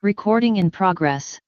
Recording in progress.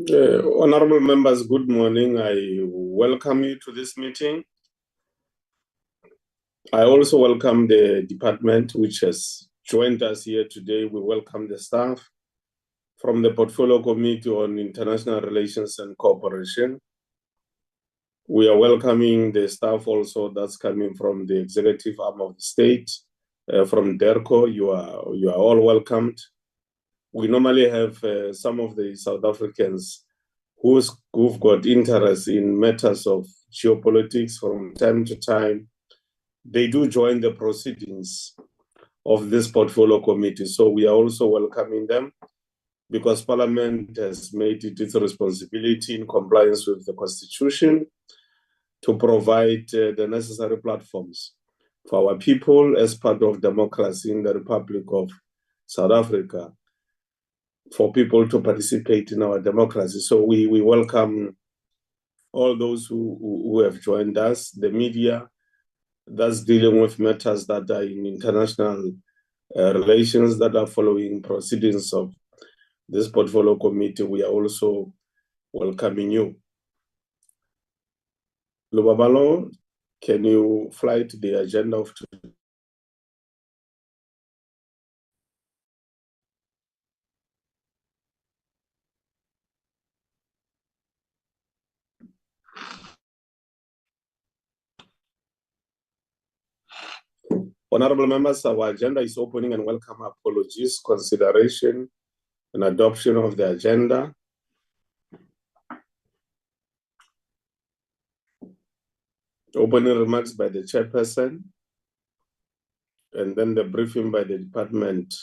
Honorable members, good morning. I welcome you to this meeting. I also welcome the department which has joined us here today. We welcome the staff from the Portfolio Committee on International Relations and Cooperation. We are welcoming the staff also that's coming from the executive arm of the state, from DERCO. You are all welcomed. We normally have some of the South Africans who've got interest in matters of geopolitics from time to time. They do join the proceedings of this portfolio committee. So we are also welcoming them because Parliament has made it its responsibility in compliance with the Constitution to provide the necessary platforms for our people as part of democracy in the Republic of South Africa, for people to participate in our democracy. So we welcome all those who have joined us, the media that's dealing with matters that are in international relations, that are following proceedings of this portfolio committee. We are also welcoming you. Lubabalo, can you fly to the agenda of today? Honorable members, our agenda is opening and welcome apologies, consideration, and adoption of the agenda. Opening remarks by the chairperson, and then the briefing by the department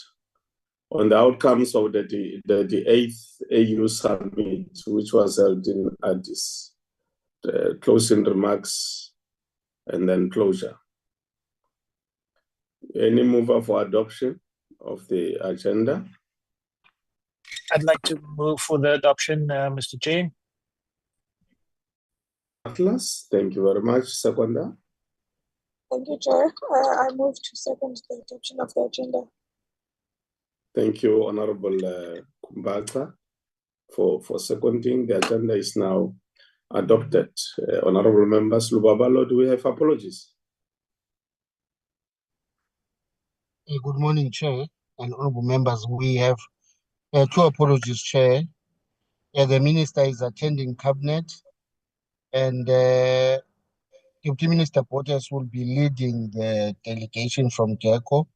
on the outcomes of the 8th AU Summit, which was held in Addis. The closing remarks, and then closure. Any mover for adoption of the agenda? I'd like to move for the adoption, Mr. Chair. Atlas, thank you very much. Seconder? Thank you, Chair. I move to second the adoption of the agenda. Thank you, Honorable Kumbata, for seconding. The agenda is now adopted. Honorable members, Lubabalo, do we have apologies? Good morning, Chair and honorable members. We have two apologies, Chair. The Minister is attending Cabinet, and Deputy Minister Portas will be leading the delegation from DERCO,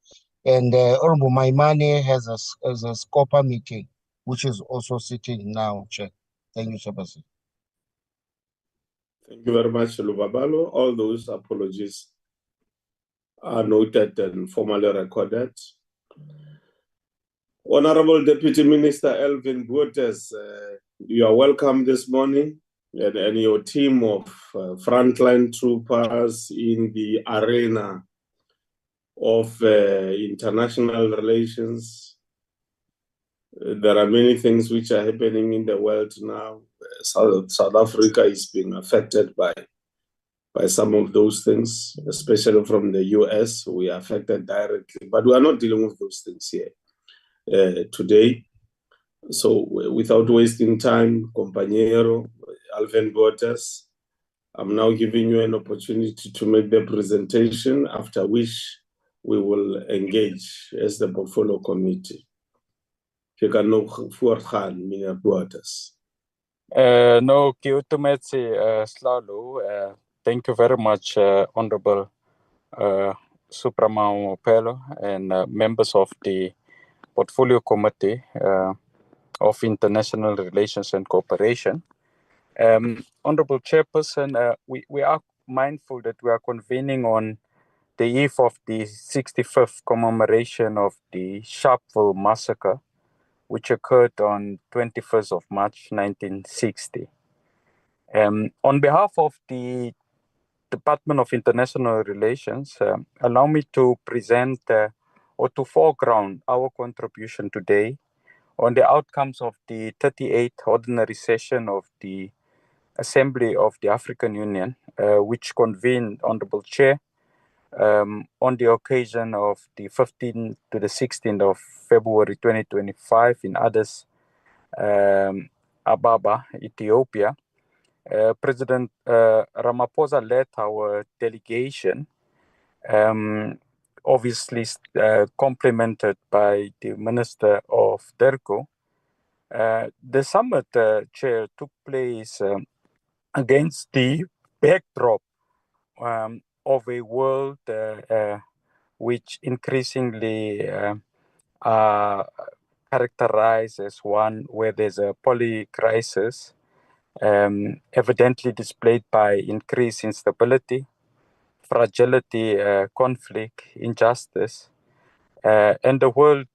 and Honorable Maimane has a SCOPA meeting, which is also sitting now, Chair. Thank you, Chairperson. Thank you very much, Lubabalo. All those apologies are noted and formally recorded. Honorable Deputy Minister Elvin Bottas, you are welcome this morning, and your team of frontline troopers in the arena of international relations. There are many things which are happening in the world now. South Africa is being affected by some of those things, especially from the US. We are affected directly, but we are not dealing with those things here today. So without wasting time, Compañero Alvin Bottas, I'm now giving you an opportunity to make the presentation, after which we will engage as the portfolio committee. You can know Meneer Bottas. No, Slalo. Thank you very much, Honorable Suprama Mopelo and members of the Portfolio Committee of International Relations and Cooperation. Honorable Chairperson, we are mindful that we are convening on the eve of the 65th commemoration of the Sharpeville massacre, which occurred on 21st of March 1960. On behalf of the Department of International Relations, allow me to present or to foreground our contribution today on the outcomes of the 38th Ordinary Session of the Assembly of the African Union, which convened, Honorable Chair, on the occasion of the 15th to the 16th of February 2025 in Addis Ababa, Ethiopia. President Ramaphosa led our delegation, obviously complemented by the Minister of Derko. The summit, Chair, took place against the backdrop of a world which increasingly characterized as one where there's a poly-crisis, evidently displayed by increased instability, fragility, conflict, injustice. And the world,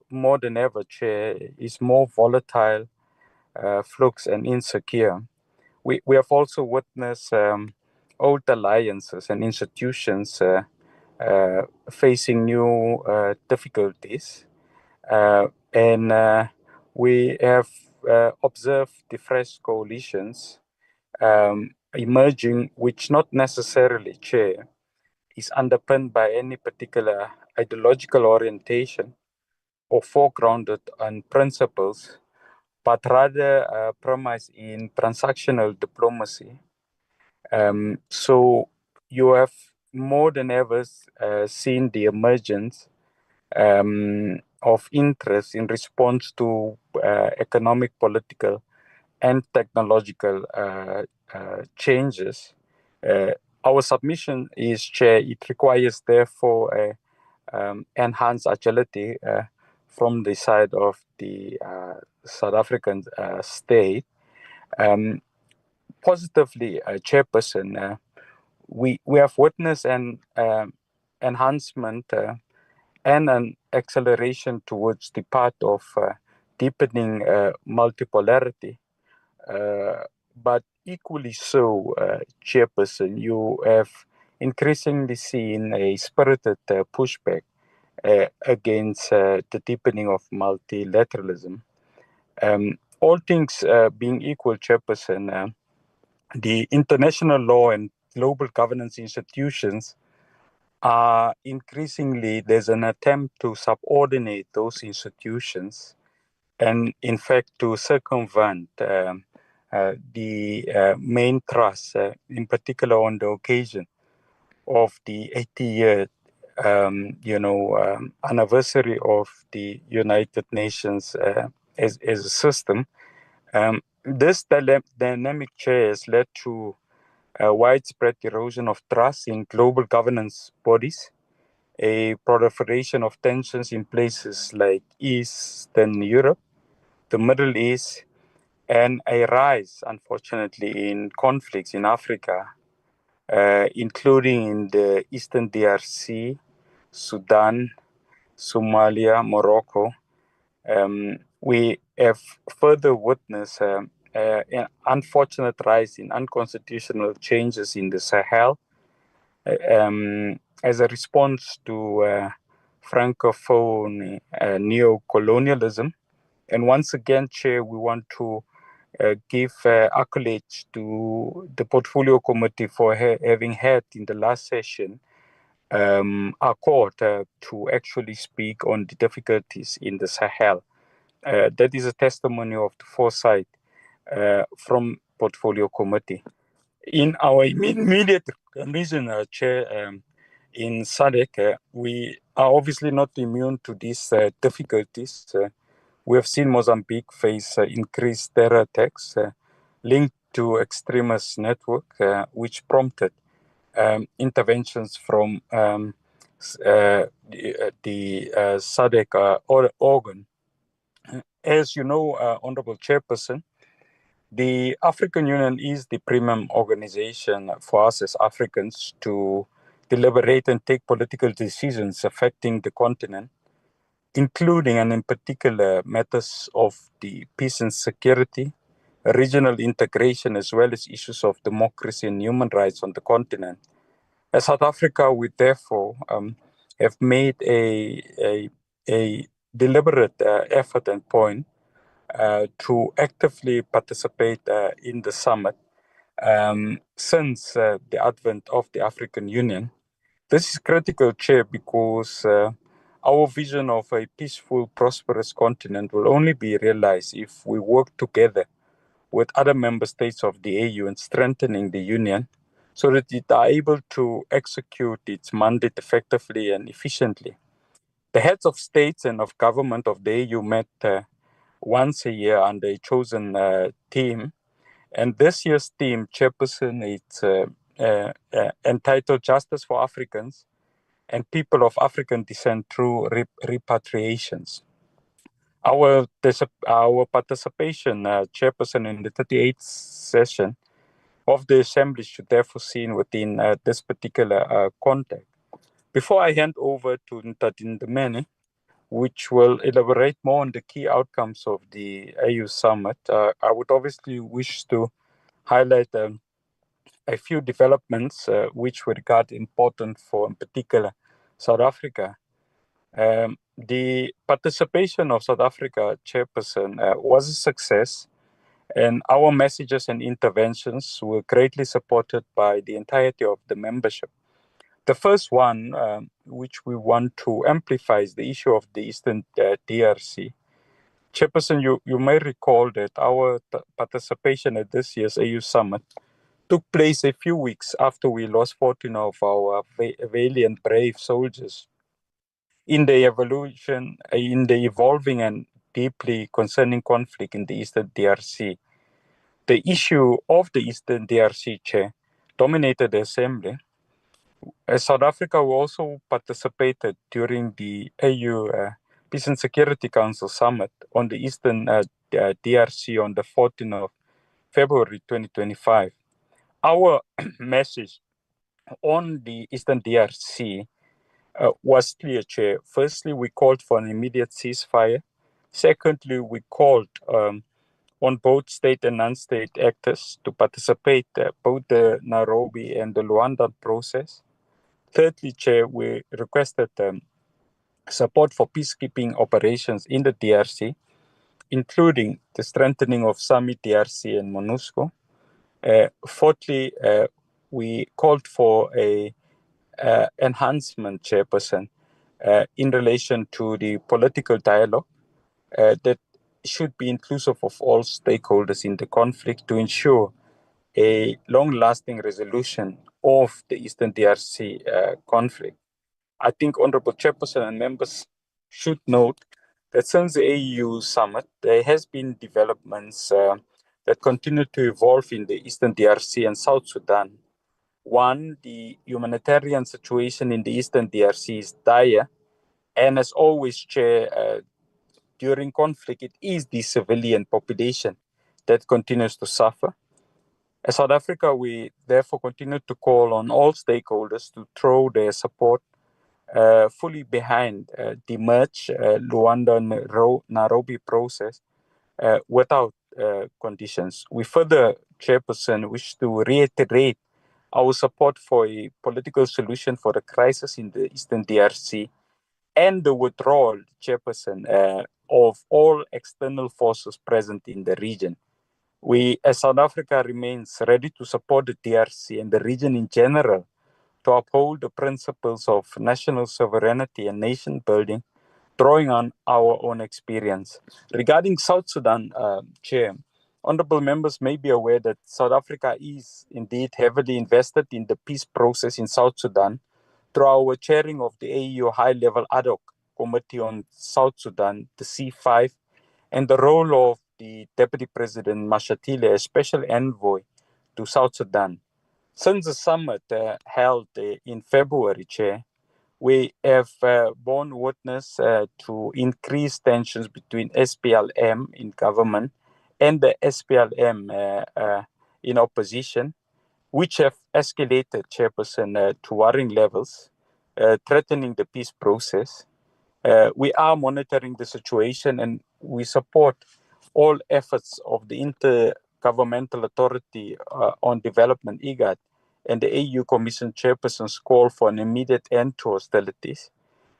more than ever, Chair, is more volatile, flux, and insecure. We have also witnessed old alliances and institutions facing new difficulties. And we have observed the fresh coalitions emerging, which not necessarily, Chair, is underpinned by any particular ideological orientation or foregrounded on principles, but rather premise in transactional diplomacy. So you have more than ever seen the emergence of interest in response to economic, political, and technological changes. Our submission is, Chair, it requires therefore enhanced agility from the side of the South African state. Positively, Chairperson, we have witnessed an enhancement and an acceleration towards the path of deepening multipolarity. But equally so, Chairperson, you have increasingly seen a spirited pushback against the deepening of multilateralism. All things being equal, Chairperson, the international law and global governance institutions are increasingly, there's an attempt to subordinate those institutions and, in fact, to circumvent the main thrust, in particular on the occasion of the 80-year anniversary of the United Nations as a system. This dynamic, Chair, has led to widespread erosion of trust in global governance bodies, a proliferation of tensions in places like Eastern Europe, the Middle East, and a rise, unfortunately, in conflicts in Africa, including in the Eastern DRC, Sudan, Somalia, Morocco. We have further witnessed an unfortunate rise in unconstitutional changes in the Sahel as a response to Francophone neo-colonialism. And once again, Chair, we want to give accolades to the Portfolio Committee for having had in the last session accord to actually speak on the difficulties in the Sahel. That is a testimony of the foresight from Portfolio Committee. In our immediate region, Chair, in SADC, we are obviously not immune to these difficulties. We have seen Mozambique face increased terror attacks linked to extremist network, which prompted interventions from the SADC organ. As you know, Honorable Chairperson, the African Union is the premium organization for us as Africans to deliberate and take political decisions affecting the continent, including and in particular matters of the peace and security, regional integration, as well as issues of democracy and human rights on the continent. As South Africa, we therefore have made a deliberate effort and point to actively participate in the summit since the advent of the African Union. This is critical, Chair, because our vision of a peaceful, prosperous continent will only be realized if we work together with other member states of the AU in strengthening the union so that it are able to execute its mandate effectively and efficiently. The heads of states and of government of the AU met once a year under a chosen theme, and this year's theme, chairperson, it's entitled Justice for Africans and People of African Descent Through Repatriations. Our participation, chairperson, in the 38th session of the Assembly should therefore seen within this particular context. Before I hand over to Ntadindemene, which will elaborate more on the key outcomes of the AU Summit, I would obviously wish to highlight a few developments which we regard important for, in particular, South Africa. The participation of South Africa chairperson was a success, and our messages and interventions were greatly supported by the entirety of the membership. The first one, which we want to amplify, is the issue of the Eastern DRC. Chairperson, you may recall that our participation at this year's AU Summit took place a few weeks after we lost 14 of our valiant, brave soldiers in the evolving and deeply concerning conflict in the Eastern DRC. The issue of the Eastern DRC, Chair, dominated the Assembly. South Africa also participated during the AU Peace and Security Council Summit on the Eastern DRC on the 14th of February 2025. Our message on the Eastern DRC was clear, Chair. Firstly, we called for an immediate ceasefire. Secondly, we called on both state and non-state actors to participate both the Nairobi and the Luanda process. Thirdly, Chair, we requested support for peacekeeping operations in the DRC, including the strengthening of SAMI DRC and MONUSCO. Fourthly, we called for a enhancement, chairperson, in relation to the political dialogue that should be inclusive of all stakeholders in the conflict to ensure a long-lasting resolution of the Eastern DRC conflict. I think Honorable Chairperson and members should note that since the AU Summit, there has been developments that continue to evolve in the Eastern DRC and South Sudan. One, the humanitarian situation in the Eastern DRC is dire, and as always, Chair, during conflict, it is the civilian population that continues to suffer. As South Africa, we therefore continue to call on all stakeholders to throw their support fully behind the merge Luanda-Nairobi process without conditions. We further, Chairperson, wish to reiterate our support for a political solution for the crisis in the Eastern DRC and the withdrawal, Chairperson, of all external forces present in the region. We, as South Africa, remains ready to support the DRC and the region in general to uphold the principles of national sovereignty and nation building, drawing on our own experience. Regarding South Sudan, Chair, honorable members may be aware that South Africa is indeed heavily invested in the peace process in South Sudan through our chairing of the AU High-Level Ad Hoc Committee on South Sudan, the C5, and the role of the Deputy President Mashatile as Special Envoy to South Sudan. Since the summit held in February, Chair, we have borne witness to increased tensions between SPLM in government and the SPLM in opposition, which have escalated, Chairperson, to worrying levels, threatening the peace process. We are monitoring the situation and we support all efforts of the Intergovernmental Authority on Development, IGAD, and the AU Commission Chairperson's call for an immediate end to hostilities.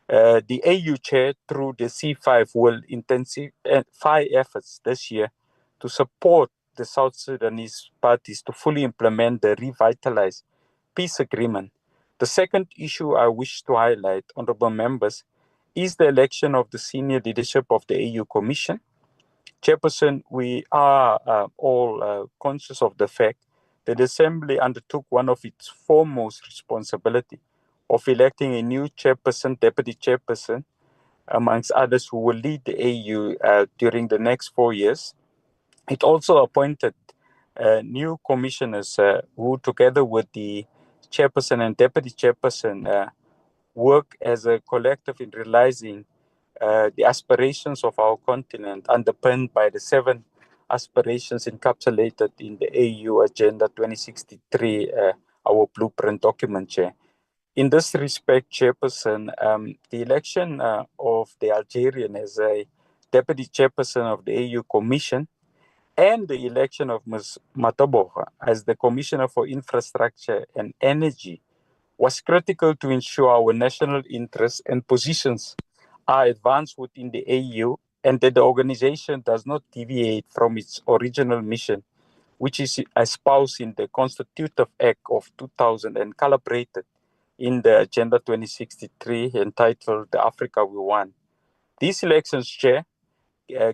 The AU Chair, through the C5, will intensify efforts this year to support the South Sudanese parties to fully implement the revitalized peace agreement. The second issue I wish to highlight, honorable members, is the election of the senior leadership of the AU Commission. Chairperson, we are all conscious of the fact that the Assembly undertook one of its foremost responsibility of electing a new chairperson, deputy chairperson, amongst others, who will lead the AU during the next 4 years. It also appointed new commissioners who, together with the chairperson and deputy chairperson, work as a collective in realizing the aspirations of our continent, underpinned by the 7 aspirations encapsulated in the AU Agenda 2063, our blueprint document, Chair. In this respect, Chairperson, the election of the Algerian as a deputy chairperson of the AU Commission and the election of Ms. Mataboga as the Commissioner for Infrastructure and Energy was critical to ensure our national interests and positions are advanced within the AU and that the organization does not deviate from its original mission, which is espoused in the Constitutive Act of 2000 and calibrated in the Agenda 2063 entitled The Africa We Want. These elections, Chair,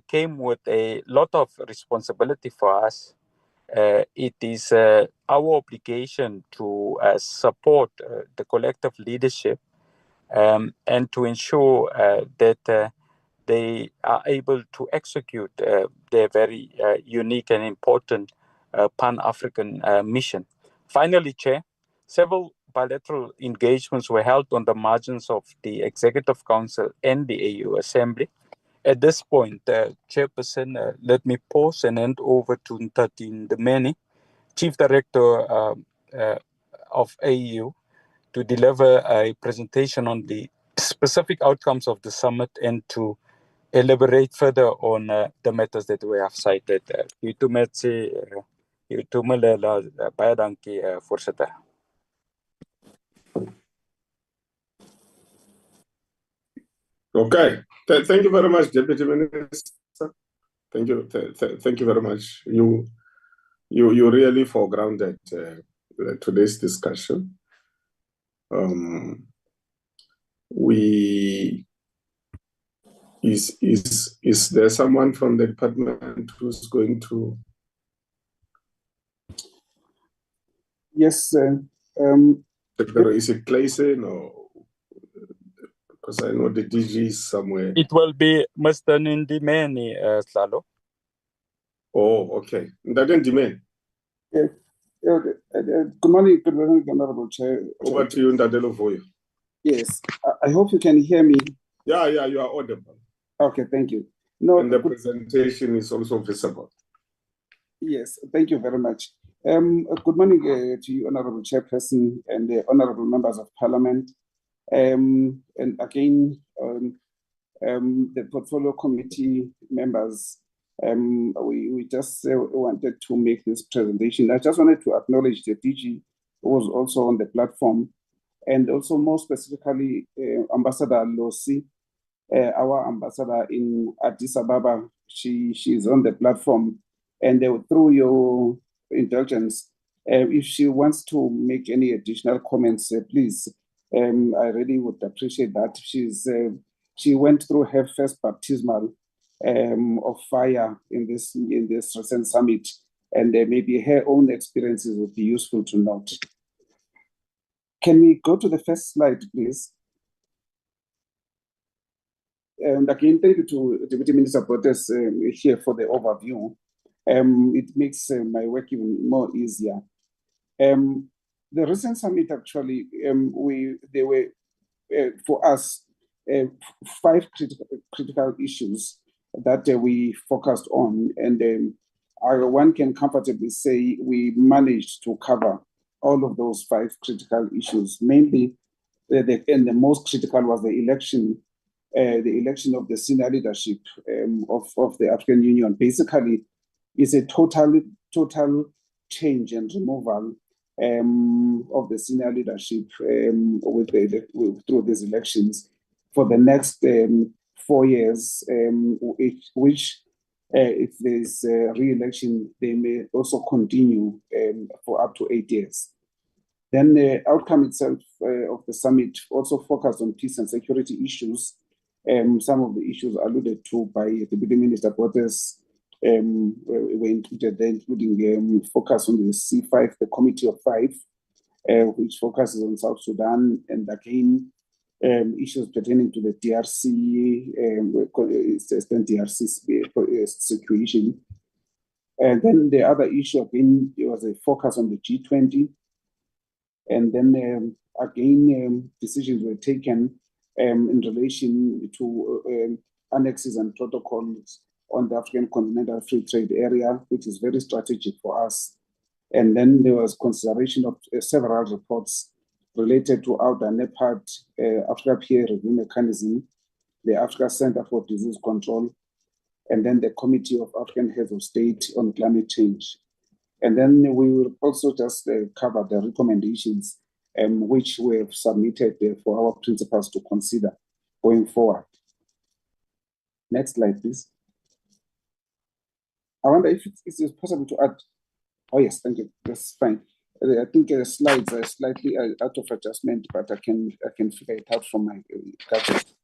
came with a lot of responsibility for us. It is our obligation to support the collective leadership and to ensure that they are able to execute their very unique and important Pan-African mission. Finally, Chair, several bilateral engagements were held on the margins of the Executive Council and the AU Assembly. At this point, Chairperson, let me pause and hand over to Ntatin Demeni, Chief Director of AU, to deliver a presentation on the specific outcomes of the summit and to elaborate further on the matters that we have cited. Baie dankie, voorsitter. Okay. Thank you very much, Deputy Minister. Thank you. Thank you very much. You really foregrounded today's discussion. Is there someone from the department who's going to? Yes. Is it Clayson or? Because I know the DG is somewhere. It will be Mr. Ndimeni, Slalo. Oh, okay. Ndimeni. Yeah. Good morning, Honorable Chair. Over to you, Ndadelo Voyo. Yes. I hope you can hear me. Yeah, you are audible. Okay, thank you. No, and the presentation is also visible. Yes, thank you very much. Good morning to you, Honorable Chairperson, and the Honorable Members of Parliament. And again, the Portfolio Committee members, we just wanted to make this presentation. I just wanted to acknowledge the DG who was also on the platform, and also more specifically, Ambassador Losi, our ambassador in Addis Ababa. She's on the platform, and through your indulgence, if she wants to make any additional comments, please. I really would appreciate that. She went through her first baptismal of fire in this recent summit, and maybe her own experiences would be useful to note. Can we go to the first slide, please? And again, thank you to Deputy Minister Botes here for the overview. It makes my work even more easier. The recent summit actually, there were for us 5 critical issues that we focused on, and one can comfortably say we managed to cover all of those 5 critical issues. Mainly, and the most critical was the election of the senior leadership of the African Union. Basically, it's a total change and removal of the senior leadership through these elections for the next 4 years, which if there's re-election, they may also continue for up to 8 years. Then the outcome itself of the summit also focused on peace and security issues, Some of the issues alluded to by Deputy Minister Bottas were included there, including focus on the C5, the Committee of Five, which focuses on South Sudan, and again, issues pertaining to the DRC, DRC situation. And then the other issue again, it was a focus on the G20. And then again, decisions were taken in relation to annexes and protocols on the African Continental Free Trade Area, which is very strategic for us. And then there was consideration of several reports related to our NEPAD, Africa Peer Review Mechanism, the Africa Center for Disease Control, and then the Committee of African Heads of State on Climate Change. And then we will also just cover the recommendations which we have submitted for our principals to consider going forward. Next slide, please. I wonder if it is possible to add. Oh yes, thank you. That's fine. I think the slides are slightly out of adjustment, but I can figure it out from my gadget.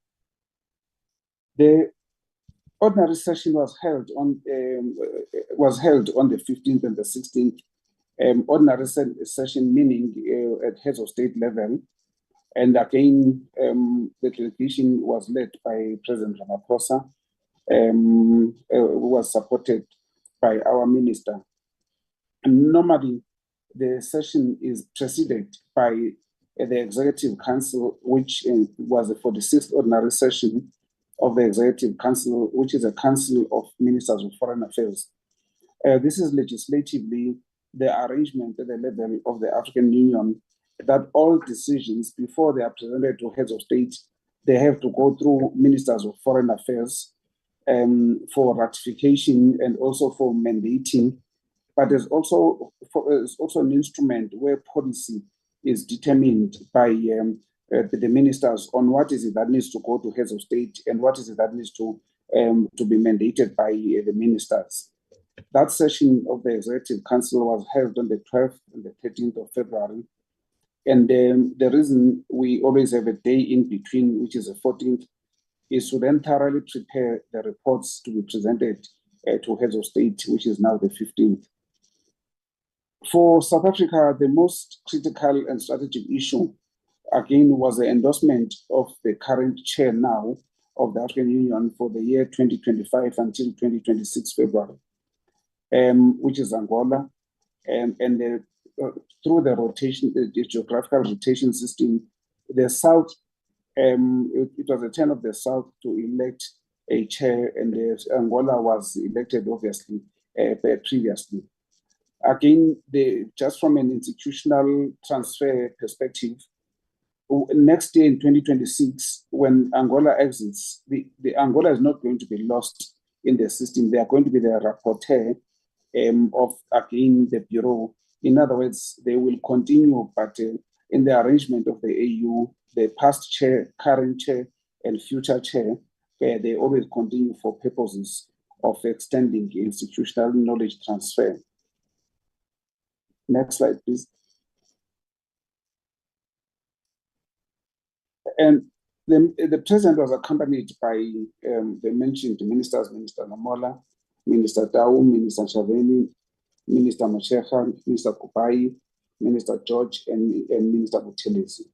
The ordinary session was held on the 15th and the 16th. Ordinary session meaning at heads of state level, and again the delegation was led by President Ramaphosa, who was supported by our minister. And normally, the session is preceded by the Executive Council, which was the 46th ordinary session of the Executive Council, which is a council of ministers of foreign affairs. This is legislatively the arrangement at the level of the African Union that all decisions, before they are presented to heads of state, they have to go through ministers of foreign affairs for ratification and also for mandating. But there's also an instrument where policy is determined by the ministers on what is it that needs to go to heads of state and what is it that needs to be mandated by the ministers. That session of the Executive Council was held on the 12th and the 13th of February. And the reason we always have a day in between, which is the 14th, is to then thoroughly prepare the reports to be presented to heads of state, which is now the 15th. For South Africa, the most critical and strategic issue, again, was the endorsement of the current chair now of the African Union for the year 2025 until 2026 February, which is Angola. And through the rotation, the geographical rotation system, the South, it was a turn of the South to elect a chair, and Angola was elected, obviously, previously. Again, just from an institutional transfer perspective, next year in 2026, when Angola exits, the Angola is not going to be lost in the system. They are going to be the rapporteur of, again, the Bureau. In other words, they will continue, but in the arrangement of the AU, the past chair, current chair, and future chair, they always continue for purposes of extending institutional knowledge transfer. Next slide, please. And the president was accompanied by the mentioned ministers, Minister Lamola, Minister Tau, Minister Chaveni, Minister Mashekha, Minister Kupai, Minister George, and Minister Buthelezi.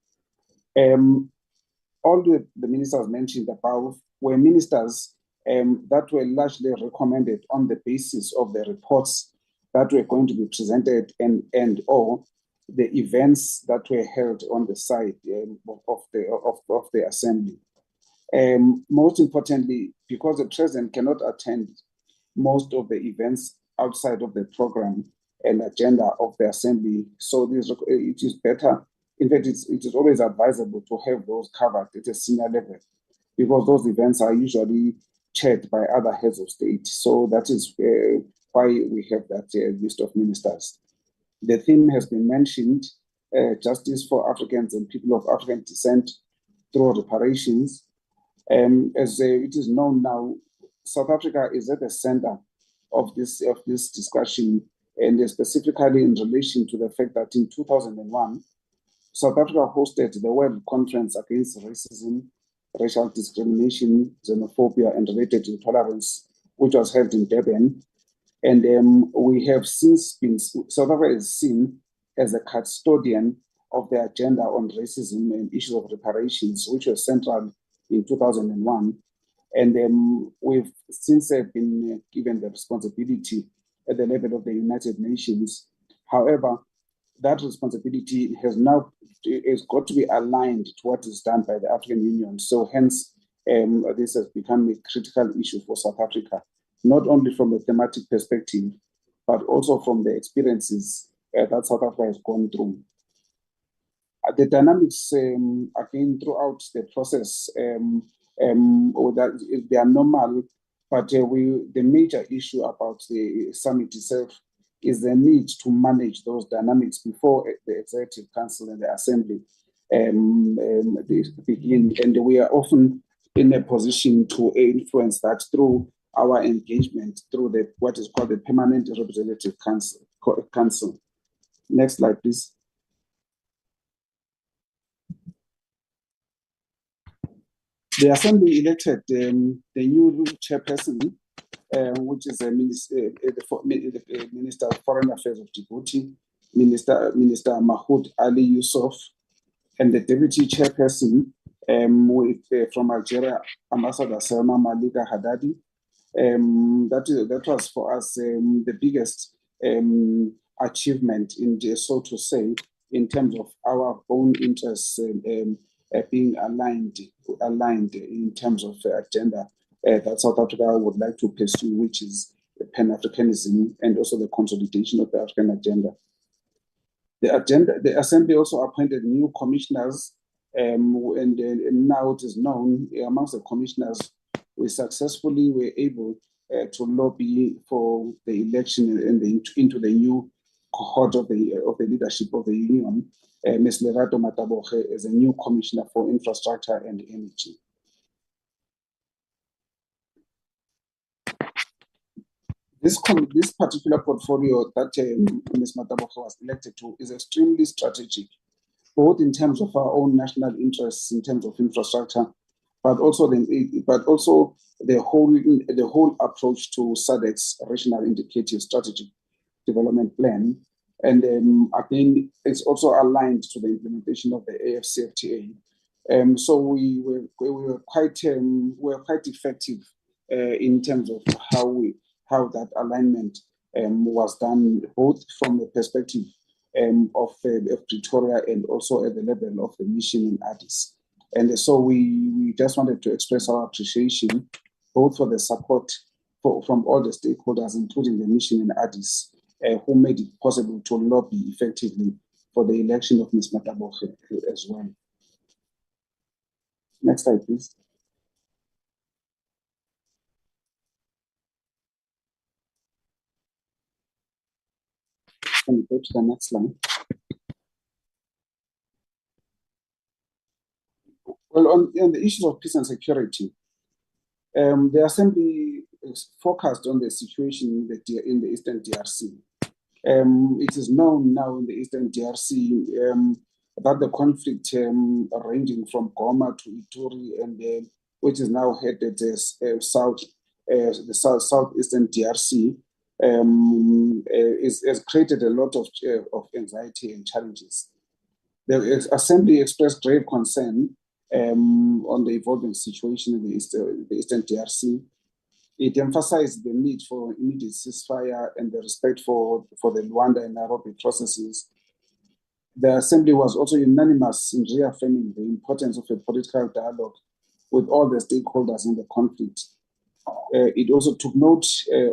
All the ministers mentioned above were ministers that were largely recommended on the basis of the reports that were going to be presented and or the events that were held on the side of the assembly. Most importantly, because the president cannot attend most of the events outside of the program and agenda of the assembly, so it is better. In fact, it is always advisable to have those covered at a senior level, because those events are usually chaired by other heads of state. So that is why we have that list of ministers. The theme has been mentioned, justice for Africans and people of African descent through reparations. As it is known now, South Africa is at the center of this discussion, and specifically in relation to the fact that in 2001, South Africa hosted the World Conference Against Racism racial discrimination, xenophobia, and related intolerance, which was held in Durban. And we have since been, South Africa is seen as a custodian of the agenda on racism and issues of reparations, which was central in 2001. And we've since been given the responsibility at the level of the United Nations. However, that responsibility has got to be aligned to what is done by the African Union. So hence, this has become a critical issue for South Africa, not only from a thematic perspective, but also from the experiences that South Africa has gone through. The dynamics, again, throughout the process, that they are normal, but the major issue about the summit itself is the need to manage those dynamics before the Executive Council and the Assembly they begin. And we are often in a position to influence that through our engagement through what is called the Permanent Representative Council. Next slide, please. The Assembly elected the new chairperson, which is the Minister of Foreign Affairs of Djibouti, Minister Mahoud Ali Yusuf, and the deputy chairperson from Algeria, Ambassador Selma Malika Haddadi. That was for us the biggest achievement, so to say, in terms of our own interests being aligned in terms of the agenda that South Africa would like to pursue, which is Pan-Africanism and also the consolidation of the African agenda. The Assembly also appointed new commissioners, and now it is known amongst the commissioners, we successfully were able to lobby for the election and into the new cohort of the leadership of the union. Ms. Lerato Mataboge is a new commissioner for infrastructure and energy. This particular portfolio that Ms. Mataboge was elected to is extremely strategic, both in terms of our own national interests, in terms of infrastructure, but also the whole approach to SADC's Regional Indicative Strategic Development Plan. And again, it's also aligned to the implementation of the AFCFTA. So we were quite effective in terms of how that alignment was done, both from the perspective of Pretoria and also at the level of the mission in Addis. And so we just wanted to express our appreciation both for the support from all the stakeholders, including the mission in Addis, who made it possible to lobby effectively for the election of Ms. Mataboge as well. Next slide, please. Can you go to the next slide? Well, on the issues of peace and security, the Assembly is focused on the situation in the Eastern DRC. It is known now in the Eastern DRC that the conflict ranging from Goma to Ituri, and which is now headed as the southeastern DRC, has created a lot of anxiety and challenges. The Assembly expressed grave concern on the evolving situation in the Eastern DRC. It emphasized the need for immediate ceasefire and the respect for the Luanda and Nairobi processes. The Assembly was also unanimous in reaffirming the importance of a political dialogue with all the stakeholders in the conflict. It also took note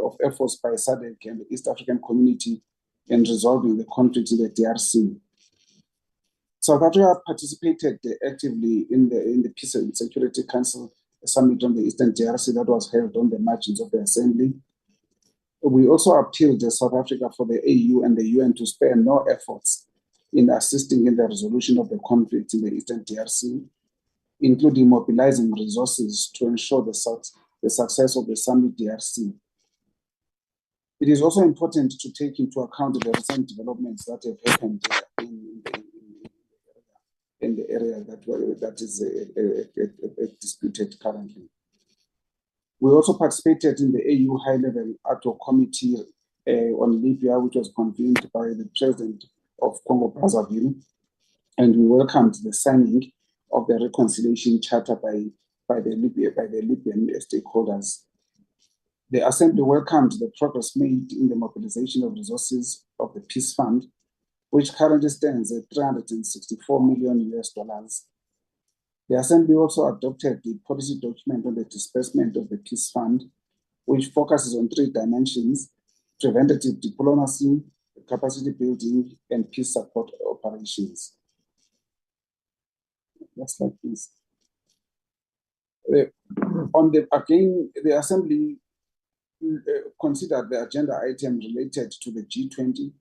of efforts by SADC and the East African community in resolving the conflict in the DRC. South Africa participated actively in the Peace and Security Council Summit on the Eastern DRC that was held on the margins of the Assembly. We also appealed to South Africa for the AU and the UN to spare no efforts in assisting in the resolution of the conflict in the Eastern DRC, including mobilizing resources to ensure the success of the Summit DRC. It is also important to take into account the recent developments that have happened in in the area that is disputed currently. We also participated in the AU High-Level Ad Hoc Committee on Libya, which was convened by the President of Congo-Brazzaville, and we welcomed the signing of the Reconciliation Charter by the Libyan stakeholders. The Assembly welcomed the progress made in the mobilization of resources of the Peace Fund, which currently stands at $364 million. The Assembly also adopted the policy document on the disbursement of the Peace Fund, which focuses on 3 dimensions: preventative diplomacy, capacity building, and peace support operations. Next slide, please. The Assembly considered the agenda item related to the G20.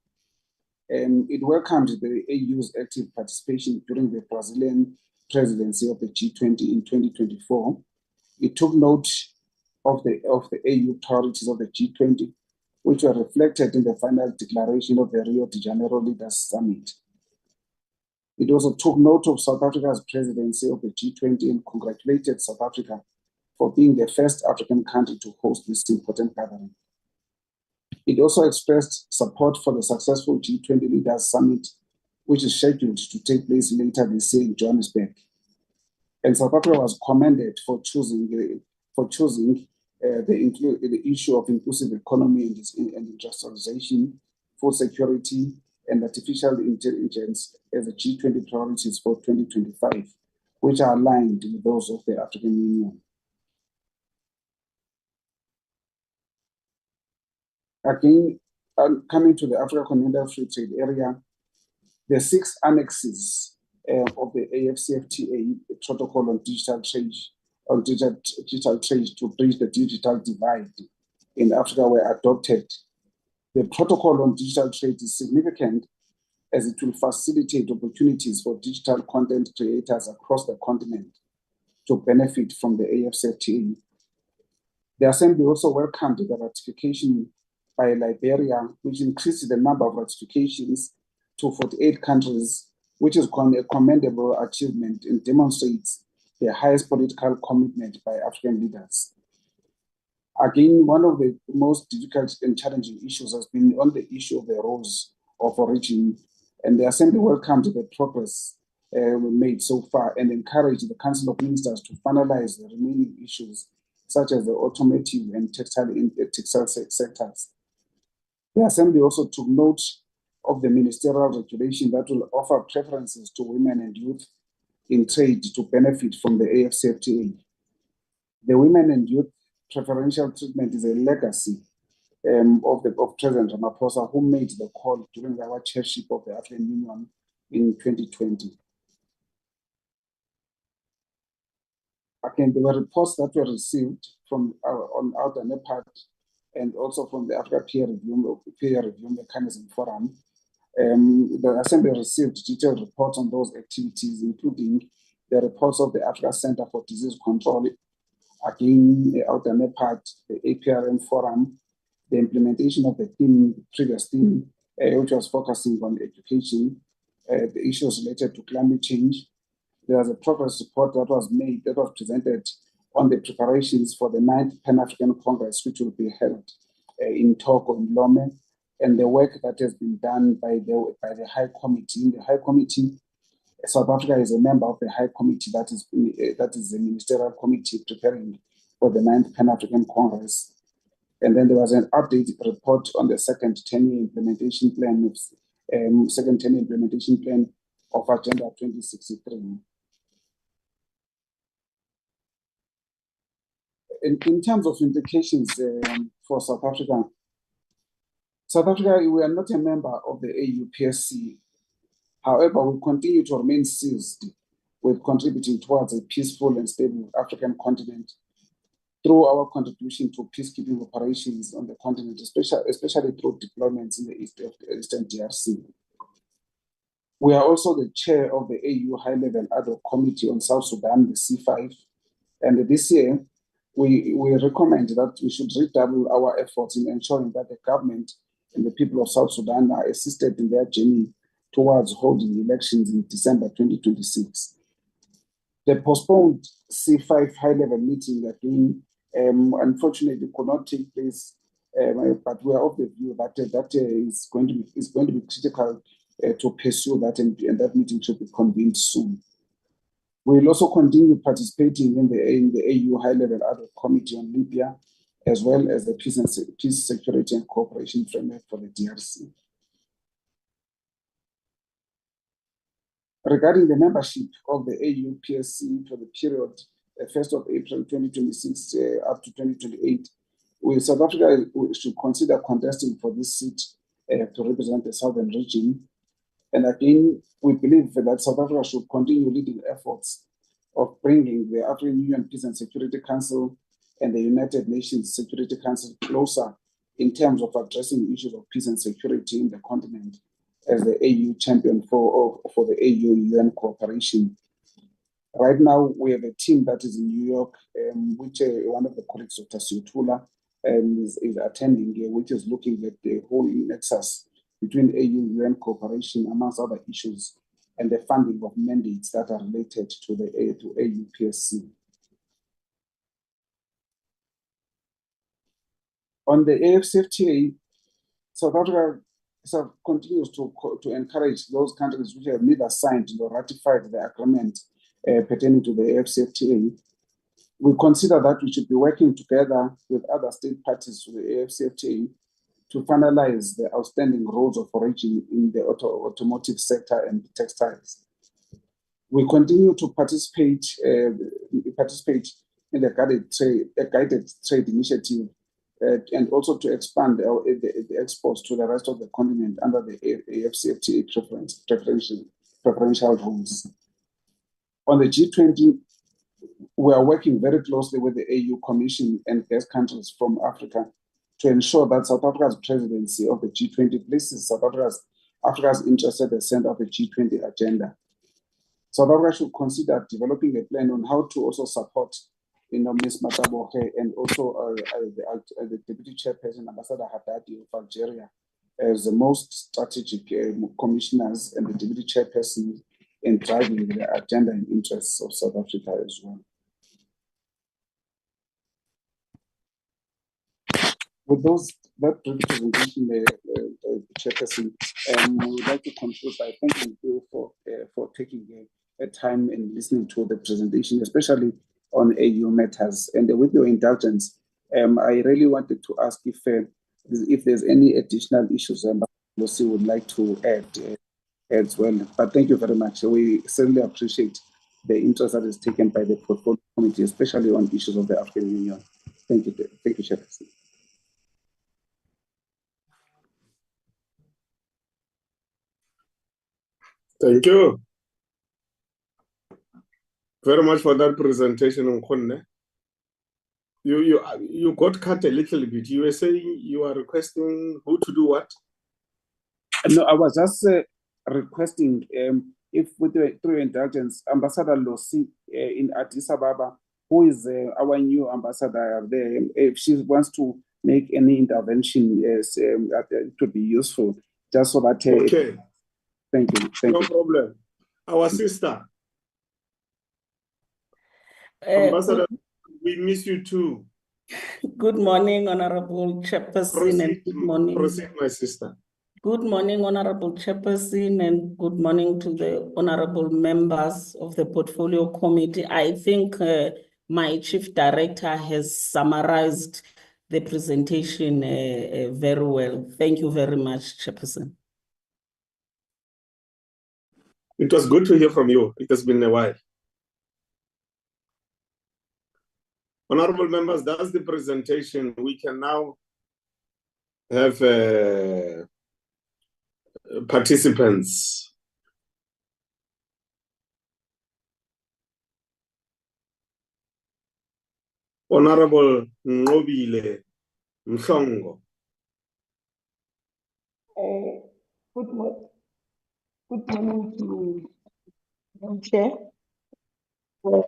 It welcomed the AU's active participation during the Brazilian presidency of the G20 in 2024. It took note of the AU priorities of the G20, which were reflected in the final declaration of the Rio de Janeiro Leaders Summit. It also took note of South Africa's presidency of the G20 and congratulated South Africa for being the first African country to host this important gathering. It also expressed support for the successful G20 Leaders Summit, which is scheduled to take place later this year in Johannesburg. And South Africa was commended for choosing the issue of inclusive economy and industrialization, food security, and artificial intelligence as the G20 priorities for 2025, which are aligned with those of the African Union. Again, coming to the Africa Continental Free Trade Area, the 6 annexes of the AfCFTA protocol on digital trade to bridge the digital divide in Africa were adopted. The protocol on digital trade is significant as it will facilitate opportunities for digital content creators across the continent to benefit from the AfCFTA. The Assembly also welcomed the ratification by Liberia, which increased the number of ratifications to 48 countries, which is a commendable achievement and demonstrates the highest political commitment by African leaders. Again, one of the most difficult and challenging issues has been on the issue of the rules of origin, and the Assembly welcomed the progress we made so far and encouraged the Council of Ministers to finalize the remaining issues, such as the automotive and textile sectors. The Assembly also took note of the ministerial regulation that will offer preferences to women and youth in trade to benefit from the AfCFTA. The women and youth preferential treatment is a legacy of President Ramaphosa, who made the call during our chairship of the African Union in 2020. Again, there were reports that were received from on Outer NEPAD and also from the Africa Peer Review Mechanism Forum. The Assembly received detailed reports on those activities, including the reports of the Africa Center for Disease Control, again, the Outer NEPAD, the APRM Forum, the implementation of the previous theme, which was focusing on education, the issues related to climate change. There was a progress report that was presented on the preparations for the 9th Pan-African Congress, which will be held in Togo in Lome, and the work that has been done by the High Committee. In the High Committee, South Africa is a member of the High Committee that is the Ministerial Committee preparing for the 9th Pan-African Congress. And then there was an updated report on the second 10-year implementation plan of Agenda 2063. In terms of implications for South Africa, we are not a member of the AU-PSC. However, we continue to remain seized with contributing towards a peaceful and stable African continent through our contribution to peacekeeping operations on the continent, especially through deployments in the Eastern DRC. We are also the chair of the AU High-Level Ad Hoc Committee on South Sudan, the C5, and this year, we recommend that we should redouble our efforts in ensuring that the government and the people of South Sudan are assisted in their journey towards holding elections in December 2026. The postponed C5 high-level meeting again, unfortunately, could not take place, but we are of the view that that is going to be critical to pursue that, and that meeting should be convened soon. We will also continue participating in the AU high-level ad hoc committee on Libya, as well as the Peace, Security and Cooperation Framework for the DRC. Regarding the membership of the AU PSC for the period 1st of April 2026 up to 2028, South Africa should consider contesting for this seat to represent the southern region. And again, we believe that South Africa should continue leading efforts of bringing the African Union Peace and Security Council and the United Nations Security Council closer in terms of addressing issues of peace and security in the continent as the AU champion for the AU-UN cooperation. Right now, we have a team that is in New York, which one of the colleagues, Dr. Siutula, is attending, which is looking at the whole nexus between AU-UN cooperation, amongst other issues, and the funding of mandates that are related to the AU-PSC. On the AFCFTA, South Africa continues to encourage those countries which have neither signed nor ratified the agreement pertaining to the AFCFTA. We consider that we should be working together with other state parties to the AFCFTA to finalize the outstanding rules of origin in the automotive sector and textiles. We continue to participate in the guided trade initiative and also to expand the exports to the rest of the continent under the AFCFTA preferential rules. On the G20, we are working very closely with the AU Commission and guest countries from Africa to ensure that South Africa's presidency of the G20 places Africa's interest at the center of the G20 agenda. South Africa should consider developing a plan on how to also support Ms. Matabohe and also the Deputy Chairperson, Ambassador Haddadi of Algeria, as the most strategic commissioners and the Deputy Chairperson in driving the agenda and interests of South Africa as well. With that brief presentation, Chairperson, we would like to conclude by thanking you for taking the time and listening to the presentation, especially on AU matters. And with your indulgence, I really wanted to ask if there's any additional issues Lucy would like to add as well. But thank you very much. We certainly appreciate the interest that is taken by the portfolio committee, especially on issues of the African Union. Thank you, Chairperson. Thank you very much for that presentation, Nkhonne. You got cut a little bit. You were saying you are requesting who to do what? No, I was just requesting if through your indulgence, Ambassador Losi in Addis Ababa, who is our new ambassador there, if she wants to make any intervention, it would be useful, just so that. Okay. Thank you. No problem. Our sister. Ambassador, we miss you too. Good morning, Honorable Chairperson, and good morning. Proceed, my sister. Good morning, Honorable Chairperson, and good morning to the honorable members of the Portfolio Committee. I think my Chief Director has summarized the presentation very well. Thank you very much, Chairperson. It was good to hear from you. It has been a while. Honorable members, that's the presentation. We can now have participants. Honorable Nobile Mshongo. Good morning to Chair. Good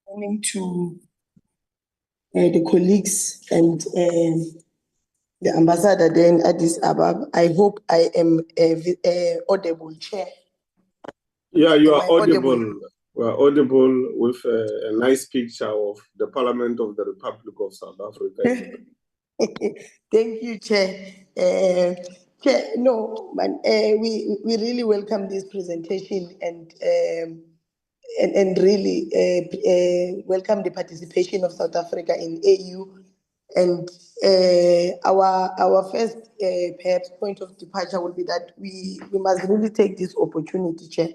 morning to the colleagues and the ambassador there in Addis Ababa. I hope I am audible, Chair. Yeah, you Am are I audible. You are audible with a nice picture of the Parliament of the Republic of South Africa. Thank you, Chair. Chair, no, man, we really welcome this presentation and really welcome the participation of South Africa in AU. And our first perhaps point of departure will be that we must really take this opportunity, Chair,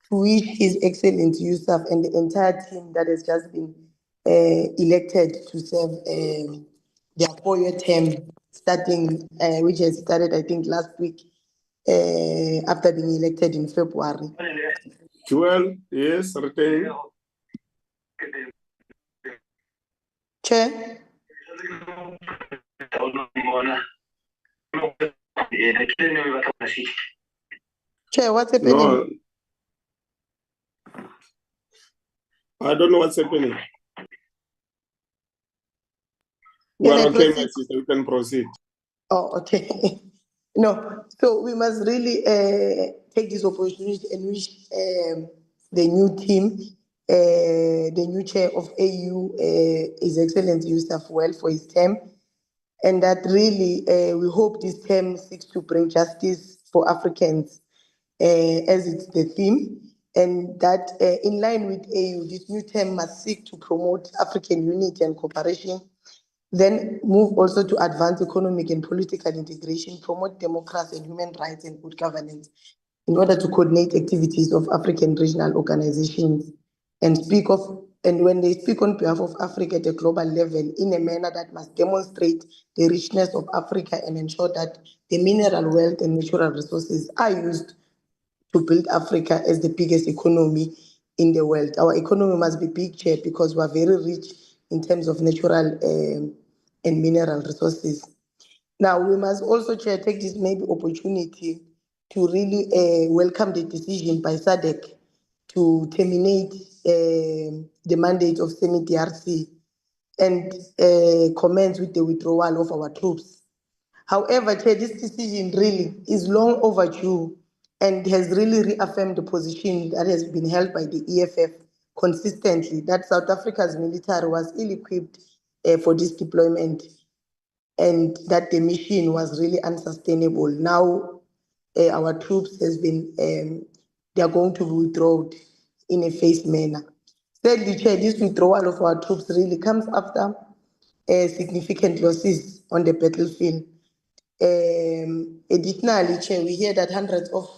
to wish His Excellency Yusuf and the entire team that has just been elected to serve their 4-year term, starting which has started, I think, last week after being elected in February. Joel, yes, retain. Chair. Chair, what's happening? No, I don't know what's happening. You are okay, my sister, you can proceed. Oh, okay. No, so we must really take this opportunity and wish the new team, the new chair of AU, His Excellency Yusuf, well for his term. And that really, we hope this term seeks to bring justice for Africans as it's the theme. And that in line with AU, this new term must seek to promote African unity and cooperation, then move also to advance economic and political integration, promote democracy and human rights and good governance in order to coordinate activities of African regional organizations and when they speak on behalf of Africa at a global level in a manner that must demonstrate the richness of Africa and ensure that the mineral wealth and natural resources are used to build Africa as the biggest economy in the world. Our economy must be big, Chair, because we are very rich in terms of natural and mineral resources. Now, we must also, Chair, take this maybe opportunity to really welcome the decision by SADC to terminate the mandate of SEMI-DRC and commence with the withdrawal of our troops. However, Chair, this decision really is long overdue and has really reaffirmed the position that has been held by the EFF consistently, that South Africa's military was ill-equipped for this deployment and that the mission was really unsustainable. Now, our troops they are going to be withdrawn in a phased manner. Sadly, Chair, this withdrawal of our troops really comes after significant losses on the battlefield. Additionally, Chair, we hear that hundreds of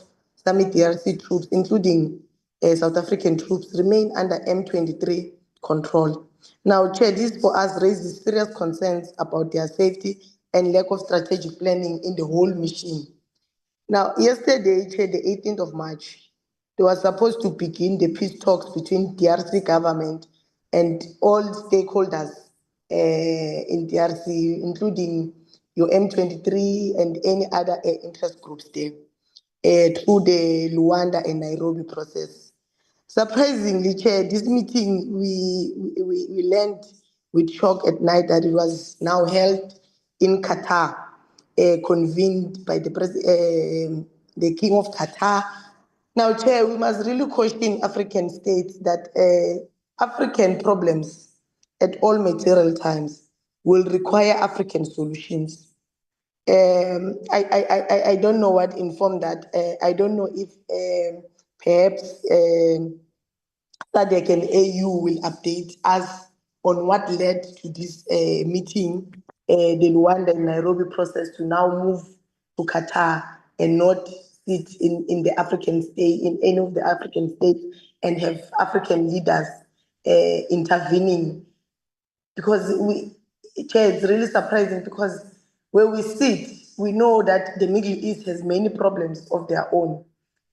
SAMI-DRC troops, including South African troops, remain under M23 control. Now, Chair, this for us raises serious concerns about their safety and lack of strategic planning in the whole mission. Now, yesterday, Chair, the 18th of March, they were supposed to begin the peace talks between DRC government and all stakeholders in DRC, including your M23 and any other interest groups there, through the Luanda and Nairobi process. Surprisingly, Chair, this meeting we learned with shock at night that it was now held in Qatar, convened by the King of Qatar. Now, Chair, we must really question African states that African problems at all material times will require African solutions. I don't know what informed that. I don't know if perhaps SADC and AU will update us on what led to this meeting, the Luanda and Nairobi process to now move to Qatar and not sit in the African state, in any of the African states, and have African leaders intervening. Because Chair, it's really surprising because where we sit, we know that the Middle East has many problems of their own.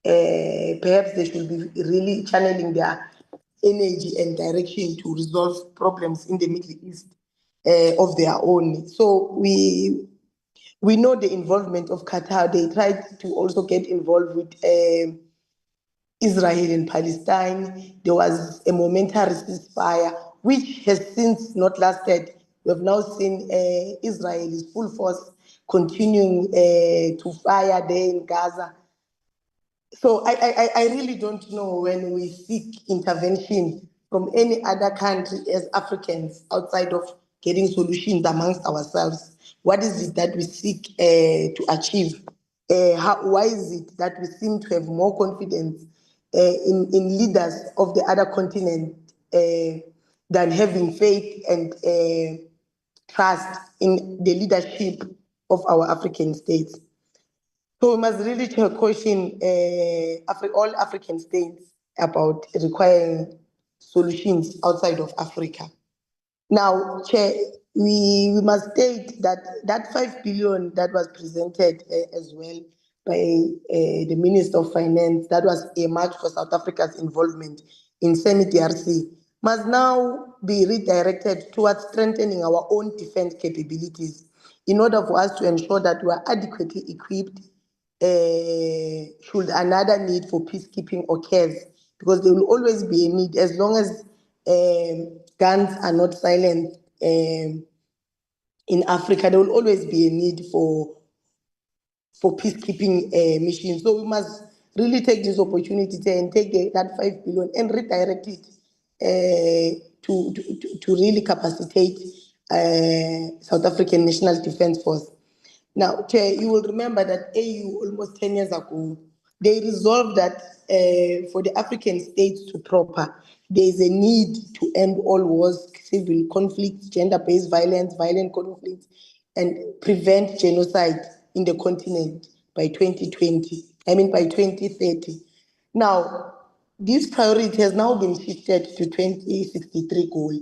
Perhaps they should be really channeling their energy and direction to resolve problems in the Middle East of their own. So we know the involvement of Qatar. They tried to also get involved with Israel and Palestine. There was a momentary ceasefire, which has since not lasted. We have now seen Israel is full force continuing to fire there in Gaza. So I really don't know when we seek intervention from any other country as Africans outside of getting solutions amongst ourselves. What is it that we seek to achieve? Why is it that we seem to have more confidence in leaders of the other continent than having faith and trust in the leadership of our African states? So we must really question all African states about requiring solutions outside of Africa. Now, Chair, we must state that 5 billion that was presented as well by the Minister of Finance, that was earmarked for South Africa's involvement in semi-DRC, must now be redirected towards strengthening our own defense capabilities in order for us to ensure that we are adequately equipped should another need for peacekeeping occurs, because there will always be a need as long as guns are not silent in Africa. There will always be a need for peacekeeping missions. So we must really take this opportunity and take that 5 billion and redirect it to really capacitate South African National Defence Force. Now, Chair, you will remember that AU almost 10 years ago, they resolved that for the African states to prosper, there is a need to end all wars, civil conflicts, gender-based violence, violent conflicts, and prevent genocide in the continent by 2030. Now, this priority has now been shifted to 2063 goal.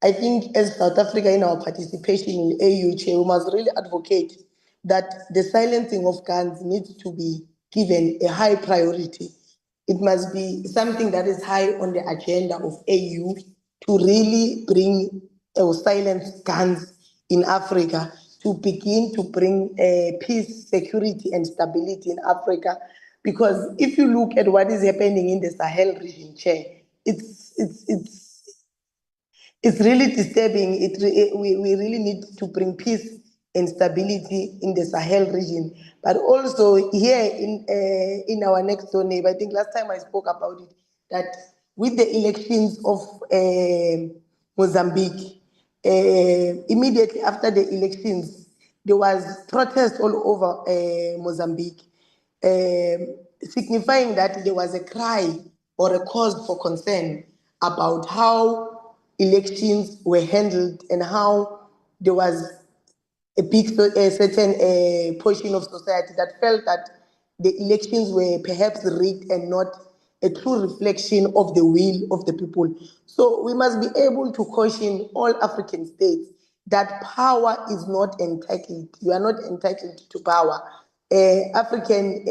I think as South Africa in our participation in AU, Chair, we must really advocate that the silencing of guns needs to be given a high priority. It must be something that is high on the agenda of AU to really bring or silence guns in Africa, to begin to bring peace, security, and stability in Africa. Because if you look at what is happening in the Sahel region, Chair, it's really disturbing. We really need to bring peace and stability in the Sahel region, but also here in our next door neighbor. I think last time I spoke about it, that with the elections of Mozambique, immediately after the elections, there was protest all over Mozambique, signifying that there was a cry or a cause for concern about how elections were handled and how there was a certain portion of society that felt that the elections were perhaps rigged and not a true reflection of the will of the people. So we must be able to caution all African states that power is not entitled. You are not entitled to power. African,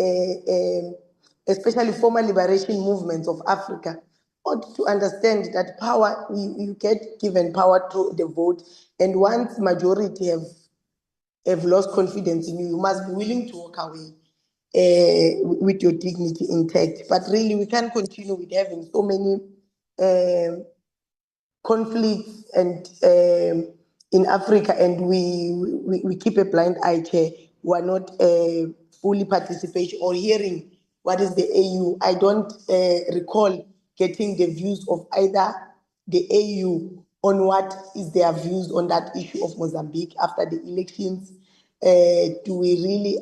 especially former liberation movements of Africa, ought to understand that power, you get given power through the vote, and once majority have lost confidence in you, you must be willing to walk away with your dignity intact. But really, we can't continue with having so many conflicts and in Africa, and we keep a blind eye, Chair. We are not fully participating or hearing what is the AU. I don't recall getting the views of either the AU on what is their views on that issue of Mozambique after the elections. Do we really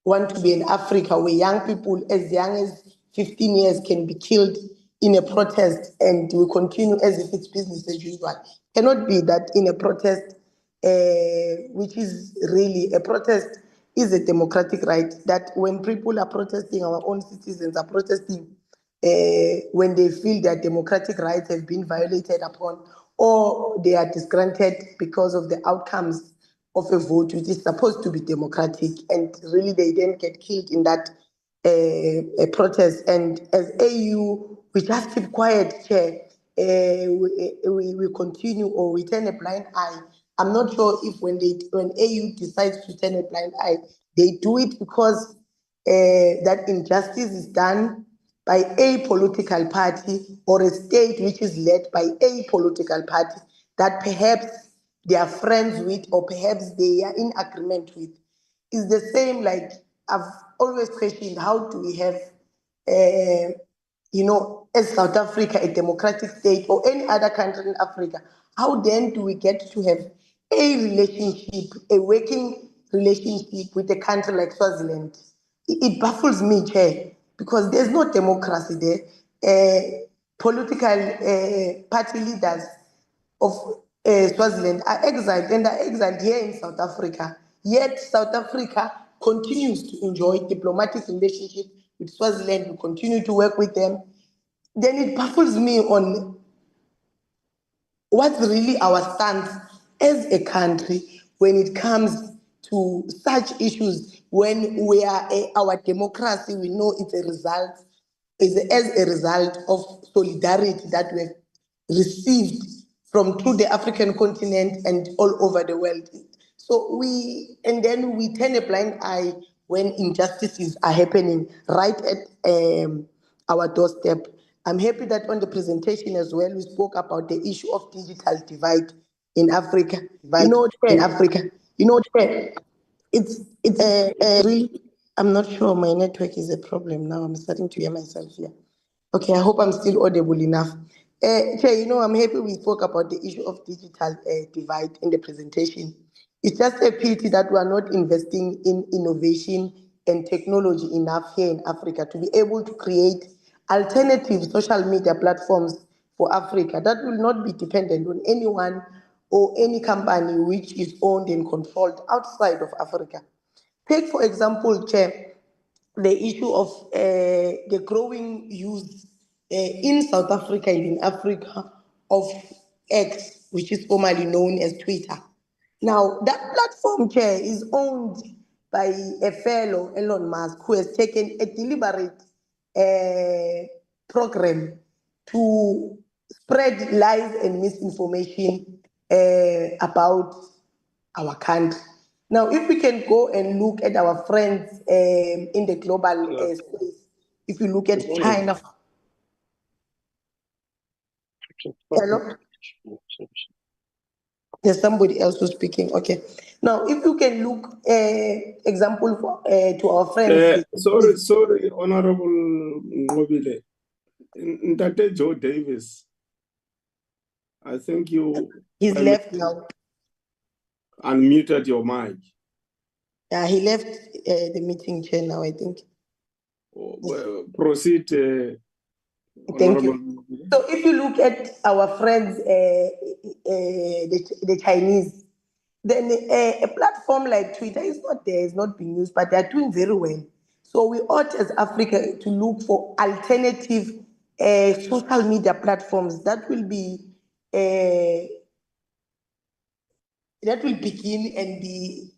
want to be in Africa where young people as young as 15 years can be killed in a protest, and we continue as if it's business as usual? Cannot be that in a protest, which is really a protest, is a democratic right, that when people are protesting, our own citizens are protesting when they feel their democratic rights have been violated upon, or they are disgruntled because of the outcomes of a vote which is supposed to be democratic, and really they then get killed in that protest. And as AU, we just keep quiet, Chair. We continue, or we turn a blind eye. I'm not sure if when AU decides to turn a blind eye, they do it because that injustice is done by a political party or a state which is led by a political party that perhaps they are friends with, or perhaps they are in agreement with. It's the same, like I've always questioned, how do we have, as South Africa, a democratic state, or any other country in Africa, how then do we get to have a relationship, a working relationship with a country like Swaziland? It baffles me, Chair, because there's no democracy there. Political party leaders of Swaziland are exiled, and are exiled here in South Africa. Yet South Africa continues to enjoy diplomatic relationship with Swaziland. We continue to work with them. Then it baffles me on what's really our stance as a country when it comes to such issues, when we are our democracy, we know it's a result, is as a result of solidarity that we have received from through the African continent and all over the world. So then we turn a blind eye when injustices are happening right at our doorstep. I'm happy that on the presentation as well, we spoke about the issue of digital divide in Africa. It's really, I'm not sure my network is a problem now. I'm starting to hear myself here. Okay, I hope I'm still audible enough. Chair, I'm happy we spoke about the issue of digital divide in the presentation. It's just a pity that we are not investing in innovation and technology enough here in Africa to be able to create alternative social media platforms for Africa that will not be dependent on anyone or any company which is owned and controlled outside of Africa. Take, for example, Chair, the issue of the growing use in South Africa and in Africa of X, which is formerly known as Twitter. Now, that platform, Chair, is owned by a fellow, Elon Musk, who has taken a deliberate program to spread lies and misinformation about our country. Now, if we can go and look at our friends in the global space, if you look at China. Hello? There's somebody else who's speaking. Okay. Now, if you can look, example for, to our friends. Sorry, Honorable Ngobile. Ntate Joe Davis, I think He's left now. Unmuted your mic. Yeah, he left the meeting, Chair, now, I think. Well, proceed. Thank you. So if you look at our friends, the Chinese, then a platform like Twitter is not there, it's not being used, but they're doing very well. So we ought as Africa to look for alternative social media platforms that will begin and be,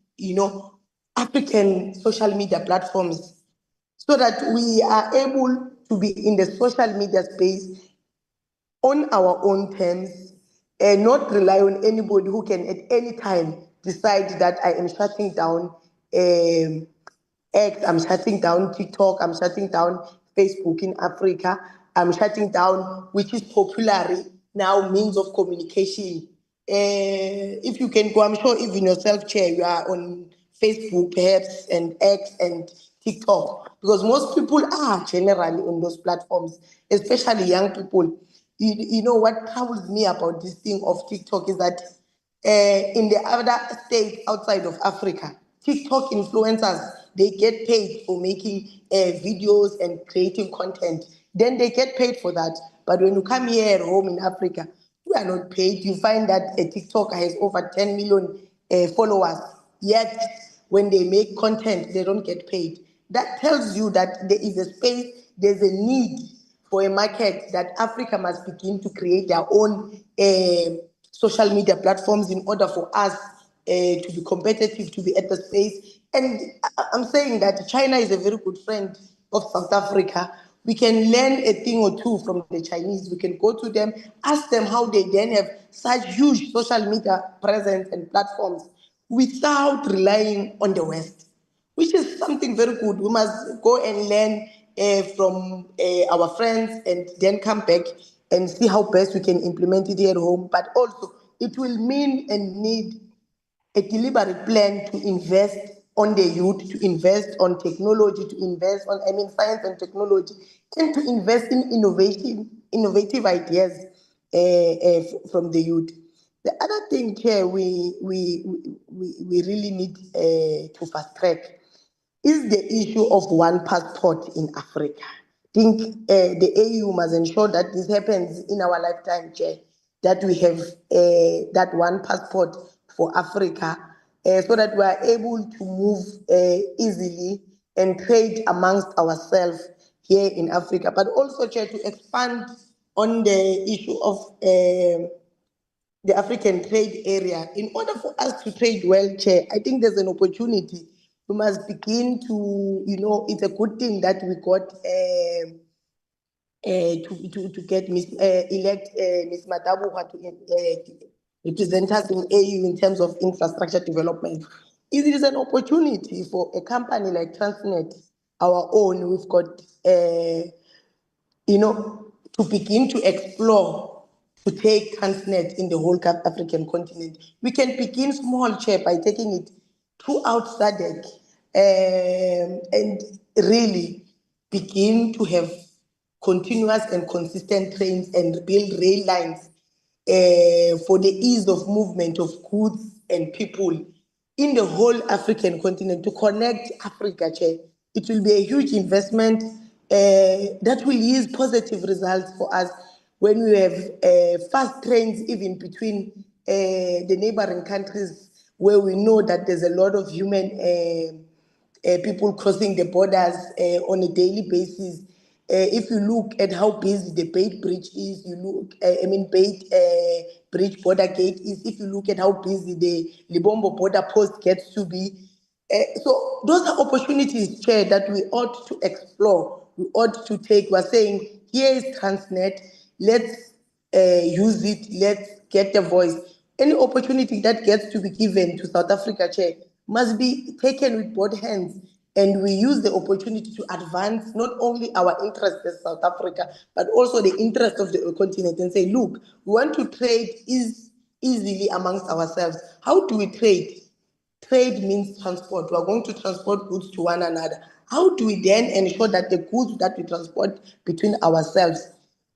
African social media platforms, so that we are able to be in the social media space on our own terms and not rely on anybody who can at any time decide that I am shutting down X, I'm shutting down TikTok, I'm shutting down Facebook in Africa, I'm shutting down, which is popularly now, means of communication. If you can go, I'm sure even yourself, Chair, you are on Facebook perhaps, and X and TikTok, because most people are generally on those platforms, especially young people. You know what troubles me about this thing of TikTok is that in the other states outside of Africa, TikTok influencers, they get paid for making videos and creating content. Then they get paid for that. But when you come here at home in Africa, we are not paid. You find that a TikToker has over 10 million followers. Yet, when they make content, they don't get paid. That tells you that there is a space, there's a need for a market, that Africa must begin to create their own social media platforms in order for us to be competitive, to be at the space. And I'm saying that China is a very good friend of South Africa. We can learn a thing or two from the Chinese. We can go to them, ask them how they then have such huge social media presence and platforms without relying on the West, which is something very good. We must go and learn from our friends and then come back and see how best we can implement it here at home, but also it will mean and need a deliberate plan to invest on the youth, to invest on technology, to invest on, science and technology, and to invest in innovative ideas from the youth. The other thing here we really need to fast track is the issue of one passport in Africa. I think the AU must ensure that this happens in our lifetime, Chair, that we have that one passport for Africa so that we are able to move easily and trade amongst ourselves here in Africa, but also, Chair, to expand on the issue of the African trade area. In order for us to trade well, Chair, I think there's an opportunity. We must begin to, it's a good thing that we got to get elect Ms. Matabuha to represent us in AU in terms of infrastructure development. It is an opportunity for a company like Transnet, our own. We've got, to begin to explore, to take Transnet in the whole African continent. We can begin small, Chair, by taking it throughout SADC and really begin to have continuous and consistent trains and build rail lines for the ease of movement of goods and people in the whole African continent to connect Africa, Chair. It will be a huge investment that will yield positive results for us when we have fast trains even between the neighboring countries where we know that there's a lot of human people crossing the borders on a daily basis. If you look at how busy the Beit Bridge is, Beit Bridge border gate is, if you look at how busy the Libombo border post gets to be. So those are opportunities, Chair, that we ought to explore, we ought to take. We're saying, here is Transnet, let's use it, let's get a voice. Any opportunity that gets to be given to South Africa, Chair, must be taken with both hands, and we use the opportunity to advance not only our interests as South Africa, but also the interests of the continent, and say, look, we want to trade easily amongst ourselves. How do we trade? Trade means transport. We are going to transport goods to one another. How do we then ensure that the goods that we transport between ourselves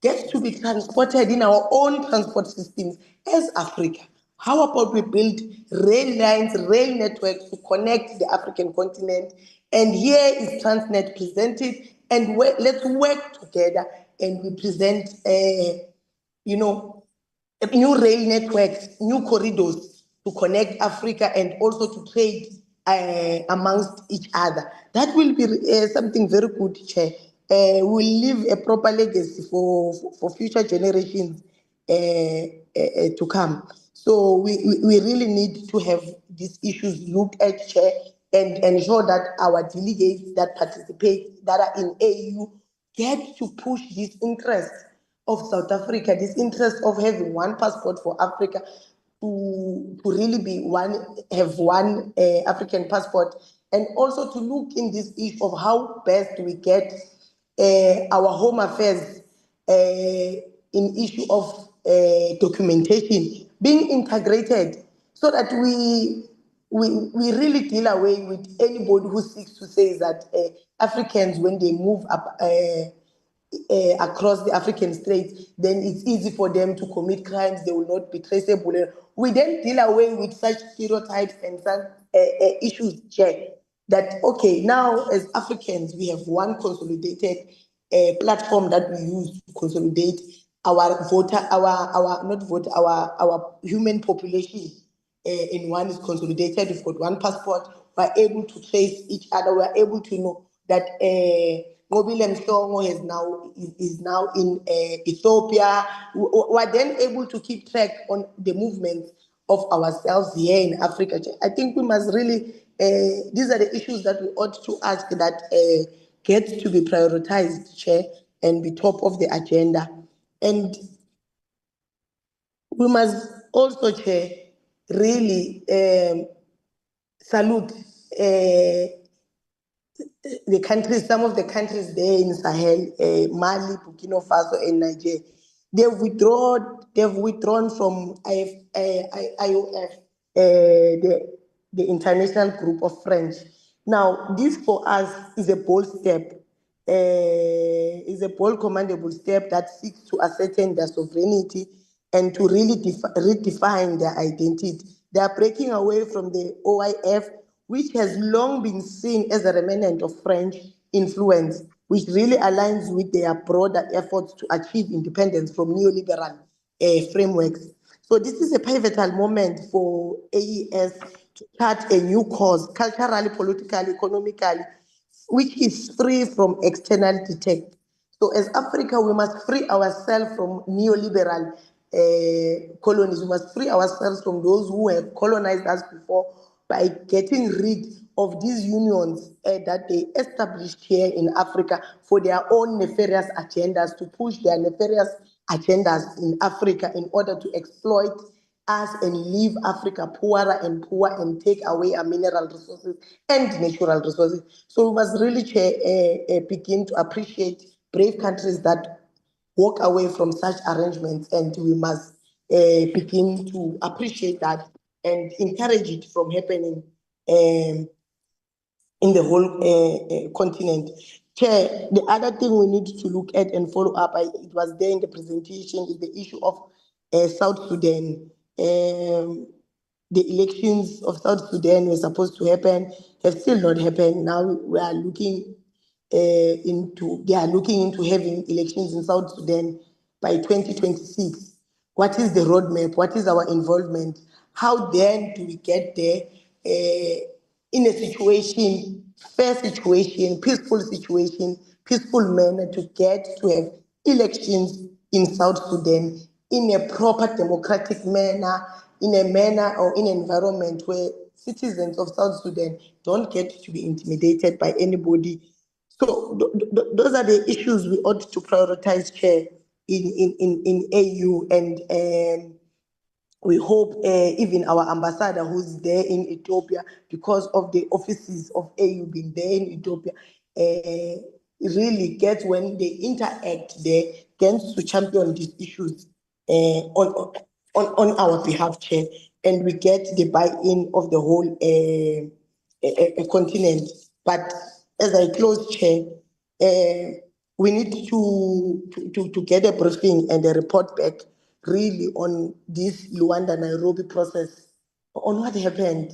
gets to be transported in our own transport systems as Africa? How about we build rail lines, rail networks to connect the African continent? And here is Transnet presented, and let's work together and we present, new rail networks, new corridors to connect Africa and also to trade amongst each other. That will be something very good, Chair. We'll leave a proper legacy for future generations to come. So we really need to have these issues looked at, Chair, and ensure that our delegates that participate, that are in AU, get to push this interest of South Africa, this interest of having one passport for Africa, to really be have one African passport, and also to look in this issue of how best we get our home affairs in issue of documentation being integrated, so that we really deal away with anybody who seeks to say that Africans, when they move up across the African states, then it's easy for them to commit crimes, they will not be traceable. We then deal away with such stereotypes and such issues, Chair, that, okay, now as Africans, we have one consolidated platform that we use to consolidate our human population in one is consolidated. We've got one passport. We're able to trace each other. We're able to know that Mobile Mhlongo is now in Ethiopia. We're then able to keep track on the movements of ourselves here in Africa. I think we must really, these are the issues that we ought to ask that get to be prioritized, Chair, and be top of the agenda. And we must also, Chair, really salute the countries, some of the countries there in Sahel, Mali, Burkina Faso, and Niger. They've withdrawn from IOF, the international group of French. Now, this for us is a bold step, is a bold, commendable step that seeks to ascertain their sovereignty and to really redefine their identity. They are breaking away from the OIF, which has long been seen as a remnant of French influence, which really aligns with their broader efforts to achieve independence from neoliberal frameworks. So this is a pivotal moment for AES to chart a new course, culturally, politically, economically, which is free from external dictate. So as Africa, we must free ourselves from neoliberal colonies. We must free ourselves from those who have colonized us before by getting rid of these unions that they established here in Africa for their own nefarious agendas, to push their nefarious agendas in Africa in order to exploit us and leave Africa poorer and poorer and take away our mineral resources and natural resources. So we must really begin to appreciate brave countries that walk away from such arrangements, and we must begin to appreciate that and encourage it from happening in the whole continent. Chair, the other thing we need to look at and follow up, it was there in the presentation, is the issue of South Sudan. The elections of South Sudan were supposed to happen, have still not happened. Now we are looking they are looking into having elections in South Sudan by 2026. What is the roadmap? What is our involvement? How then do we get there in a situation, fair situation, peaceful manner, to get to have elections in South Sudan in a proper democratic manner, in a manner or in an environment where citizens of South Sudan don't get to be intimidated by anybody. So those are the issues we ought to prioritize, Chair, in AU, and we hope even our ambassador who's there in Ethiopia, because of the offices of AU being there in Ethiopia, really gets, when they interact there, gets to champion these issues on our behalf, Chair, and we get the buy-in of the whole continent. But as I close, Chair, we need to get a briefing and a report back really on this Luanda-Nairobi process, on what happened.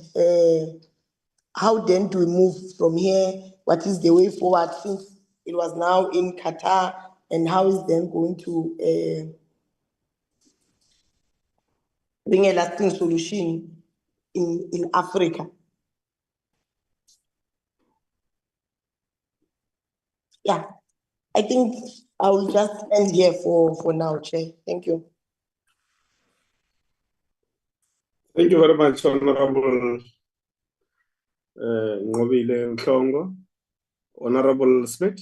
How then do we move from here? What is the way forward, since it was now in Qatar, and how is then going to bring a lasting solution in Africa? Yeah, I think I will just end here for now, Chair. Thank you. Thank you very much, Honorable Ngobile Mhlongo. Honorable Smith.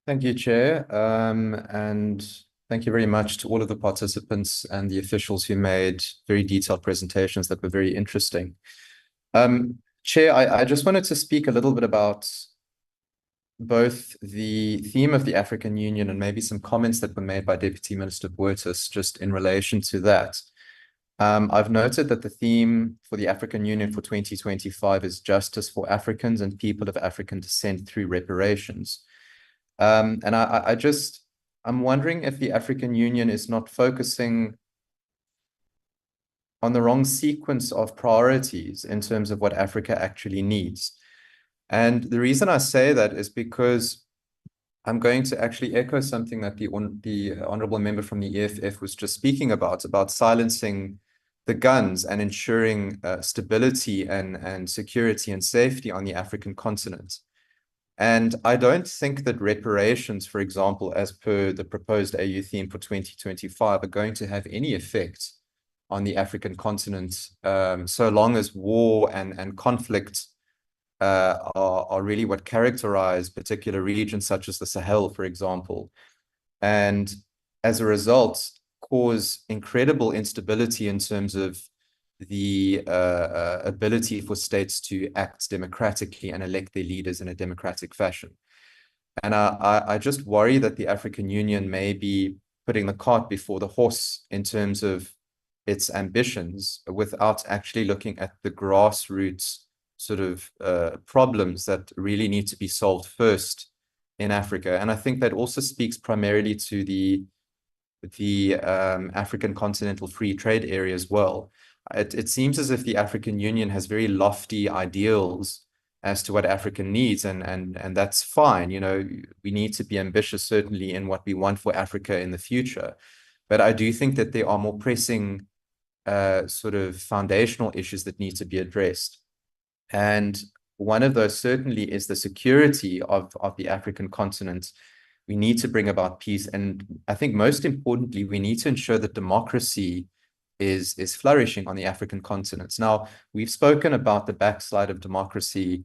Thank you, Chair. And thank you very much to all of the participants and the officials who made very detailed presentations that were very interesting. Chair, I just wanted to speak a little bit about both the theme of the African Union and maybe some comments that were made by Deputy Minister Boertes just in relation to that. I've noted that the theme for the African Union for 2025 is justice for Africans and people of African descent through reparations. And I'm wondering if the African Union is not focusing on the wrong sequence of priorities in terms of what Africa actually needs. And the reason I say that is because I'm going to actually echo something that the honorable member from the EFF was just speaking about silencing the guns and ensuring stability and security and safety on the African continent. And I don't think that reparations, for example, as per the proposed AU theme for 2025, are going to have any effect on the African continent, so long as war and conflict are really what characterize particular regions such as the Sahel, for example, and as a result cause incredible instability in terms of the ability for states to act democratically and elect their leaders in a democratic fashion. And I just worry that the African Union may be putting the cart before the horse in terms of its ambitions without actually looking at the grassroots sort of problems that really need to be solved first in Africa. And I think that also speaks primarily to the African Continental Free Trade Area as well. It seems as if the African Union has very lofty ideals as to what Africa needs, and that's fine. You know, we need to be ambitious, certainly, in what we want for Africa in the future. But I do think that there are more pressing sort of foundational issues that need to be addressed. And one of those certainly is the security of the African continent. We need to bring about peace. And I think most importantly, we need to ensure that democracy is flourishing on the African continent. Now, we've spoken about the backslide of democracy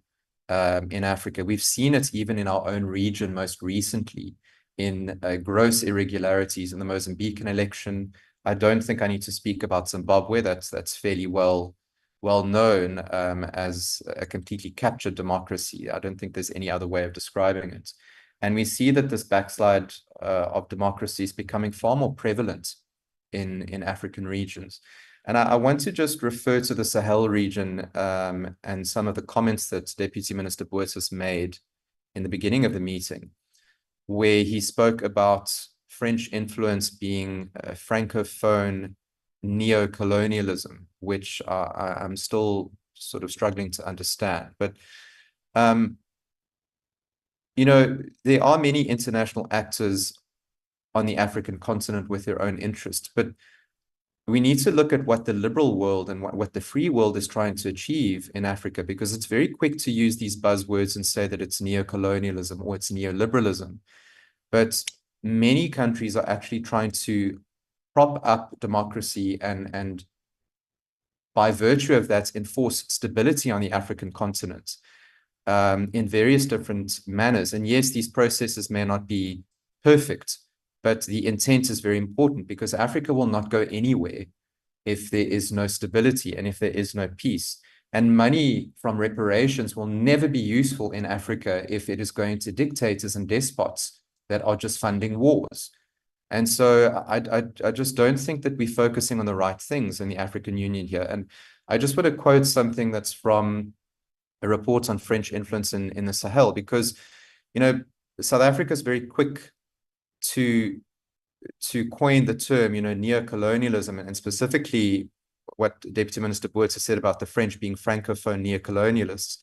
in Africa. We've seen it even in our own region most recently in gross irregularities in the Mozambican election. I don't think I need to speak about Zimbabwe. That's fairly well known as a completely captured democracy. I don't think there's any other way of describing it. And we see that this backslide of democracy is becoming far more prevalent in African regions. And I want to just refer to the Sahel region and some of the comments that Deputy Minister Botha made in the beginning of the meeting, where he spoke about French influence being Francophone neo-colonialism, which I'm still sort of struggling to understand. But you know, there are many international actors on the African continent with their own interests, but we need to look at what the liberal world and what the free world is trying to achieve in Africa, because it's very quick to use these buzzwords and say that it's neo-colonialism or it's neoliberalism. But many countries are actually trying to prop up democracy and by virtue of that, enforce stability on the African continent in various different manners. And yes, these processes may not be perfect, but the intent is very important, because Africa will not go anywhere if there is no stability and if there is no peace. And money from reparations will never be useful in Africa if it is going to dictators and despots that are just funding wars. And so I just don't think that we're focusing on the right things in the African Union here. And I just want to quote something that's from a report on French influence in the Sahel, because, you know, South Africa is very quick to coin the term, you know, neo-colonialism, and specifically what Deputy Minister Botha said about the French being Francophone neo-colonialists.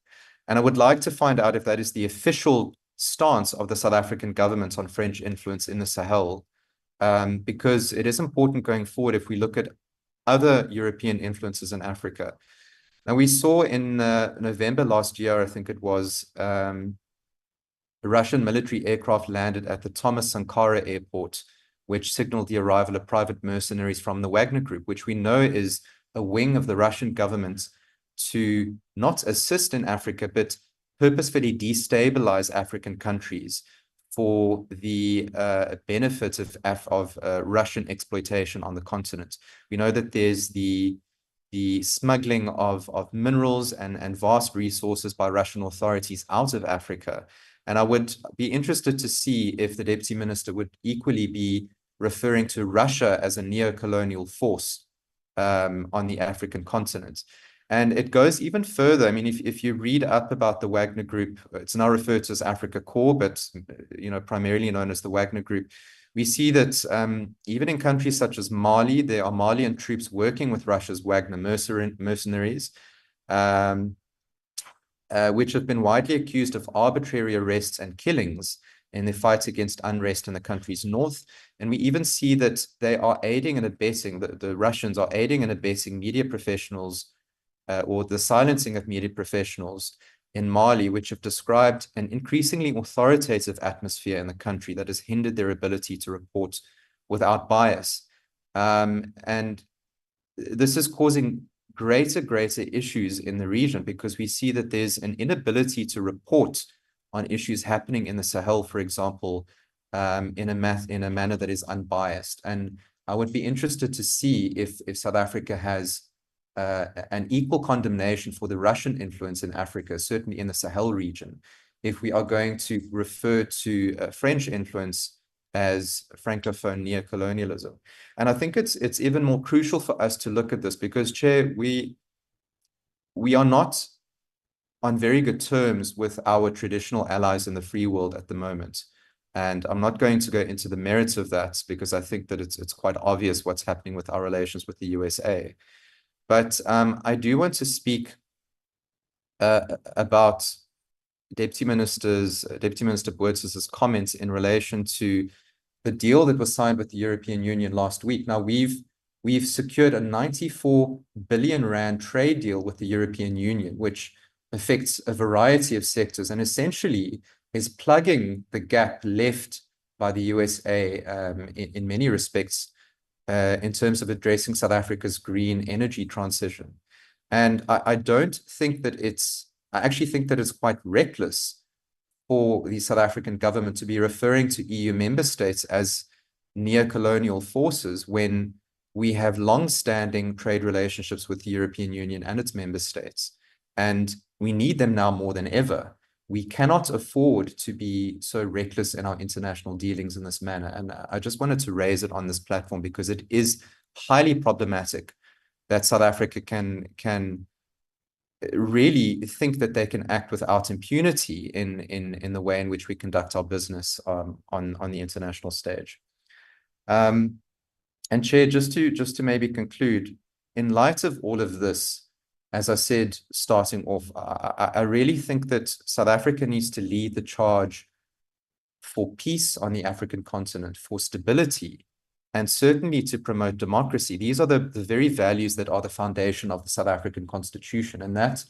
And I would like to find out if that is the official stance of the South African government on French influence in the Sahel, because it is important going forward if we look at other European influences in Africa. Now, we saw in November last year, I think it was, a Russian military aircraft landed at the Thomas Sankara airport, which signaled the arrival of private mercenaries from the Wagner Group, which we know is a wing of the Russian government to not assist in Africa, but purposefully destabilize African countries for the benefit of Russian exploitation on the continent. We know that there's the smuggling of minerals and vast resources by Russian authorities out of Africa. And I would be interested to see if the Deputy Minister would equally be referring to Russia as a neo-colonial force on the African continent. And it goes even further. I mean, if you read up about the Wagner Group, it's now referred to as Africa Corps, but, you know, primarily known as the Wagner Group. We see that even in countries such as Mali, there are Malian troops working with Russia's Wagner mercenaries, which have been widely accused of arbitrary arrests and killings in the fight against unrest in the country's north. And we even see that they are aiding and abetting, the Russians are aiding and abetting media professionals or the silencing of media professionals in Mali, which have described an increasingly authoritative atmosphere in the country that has hindered their ability to report without bias. And this is causing greater issues in the region, because we see that there's an inability to report on issues happening in the Sahel, for example, in a manner that is unbiased. And I would be interested to see if South Africa has an equal condemnation for the Russian influence in Africa, certainly in the Sahel region, if we are going to refer to French influence as Francophone neocolonialism. And I think it's even more crucial for us to look at this because, Chair, we are not on very good terms with our traditional allies in the free world at the moment. And I'm not going to go into the merits of that because I think that it's quite obvious what's happening with our relations with the USA. But I do want to speak about Deputy Minister Botha's comments in relation to the deal that was signed with the European Union last week. Now, we've secured a 94 billion rand trade deal with the European Union, which affects a variety of sectors and essentially is plugging the gap left by the USA in many respects in terms of addressing South Africa's green energy transition. And I don't think that I actually think that it's quite reckless for the South African government to be referring to EU member states as neocolonial forces when we have long-standing trade relationships with the European Union and its member states. And we need them now more than ever. We cannot afford to be so reckless in our international dealings in this manner. And I just wanted to raise it on this platform because it is highly problematic that South Africa can really think that they can act without impunity in the way in which we conduct our business on the international stage. And Chair, just to maybe conclude, in light of all of this, as I said, starting off, I really think that South Africa needs to lead the charge for peace on the African continent, for stability, and certainly to promote democracy. These are the very values that are the foundation of the South African Constitution, and that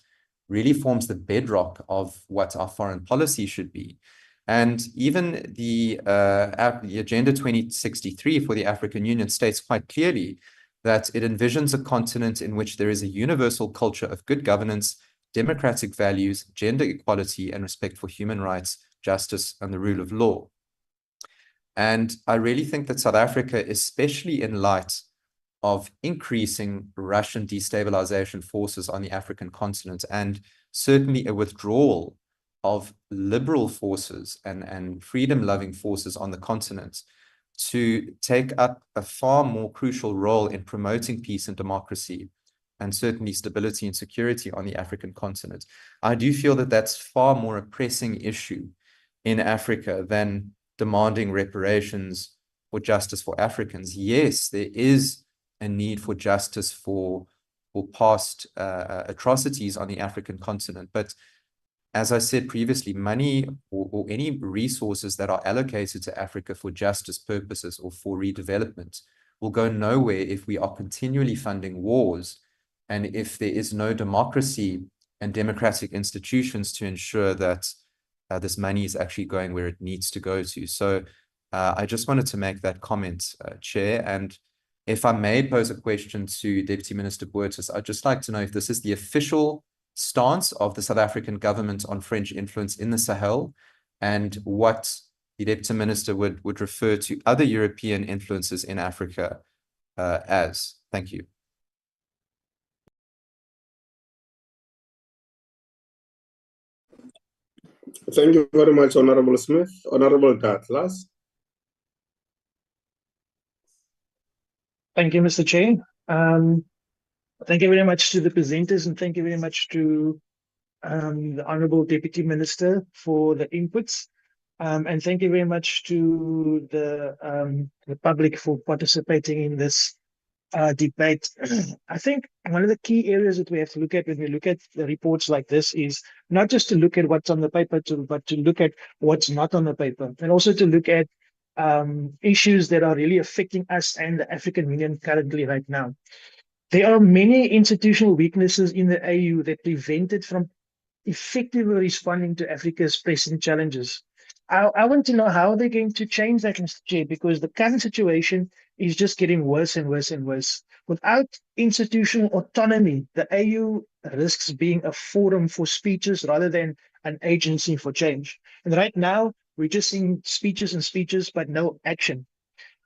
really forms the bedrock of what our foreign policy should be. And even the Agenda 2063 for the African Union states quite clearly that it envisions a continent in which there is a universal culture of good governance, democratic values, gender equality, and respect for human rights, justice, and the rule of law. And I really think that South Africa, especially in light of increasing Russian destabilization forces on the African continent, and certainly a withdrawal of liberal forces and freedom-loving forces on the continent, to take up a far more crucial role in promoting peace and democracy, and certainly stability and security on the African continent. I do feel that that's far more a pressing issue in Africa than demanding reparations or justice for Africans. Yes, there is a need for justice for past atrocities on the African continent, but as I said previously, money or any resources that are allocated to Africa for justice purposes or for redevelopment will go nowhere if we are continually funding wars and if there is no democracy and democratic institutions to ensure that this money is actually going where it needs to go to. So I just wanted to make that comment, Chair. And if I may pose a question to Deputy Minister Botha, I'd just like to know if this is the official stance of the South African government on French influence in the Sahel, and what the Deputy Minister would refer to other European influences in Africa as. Thank you. Thank you very much, Honorable Smith. Honorable Douglas. Thank you, Mr. Chair. Thank you very much to the presenters, and thank you very much to the Honorable Deputy Minister for the inputs. And thank you very much to the public for participating in this debate. I think one of the key areas that we have to look at when we look at the reports like this is not just to look at what's on the paper, but to look at what's not on the paper, and also to look at issues that are really affecting us and the African Union currently right now. There are many institutional weaknesses in the AU that prevent it from effectively responding to Africa's pressing challenges. I want to know how they're going to change that, Mr. Chair, because the current situation is just getting worse and worse and worse. Without institutional autonomy, the AU risks being a forum for speeches rather than an agency for change. And right now, we're just seeing speeches and speeches, but no action.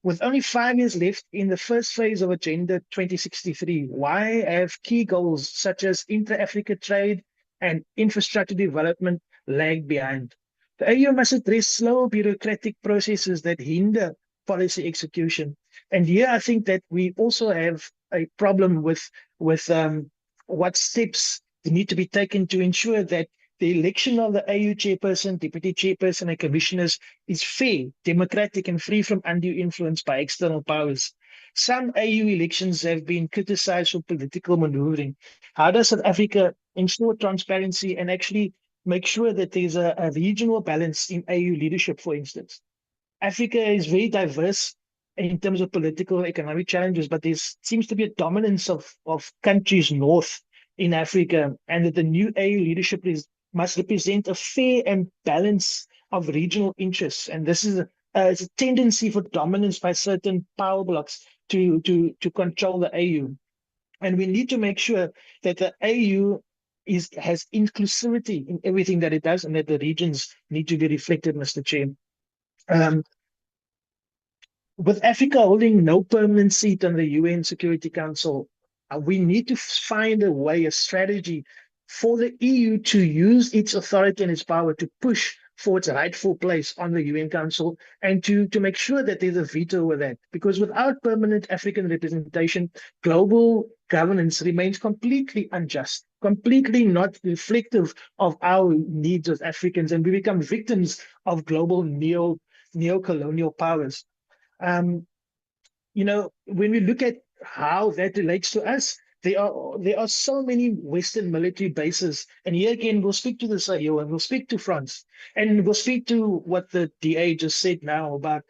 With only 5 years left in the first phase of Agenda 2063, why have key goals such as intra-Africa trade and infrastructure development lagged behind? The AU must address slow bureaucratic processes that hinder policy execution. And here I think that we also have a problem with what steps need to be taken to ensure that the election of the AU chairperson, deputy chairperson, and commissioners is fair, democratic, and free from undue influence by external powers. Some AU elections have been criticized for political maneuvering. How does South Africa ensure transparency and actually make sure that there's a regional balance in AU leadership, for instance? Africa is very diverse in terms of political and economic challenges, but there seems to be a dominance of countries north in Africa, and that the new AU leadership must represent a fair and balance of regional interests. And this is a tendency for dominance by certain power blocks to control the AU. And we need to make sure that the AU has inclusivity in everything that it does, and that the regions need to be reflected, Mr. Chair. With Africa holding no permanent seat on the UN Security Council, we need to find a way, a strategy for the EU to use its authority and its power to push for its rightful place on the UN Council, and to make sure that there's a veto with that. Because without permanent African representation, global governance remains completely unjust, completely not reflective of our needs as Africans, and we become victims of global neo-colonial powers. You know, when we look at how that relates to us, there are so many Western military bases. And here again, we'll speak to the Sahel, and we'll speak to France, and we'll speak to what the DA just said now about,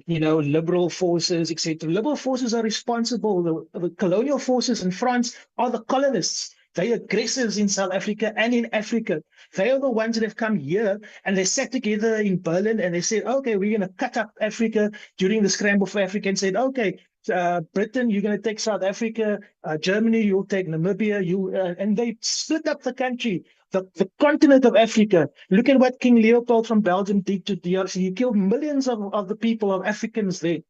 you know, liberal forces, etc. Liberal forces are responsible. The colonial forces in France are the colonists. They are aggressors in South Africa and in Africa. They are the ones that have come here, and they sat together in Berlin, and they said, okay, we're going to cut up Africa during the scramble for Africa, and said, okay, Britain, you're going to take South Africa, Germany, you'll take Namibia, and they split up the country, the continent of Africa. Look at what King Leopold from Belgium did to DRC. He killed millions of the people, of Africans there.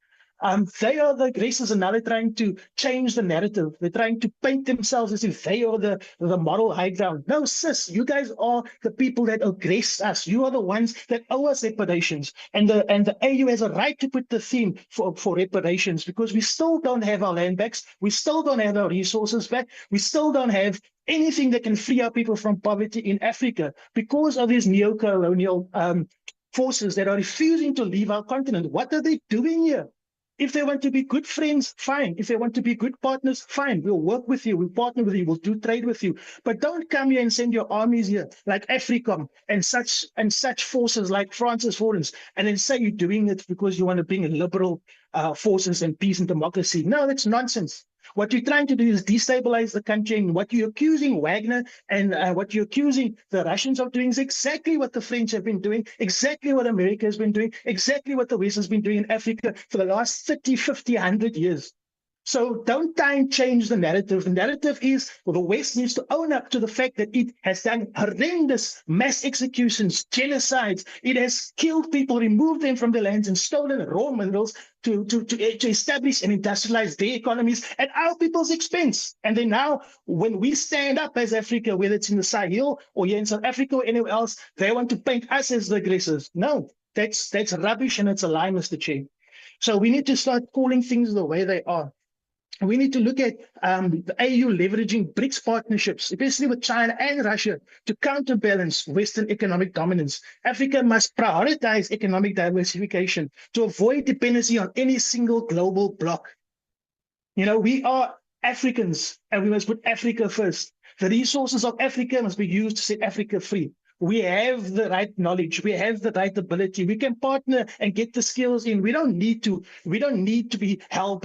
They are the aggressors, and now they're trying to change the narrative. They're trying to paint themselves as if they are the moral high ground. No, sis, you guys are the people that aggress us. You are the ones that owe us reparations. And the AU has a right to put the theme for reparations, because we still don't have our land backs. We still don't have our resources back. We still don't have anything that can free our people from poverty in Africa because of these neo-colonial forces that are refusing to leave our continent. What are they doing here? If they want to be good friends, fine. If they want to be good partners, fine. We'll work with you. We'll partner with you. We'll do trade with you. But don't come here and send your armies here like AFRICOM and such forces like France's forces, and then say you're doing it because you want to bring liberal forces and peace and democracy. No, that's nonsense. What you're trying to do is destabilize the country, and what you're accusing Wagner and what you're accusing the Russians of doing is exactly what the French have been doing, exactly what America has been doing, exactly what the West has been doing in Africa for the last 30, 50, 100 years. So don't try and change the narrative. The narrative is, well, the West needs to own up to the fact that it has done horrendous mass executions, genocides. It has killed people, removed them from their lands, and stolen raw minerals to establish and industrialize their economies at our people's expense. And then now, when we stand up as Africa, whether it's in the Sahel or here in South Africa or anywhere else, they want to paint us as the aggressors. No, that's rubbish, and it's a lie, Mr. Chair. So we need to start calling things the way they are. We need to look at the AU leveraging BRICS partnerships, especially with China and Russia, to counterbalance Western economic dominance. Africa must prioritize economic diversification to avoid dependency on any single global bloc. You know, we are Africans, and we must put Africa first. The resources of Africa must be used to set Africa free. We have the right knowledge. We have the right ability. We can partner and get the skills in. We don't need to be held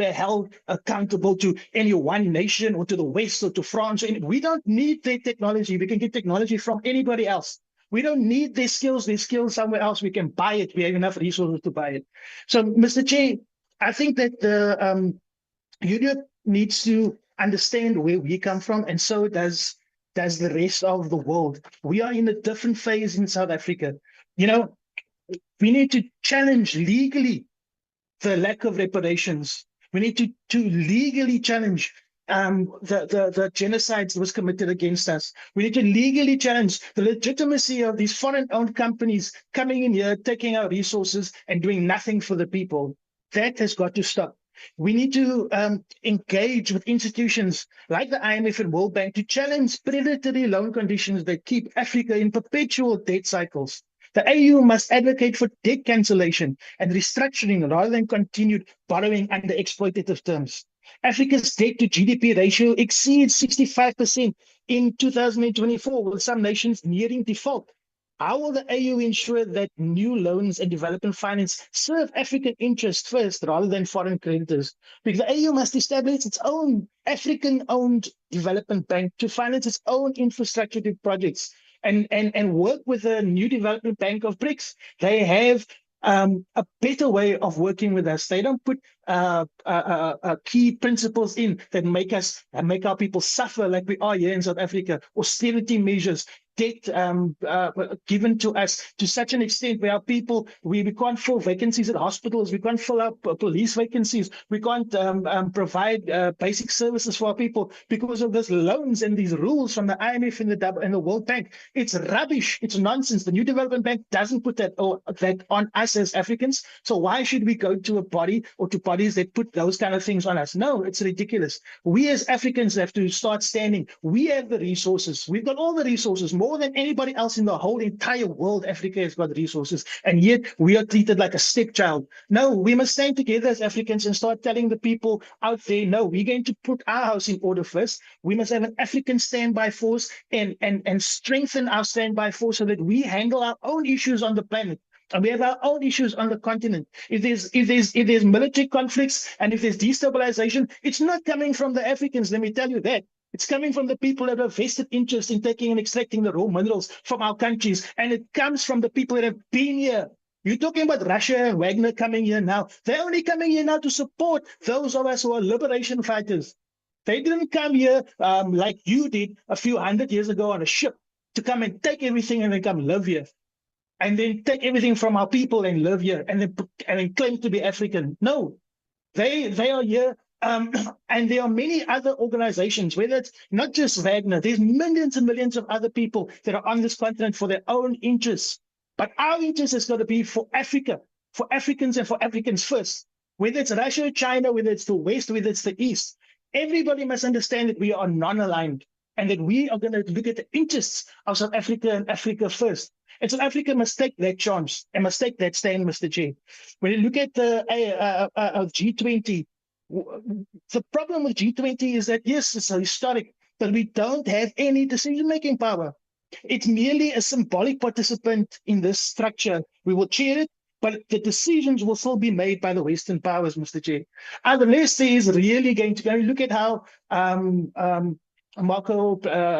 accountable to any one nation or to the West or to France. We don't need their technology. We can get technology from anybody else. We don't need their skills somewhere else. We can buy it. We have enough resources to buy it. So, Mr. Chair, I think that the union needs to understand where we come from, and so does the rest of the world. We are in a different phase in South Africa. You know, we need to challenge legally the lack of reparations. We need to legally challenge the genocides that was committed against us. We need to legally challenge the legitimacy of these foreign-owned companies coming in here, taking our resources and doing nothing for the people. That has got to stop. We need to engage with institutions like the IMF and World Bank to challenge predatory loan conditions that keep Africa in perpetual debt cycles. The AU must advocate for debt cancellation and restructuring rather than continued borrowing under exploitative terms. Africa's debt to GDP ratio exceeds 65% in 2024, with some nations nearing default. How will the AU ensure that new loans and development finance serve African interests first rather than foreign creditors? Because the AU must establish its own African-owned development bank to finance its own infrastructure projects and work with the new development bank of BRICS. They have a better way of working with us. They don't put key principles in that make our people suffer like we are here in South Africa. Austerity measures, debt given to us to such an extent where our people, we can't fill vacancies at hospitals, we can't fill up police vacancies, we can't provide basic services for our people because of these loans and these rules from the IMF and the World Bank. It's rubbish. It's nonsense. The New Development Bank doesn't put that on us as Africans. So why should we go to a body or to bodies that put those kind of things on us? No, it's ridiculous. We as Africans have to start standing. We have the resources. We've got all the resources, more than anybody else in the whole entire world. Africa has got resources, and yet we are treated like a stepchild. No, we must stand together as Africans and start telling the people out there, no, we're going to put our house in order first. We must have an African standby force and strengthen our standby force so that we handle our own issues on the planet. And we have our own issues on the continent. If there's military conflicts and if there's destabilization, it's not coming from the Africans, let me tell you that. It's coming from the people that have vested interest in taking and extracting the raw minerals from our countries. And it comes from the people that have been here. You're talking about Russia and Wagner coming here now. They're only coming here now to support those of us who are liberation fighters. They didn't come here like you did a few hundred years ago on a ship to come and take everything and then come live here. And then take everything from our people and live here and then claim to be African. No, they are here. And there are many other organizations, whether it's not just Wagner, there's millions and millions of other people that are on this continent for their own interests. But our interest has got to be for Africa, for Africans and for Africans first. Whether it's Russia, China, whether it's the West, whether it's the East, everybody must understand that we are non-aligned and that we are going to look at the interests of South Africa and Africa first. And South Africa must take that chance and must take that stand, Mr. Chair. When you look at the G20, the problem with G20 is that, yes, it's historic, but we don't have any decision-making power. It's merely a symbolic participant in this structure. We will chair it, but the decisions will still be made by the Western powers, Mr. Chair. Unless there is really going to go, look at how Marco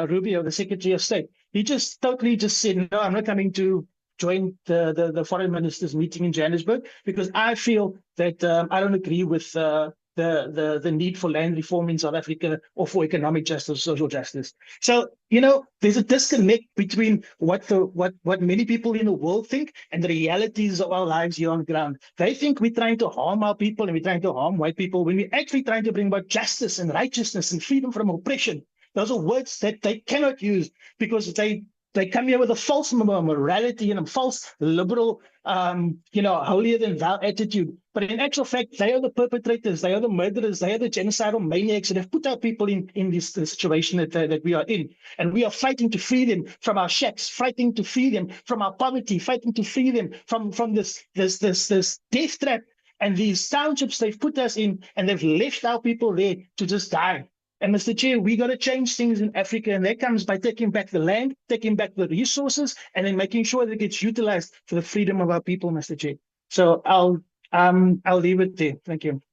Rubio, the Secretary of State, he just totally said, no, I'm not coming to join the foreign ministers meeting in Johannesburg because I feel that I don't agree with the need for land reform in South Africa or for economic justice, social justice. So, there's a disconnect between what many people in the world think and the realities of our lives here on the ground. They think we're trying to harm our people and we're trying to harm white people when we're actually trying to bring about justice and righteousness and freedom from oppression. Those are words that they cannot use because they come here with a false morality and a false liberal, holier than thou attitude. But in actual fact, they are the perpetrators, they are the murderers, they are the genocidal maniacs that have put our people in this situation that we are in. And we are fighting to free them from our shacks, fighting to free them from our poverty, fighting to free them from this death trap and these townships they've put us in, and they've left our people there to just die. And Mr. Chair, we got to change things in Africa, and that comes by taking back the land, taking back the resources, and then making sure that it gets utilized for the freedom of our people, Mr. Chair. So I'll leave it there. Thank you.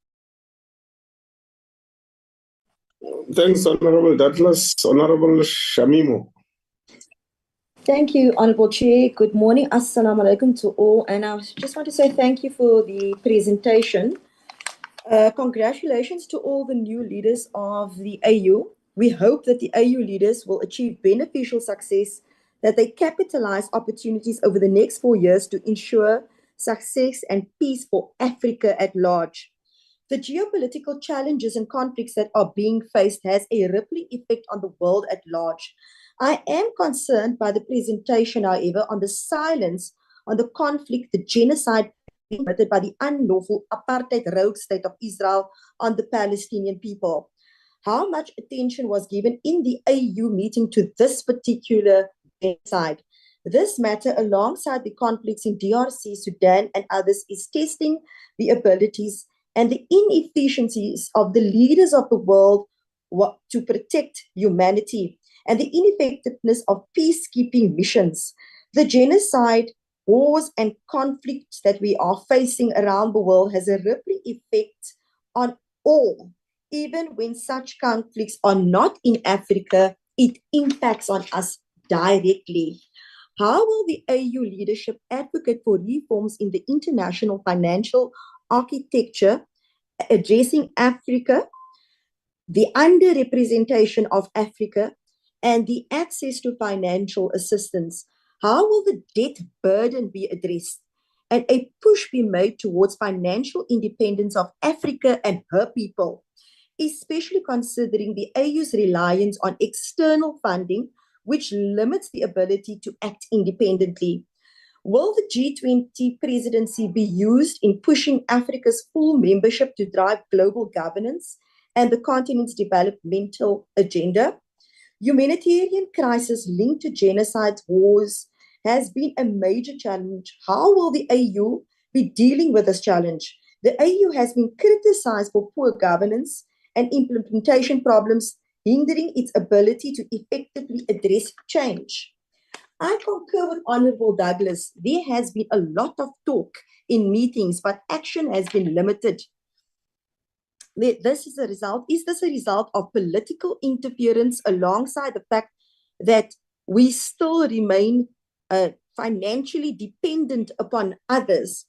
Thanks, Honorable Douglas. Honorable Shamimo. Thank you, Honorable Chair. Good morning. Assalamu alaikum to all. And I just want to say thank you for the presentation. Congratulations to all the new leaders of the AU. We hope that the AU leaders will achieve beneficial success, that they capitalize opportunities over the next 4 years to ensure success, and peace for Africa at large. The geopolitical challenges and conflicts that are being faced has a rippling effect on the world at large. I am concerned by the presentation, however, on the silence on the conflict, the genocide committed by the unlawful apartheid rogue state of Israel on the Palestinian people. How much attention was given in the AU meeting to this particular genocide? This matter, alongside the conflicts in DRC, Sudan, and others, is testing the abilities and the inefficiencies of the leaders of the world to protect humanity and the ineffectiveness of peacekeeping missions. The genocide, wars, and conflicts that we are facing around the world has a rippling effect on all. Even when such conflicts are not in Africa, it impacts on us directly. How will the AU leadership advocate for reforms in the international financial architecture, addressing Africa, the underrepresentation of Africa, and the access to financial assistance? How will the debt burden be addressed and a push be made towards financial independence of Africa and her people, especially considering the AU's reliance on external funding, which limits the ability to act independently? Will the G20 presidency be used in pushing Africa's full membership to drive global governance and the continent's developmental agenda? Humanitarian crisis linked to genocide, wars, has been a major challenge. How will the AU be dealing with this challenge? The AU has been criticized for poor governance and implementation problems, hindering its ability to effectively address change. I concur with Honorable Douglas. There has been a lot of talk in meetings, but action has been limited. This is a result of political interference alongside the fact that we still remain financially dependent upon others?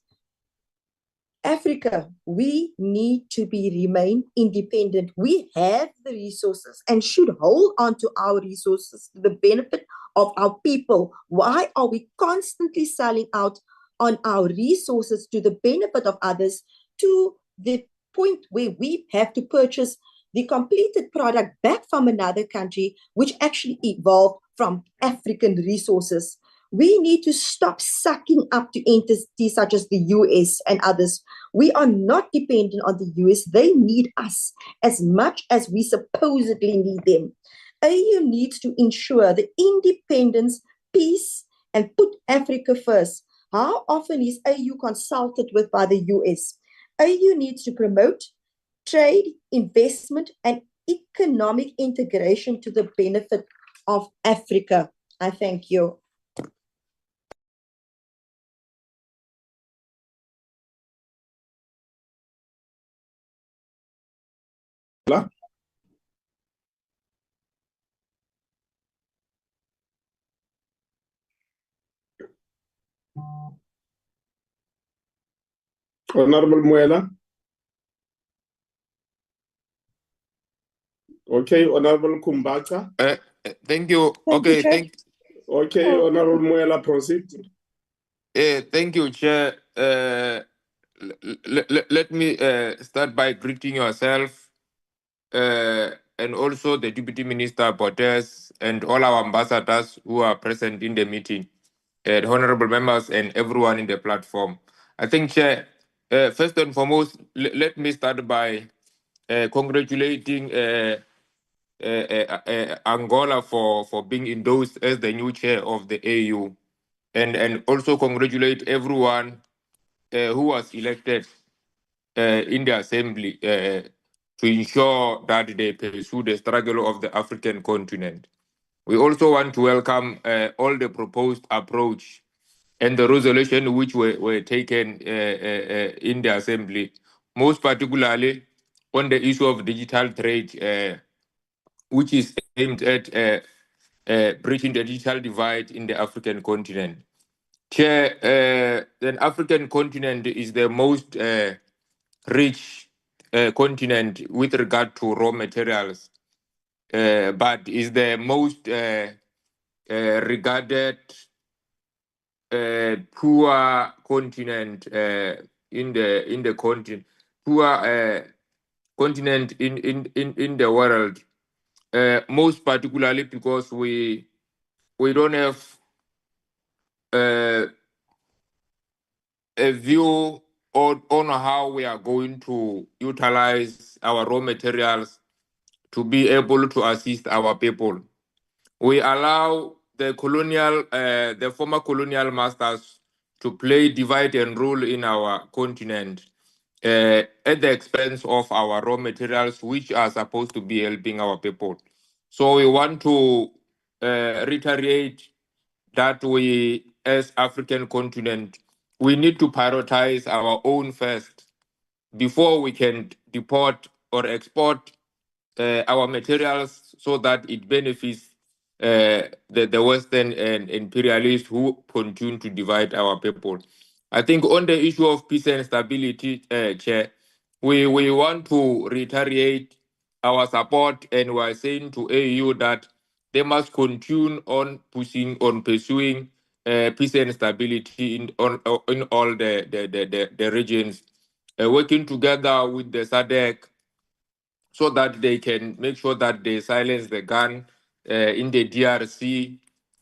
Africa, we need to remain independent. We have the resources and should hold on to our resources to the benefit of our people. Why are we constantly selling out on our resources to the benefit of others, to the point where we have to purchase the completed product back from another country, which actually evolved from African resources? We need to stop sucking up to entities such as the US and others. We are not dependent on the US. They need us as much as we supposedly need them. AU needs to ensure the independence, peace, and put Africa first. How often is AU consulted with by the US? AU needs to promote trade, investment, and economic integration to the benefit of Africa. I thank you. Honorable Muela. Okay, Honorable Kumbaka. Thank you. Okay, thank you. Okay, Honorable Muela, proceed. Thank you, Chair. Let me start by greeting yourself and also the Deputy Minister, Botes, and all our ambassadors who are present in the meeting, the honorable members and everyone in the platform. I think, Chair, first and foremost, let me start by congratulating Angola for being endorsed as the new chair of the AU, and also congratulate everyone who was elected in the assembly to ensure that they pursue the struggle of the African continent. We also want to welcome all the proposed approach and the resolution which were taken in the assembly, most particularly on the issue of digital trade, which is aimed at bridging the digital divide in the African continent. Chair, the African continent is the most rich continent with regard to raw materials, but is the most regarded poor continent in the continent, poor continent in the world, most particularly because we don't have a view on how we are going to utilize our raw materials to be able to assist our people. We allow the former colonial masters to play divide and rule in our continent at the expense of our raw materials, which are supposed to be helping our people. So we want to reiterate that we, as African continent, we need to prioritize our own first before we can deport or export our materials so that it benefits the Western and imperialists who continue to divide our people. I think on the issue of peace and stability, Chair, we want to reiterate our support, and we are saying to AU that they must continue on pursuing peace and stability in all the regions, working together with the SADC so that they can make sure that they silence the gun in the DRC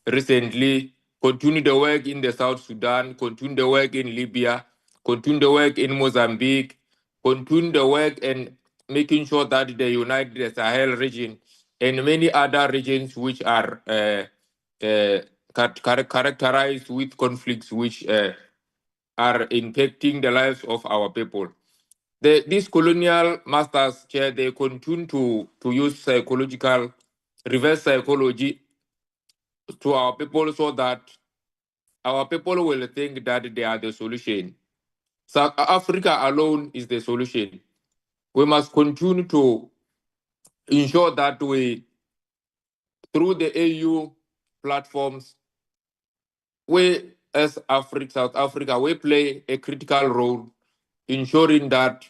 recently, continue the work in the South Sudan, continue the work in Libya, continue the work in Mozambique, continue the work and making sure that they unite the Sahel region and many other regions which are characterized with conflicts which are impacting the lives of our people. These colonial masters, Chair, they continue to use reverse psychology to our people so that our people will think that they are the solution. South Africa alone is the solution. We must continue to ensure that we, through the AU platforms, we as South Africa, we play a critical role ensuring that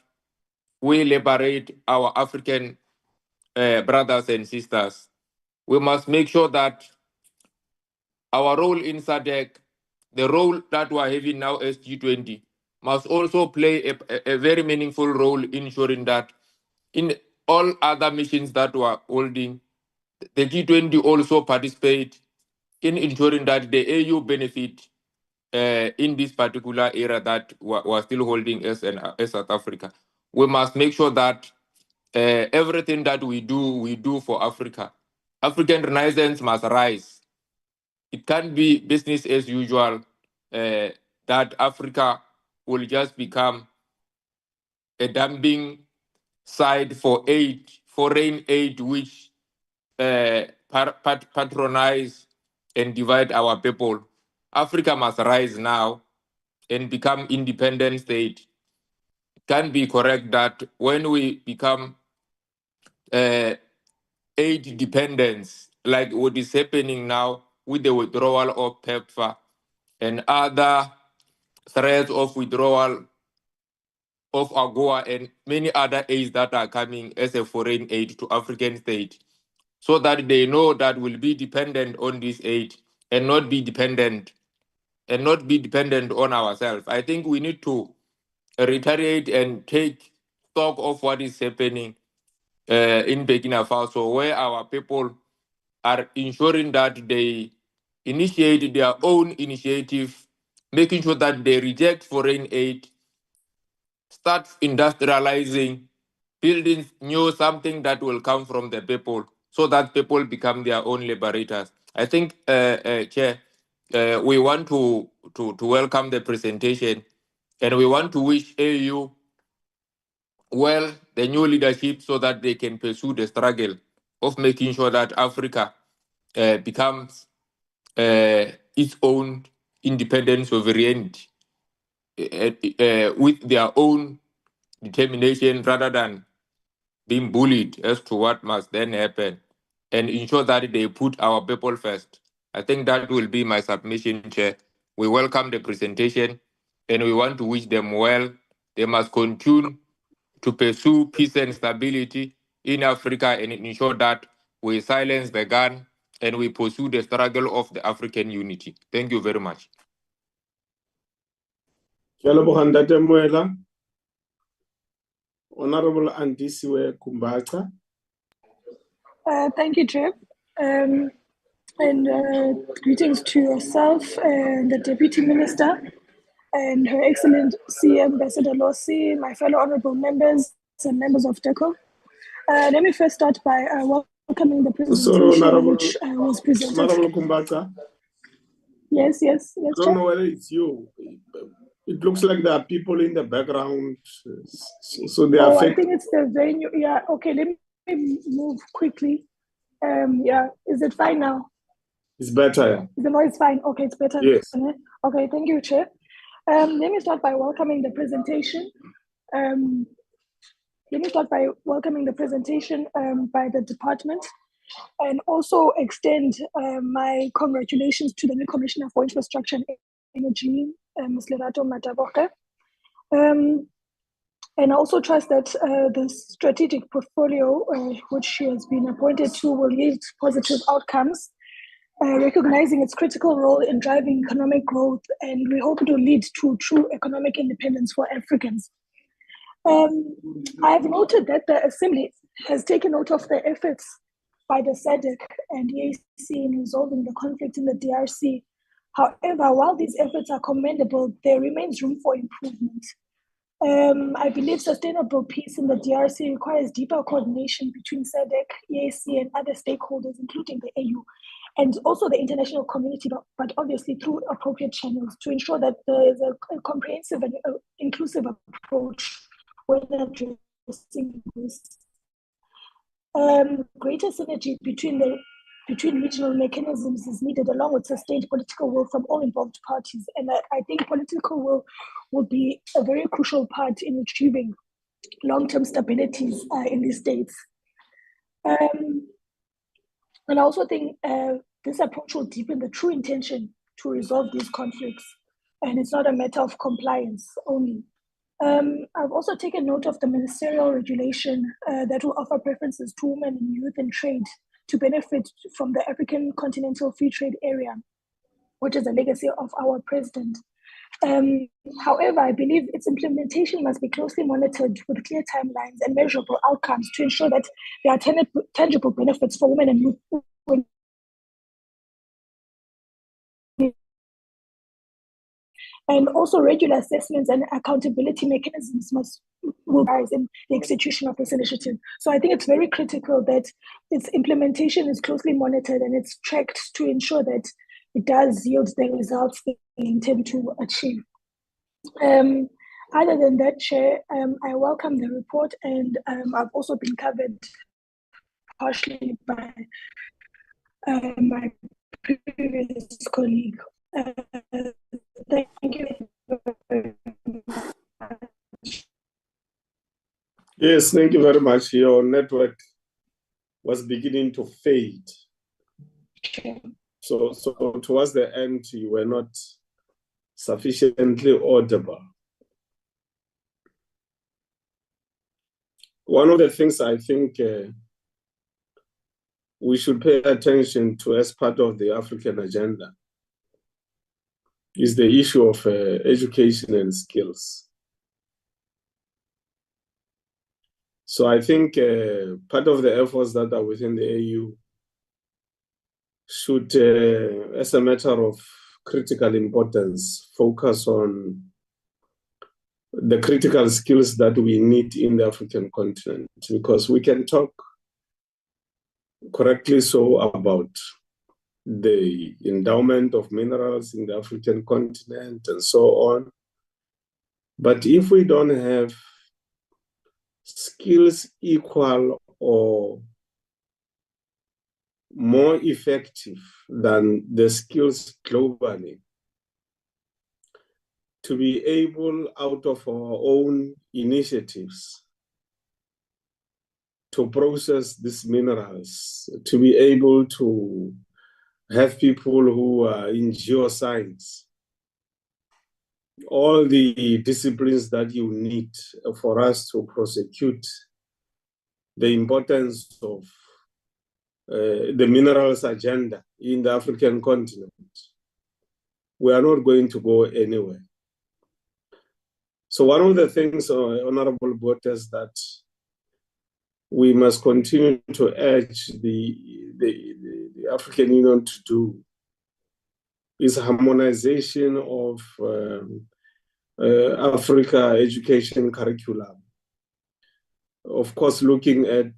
we liberate our African brothers and sisters. We must make sure that our role in SADC, the role that we are having now as G20, must also play a very meaningful role in ensuring that in all other missions that we are holding, the G20 also participate in ensuring that the AU benefit in this particular era that we're still holding as South Africa. We must make sure that everything that we do for Africa. African Renaissance must rise. It can't be business as usual that Africa will just become a dumping site for aid, foreign aid, which patronize and divide our people. Africa must rise now and become independent state. It can't be correct that when we become aid dependence, like what is happening now with the withdrawal of PEPFAR and other threats of withdrawal of AGOA and many other aids that are coming as a foreign aid to African states, so that they know that we'll be dependent on this aid and not be dependent on ourselves. I think we need to reiterate and take stock of what is happening in Burkina Faso, where our people are ensuring that they initiate their own initiative, making sure that they reject foreign aid, start industrializing, building new something that will come from the people so that people become their own liberators. I think, Chair, we want to welcome the presentation and we want to wish AU well, the new leadership, so that they can pursue the struggle of making sure that Africa becomes its own independent sovereignty with their own determination rather than being bullied as to what must then happen, and ensure that they put our people first. I think that will be my submission, Chair. We welcome the presentation and we want to wish them well. They must continue to pursue peace and stability in Africa and ensure that we silence the gun and we pursue the struggle of the African unity. Thank you very much. Honorable Andisiwe Kumbacha. Thank you, Chair. And greetings to yourself and the Deputy Minister and Her Excellency Ambassador Losi, my fellow honorable members and members of DECO. Let me first start by welcoming the presentation which was presented. Honorable Kumbacha. Yes, I Chair. don't know whether it's you. It looks like there are people in the background, so they are. Oh, I think it's the venue. Yeah. Okay. Let me move quickly. Yeah. Is it fine now? It's better. Yeah. The noise fine. Okay, it's better. Yes. Okay. Thank you, Chair. Let me start by welcoming the presentation. By the department, and also extend my congratulations to the new Commissioner for Infrastructure and Energy, Ms. Lerato Mataboke. And I also trust that the strategic portfolio, which she has been appointed to, will yield positive outcomes, recognizing its critical role in driving economic growth, and we hope it will lead to true economic independence for Africans. I have noted that the Assembly has taken note of the efforts by the SADC and EAC in resolving the conflict in the DRC. However, while these efforts are commendable, there remains room for improvement. I believe sustainable peace in the DRC requires deeper coordination between SADC, EAC, and other stakeholders, including the AU, and also the international community, but obviously through appropriate channels to ensure that there is a comprehensive and inclusive approach when addressing this. Greater synergy between regional mechanisms is needed, along with sustained political will from all involved parties. And I think political will would be a very crucial part in achieving long-term stabilities in these states. And I also think this approach will deepen the true intention to resolve these conflicts. And it's not a matter of compliance only. I've also taken note of the ministerial regulation that will offer preferences to women and youth in trade to benefit from the African Continental Free Trade Area, which is a legacy of our president. However, I believe its implementation must be closely monitored with clear timelines and measurable outcomes to ensure that there are tangible benefits for women and youth. And also regular assessments and accountability mechanisms will rise in the execution of this initiative. So I think it's very critical that its implementation is closely monitored and it's tracked to ensure that it does yield the results they intend to achieve. Other than that, Chair, I welcome the report, and I've also been covered partially by my previous colleague. Thank you very much. Yes, thank you very much. Your network was beginning to fade. Okay. So towards the end, you were not sufficiently audible. One of the things I think we should pay attention to as part of the African agenda is the issue of education and skills. So I think part of the efforts that are within the AU should, as a matter of critical importance, focus on the critical skills that we need in the African continent, because we can talk correctly so about the endowment of minerals in the African continent and so on. But if we don't have skills equal or more effective than the skills globally, to be able, out of our own initiatives, to process these minerals, to be able to have people who are in geoscience, all the disciplines that you need for us to prosecute the importance of the minerals agenda in the African continent, we are not going to go anywhere. So one of the things, Honorable Voters, that we must continue to urge the African Union to do is harmonization of Africa education curriculum. Of course, looking at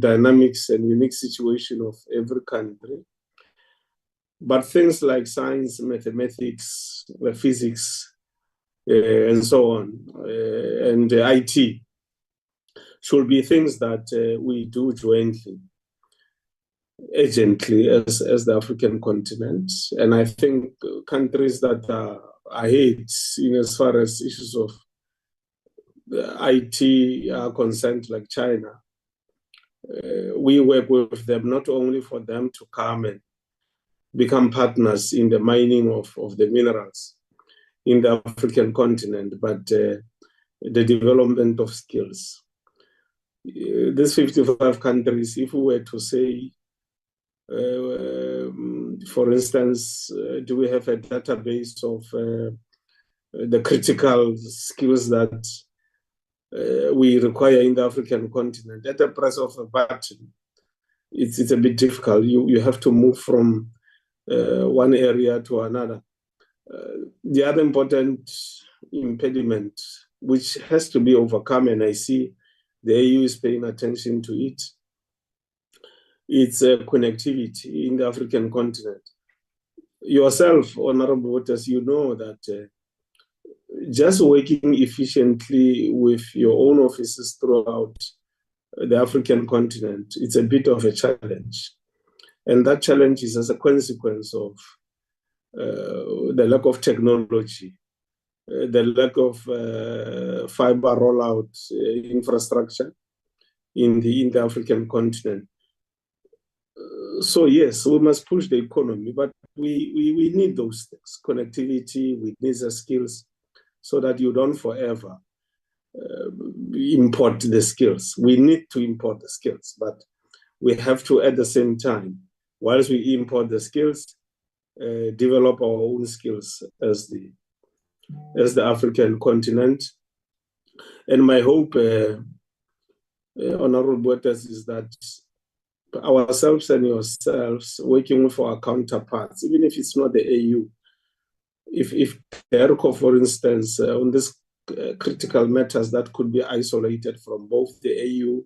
dynamics and unique situation of every country, but things like science, mathematics, physics, and so on, and IT should be things that we do jointly, urgently as the African continent. And I think countries that are ahead in as far as issues of IT are concerned, like China, we work with them not only for them to come and become partners in the mining of the minerals in the African continent, but the development of skills. These 55 countries, if we were to say, for instance, do we have a database of the critical skills that we require in the African continent? At the press of a button, it's a bit difficult. You have to move from one area to another. The other important impediment, which has to be overcome, and I see the AU is paying attention to it, it's connectivity in the African continent. Yourself, Honorable Voters, you know that just working efficiently with your own offices throughout the African continent, it's a bit of a challenge. And that challenge is as a consequence of the lack of technology, the lack of fiber rollout infrastructure in the African continent. So yes, we must push the economy, but we need those things, connectivity, we need the skills, so that you don't forever import the skills. We need to import the skills, but we have to, at the same time, whilst we import the skills, develop our own skills as the African continent. And my hope, Honorable Voters, is that ourselves and yourselves, working with our counterparts, even if it's not the AU, if ERCO, for instance, on this critical matters that could be isolated from both the AU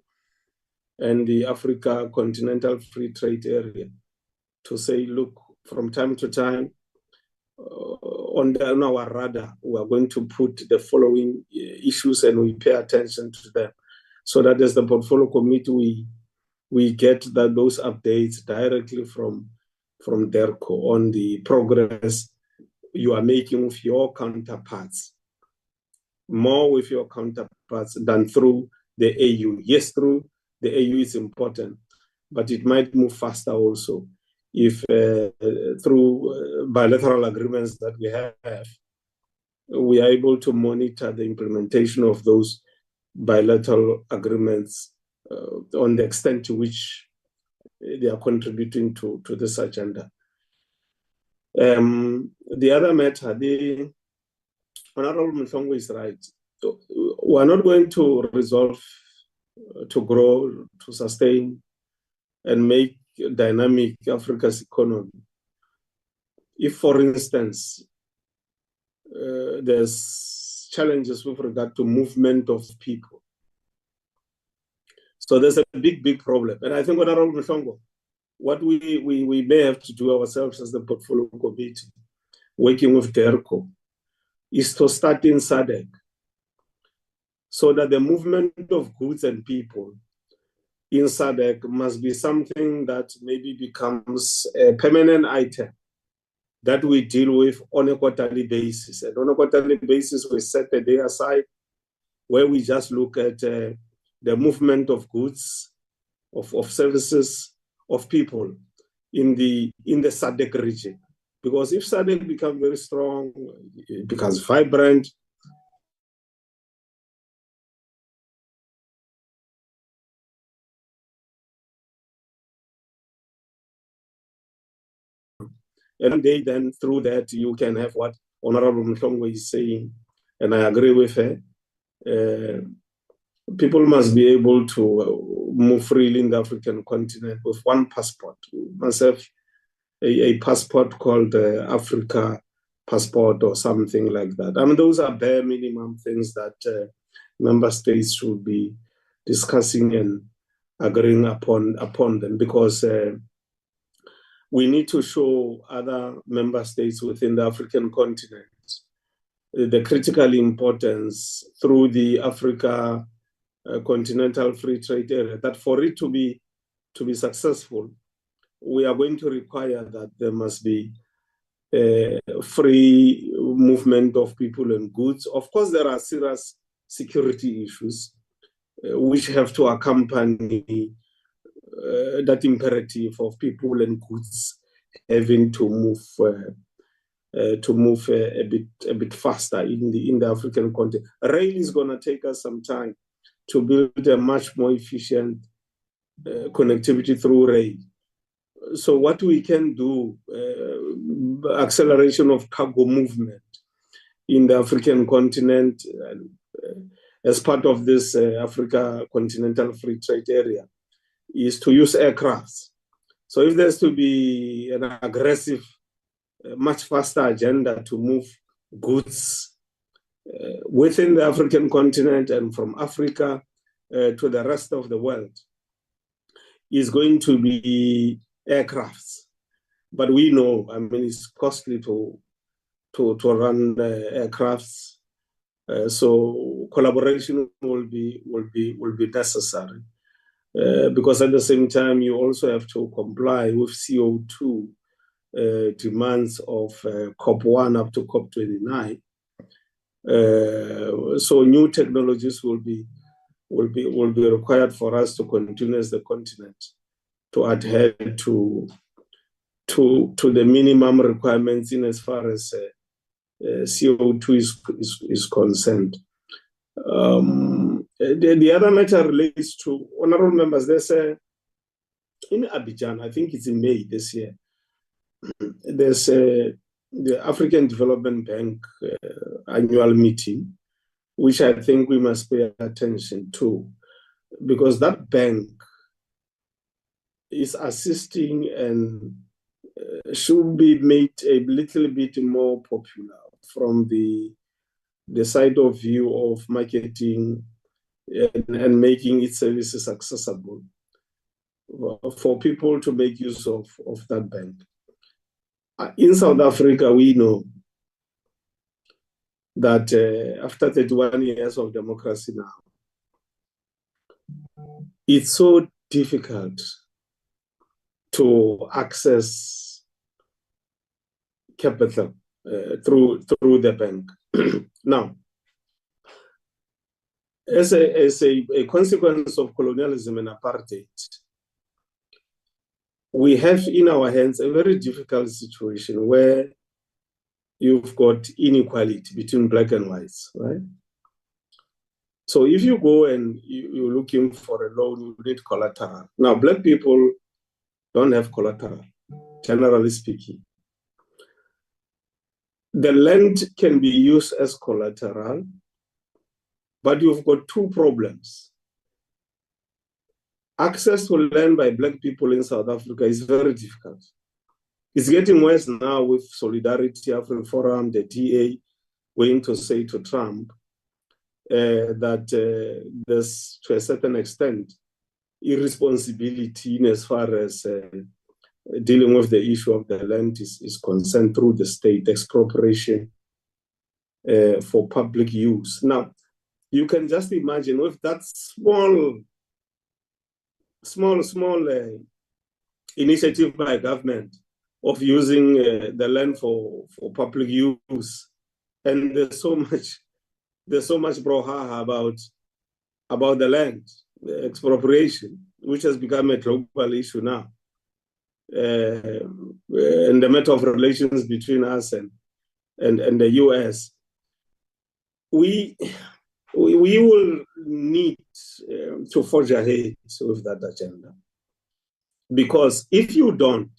and the Africa Continental Free Trade Area, to say, look, from time to time, on our radar, we are going to put the following issues and we pay attention to them, so that as the portfolio committee, we get those updates directly from DERCO on the progress you are making with your counterparts, more with your counterparts than through the AU. Yes, through the AU is important, but it might move faster also if through bilateral agreements that we have, we are able to monitor the implementation of those bilateral agreements on the extent to which they are contributing to this agenda. The other matter, the Honorable Mhlongo is right. We are not going to resolve, to grow, to sustain, and make dynamic Africa's economy if, for instance, there's challenges with regard to movement of people. So there's a big problem. And I think, Honorable Mhlongo, what we may have to do ourselves as the portfolio committee, working with DERCO, is to start in SADC, so that the movement of goods and people in SADC must be something that maybe becomes a permanent item that we deal with on a quarterly basis. And on a quarterly basis, we set a day aside where we just look at the movement of goods, of services, of people in the SADC region. Because if SADC becomes very strong, it becomes vibrant, and then through that, you can have what Honorable Mhlongo is saying, and I agree with her. People must be able to move freely in the African continent with one passport. We must have a passport called Africa passport or something like that. I mean, those are bare minimum things that member states should be discussing and agreeing upon them, because we need to show other member states within the African continent the critical importance through the Africa Continental Free Trade Area, that for it to be successful, we are going to require that there must be free movement of people and goods. Of course, there are serious security issues which have to accompany that imperative of people and goods having to move a bit faster in the African continent. Rail is going to take us some time to build a much more efficient connectivity through rail. So what we can do, acceleration of cargo movement in the African continent as part of this Africa Continental Free Trade Area, is to use aircrafts. So if there's to be an aggressive, much faster agenda to move goods within the African continent and from Africa to the rest of the world, is going to be aircrafts. But we know, I mean, it's costly to run aircrafts. So collaboration will be necessary. Because at the same time, you also have to comply with CO2 demands of COP1 up to COP29. So new technologies will be required for us to continue as the continent to adhere to the minimum requirements in as far as CO2 is concerned. The other matter relates to, honorable members, there's in Abidjan, I think it's in May this year, there's the African Development Bank annual meeting, which I think we must pay attention to, because that bank is assisting and should be made a little bit more popular from the side of view of marketing and making its services accessible for people to make use of that bank. In South Africa, we know that after 31 years of democracy now, it's so difficult to access capital through the bank. Now, as a consequence of colonialism and apartheid, we have in our hands a very difficult situation where you've got inequality between black and whites, right? So if you go and you're looking for a loan, you need collateral. Now, black people don't have collateral, generally speaking. The land can be used as collateral, but you've got two problems. Access to land by black people in South Africa is very difficult. It's getting worse now with Solidarity African Forum, the DA, going to say to Trump that there's, to a certain extent, irresponsibility in as far as dealing with the issue of the land is concerned through the state expropriation for public use. Now, you can just imagine with that small initiative by government of using the land for public use, and there's so much brouhaha about the land, the expropriation, which has become a global issue now, and the matter of relations between us and the US. We will need to forge ahead with that agenda, because if you don't,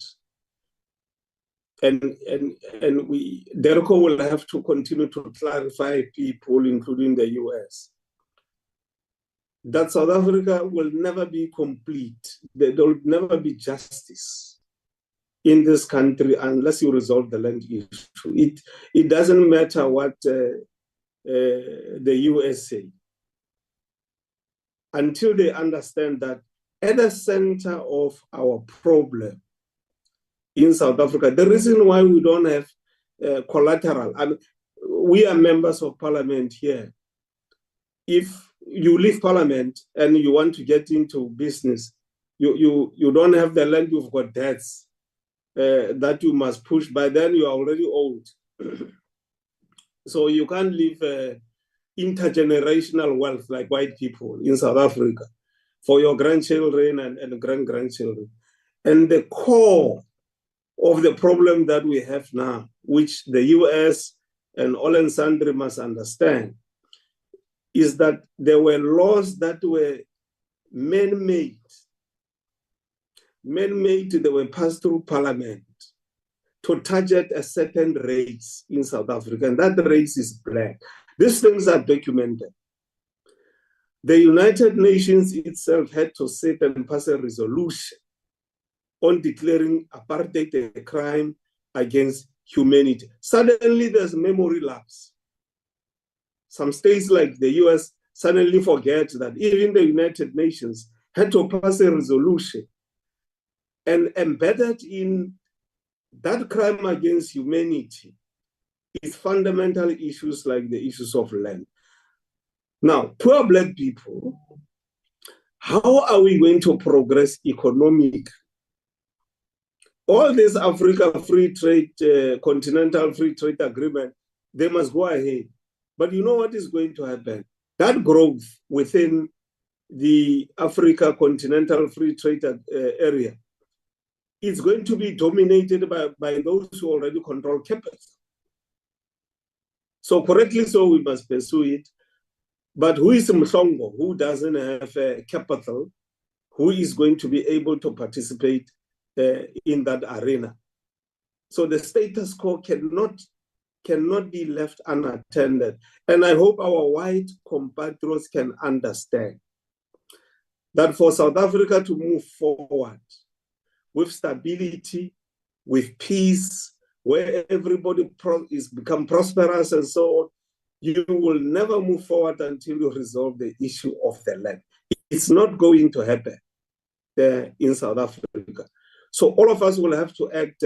And DERCO will have to continue to clarify people, including the US, that South Africa will never be complete. There will never be justice in this country unless you resolve the land issue. It doesn't matter what the US say. Until they understand that at the center of our problem in South Africa, the reason why we don't have collateral, I mean, we are members of parliament here. If you leave parliament and you want to get into business, you don't have the land, you've got debts that you must push. By then you are already old. So you can't leave intergenerational wealth like white people in South Africa for your grandchildren and grand-grandchildren. And the core of the problem that we have now, which the US and all and sundry must understand, is that there were laws that were man-made. Man-made, they were passed through parliament to target a certain race in South Africa, and that race is black. These things are documented. The United Nations itself had to sit and pass a resolution on declaring apartheid a crime against humanity. Suddenly there's memory lapse. Some states like the US suddenly forget that even the United Nations had to pass a resolution, and embedded in that crime against humanity is fundamental issues like the issues of land. Now, poor black people, how are we going to progress economically? All this Africa free trade, continental free trade agreement, they must go ahead. But you know what is going to happen? That growth within the Africa continental free trade area is going to be dominated by those who already control capital. So correctly so, we must pursue it. But who is Mhlongo, who doesn't have capital, who is going to be able to participate in that arena? So the status quo cannot be left unattended. And I hope our white compatriots can understand that for South Africa to move forward with stability, with peace, where everybody is become prosperous and so on, you will never move forward until you resolve the issue of the land. It's not going to happen in South Africa. So all of us will have to act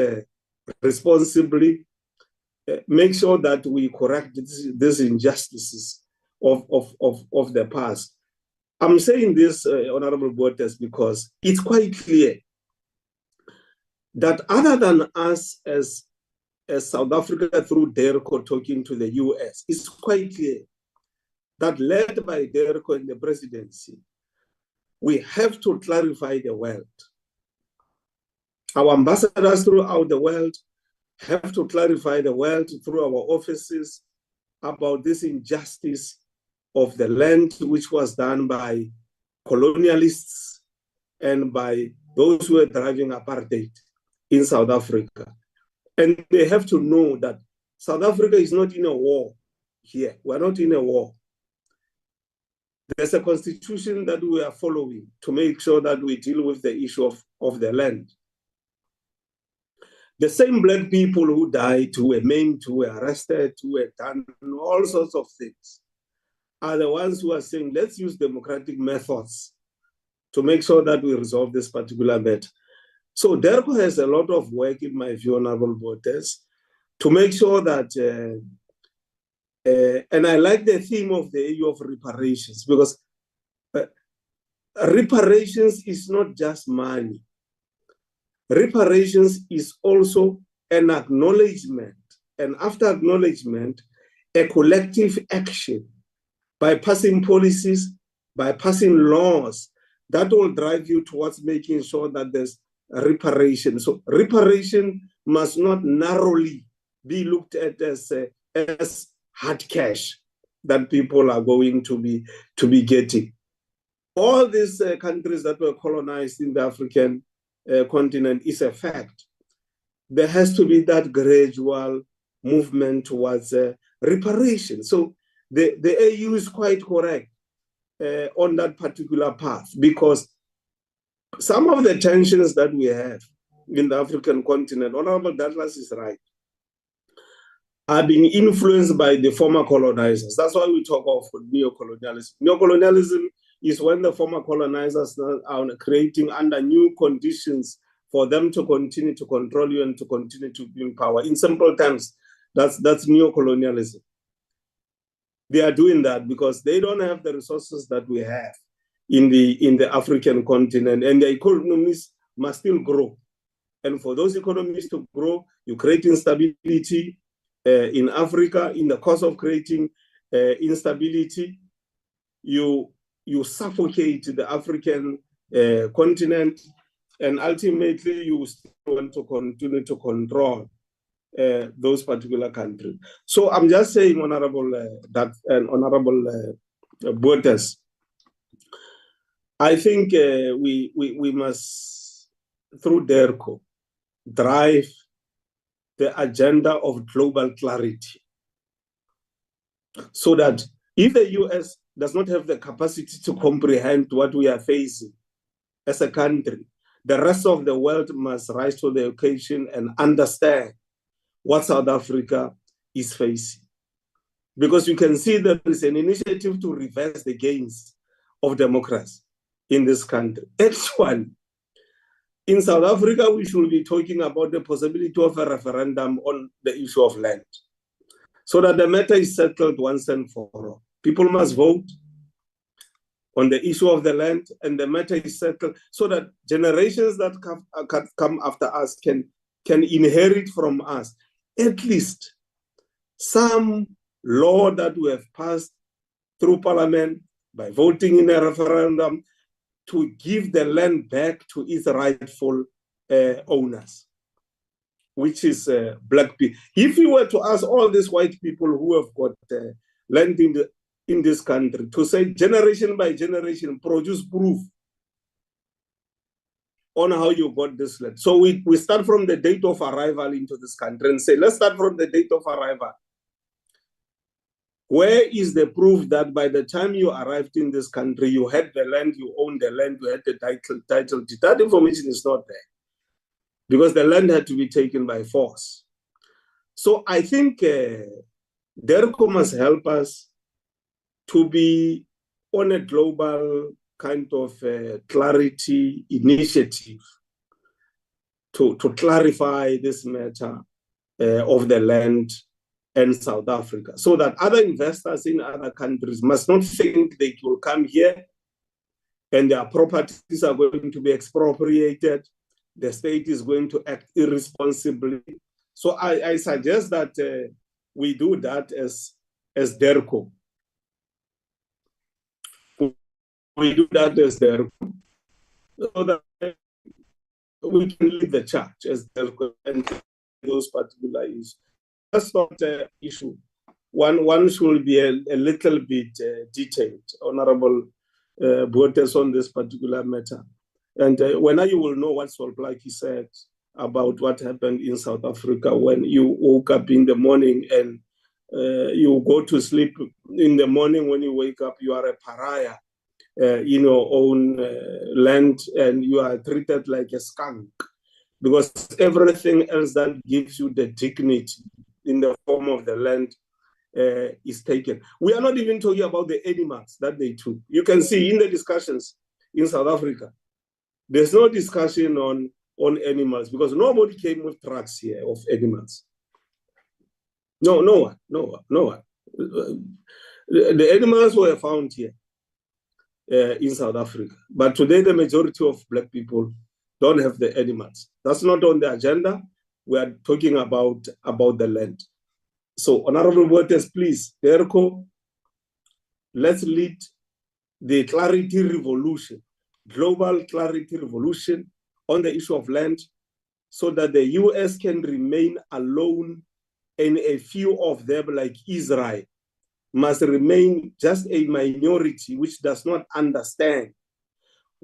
responsibly, make sure that we correct these injustices of the past. I'm saying this, Honorable Bottas, because it's quite clear that other than us as South Africa through DERCO talking to the US, it's quite clear that led by DERCO and the presidency, we have to clarify the world. Our ambassadors throughout the world have to clarify the world through our offices about this injustice of the land, which was done by colonialists and by those who were driving apartheid in South Africa. And they have to know that South Africa is not in a war here. We're not in a war. There's a constitution that we are following to make sure that we deal with the issue of the land. The same black people who died, who were maimed, who were arrested, who were done all sorts of things, are the ones who are saying, let's use democratic methods to make sure that we resolve this particular matter. So DERCO has a lot of work, in my view, Honorable Bottas, to make sure that, and I like the theme of the issue of reparations, because reparations is not just money. Reparations is also an acknowledgement, and after acknowledgement, a collective action by passing policies, by passing laws that will drive you towards making sure that there's reparation. So reparation must not narrowly be looked at as hard cash that people are going to be getting. All these countries that were colonized in the African continent is a fact. there has to be that gradual movement towards reparation. So the AU is quite correct on that particular path, because some of the tensions that we have in the African continent, Honorable Douglas is right, are being influenced by the former colonizers. That's why we talk of neocolonialism. Neocolonialism is when the former colonizers are creating under new conditions for them to continue to control you and to continue to be in power. In simple terms, that's neocolonialism. They are doing that because they don't have the resources that we have in the African continent, and the economies must still grow. And for those economies to grow, you create instability in Africa. In the course of creating instability, you suffocate the African continent, and ultimately you still want to continue to control those particular countries. So I'm just saying, Honorable Bottas, I think we must, through DERCO, drive the agenda of global clarity, so that if the US does not have the capacity to comprehend what we are facing as a country, the rest of the world must rise to the occasion and understand what South Africa is facing. Because you can see that there is an initiative to reverse the gains of democracy in this country. Actually, in South Africa, we should be talking about the possibility of a referendum on the issue of land, so that the matter is settled once and for all. People must vote on the issue of the land, and the matter is settled, so that generations that come after us can inherit from us at least some law that we have passed through Parliament by voting in a referendum to give the land back to its rightful owners, which is black people. If you were to ask all these white people who have got land in this country to say generation by generation, produce proof on how you got this land. So we start from the date of arrival into this country and say, let's start from the date of arrival. Where is the proof that by the time you arrived in this country, you had the land, you owned the land, you had the title? That information is not there, because the land had to be taken by force. So I think DERCO must help us to be on a global kind of clarity initiative to clarify this matter of the land and South Africa, so that other investors in other countries must not think they will come here and their properties are going to be expropriated. The state is going to act irresponsibly. So I suggest that we do that as DERCO. We do that as DERCO, so that we can lead the charge as DERCO and those particular issues. That's not an issue. One should be a little bit detailed, Honorable Bottas, on this particular matter. And when you will know what Solplaki said about what happened in South Africa when you woke up in the morning and you go to sleep in the morning. When you wake up, you are a pariah in your own land, and you are treated like a skunk, because everything else that gives you the dignity in the form of the land is taken. We are not even talking about the animals that they took. You can see in the discussions in South Africa, there's no discussion on animals, because nobody came with trucks here of animals. No one. The animals were found here in South Africa. But today, the majority of black people don't have the animals. That's not on the agenda. We are talking about the land. So, Honorable Bottas, please, DERCO, let's lead the clarity revolution, global clarity revolution on the issue of land, so that the US can remain alone, and a few of them, like Israel, must remain just a minority which does not understand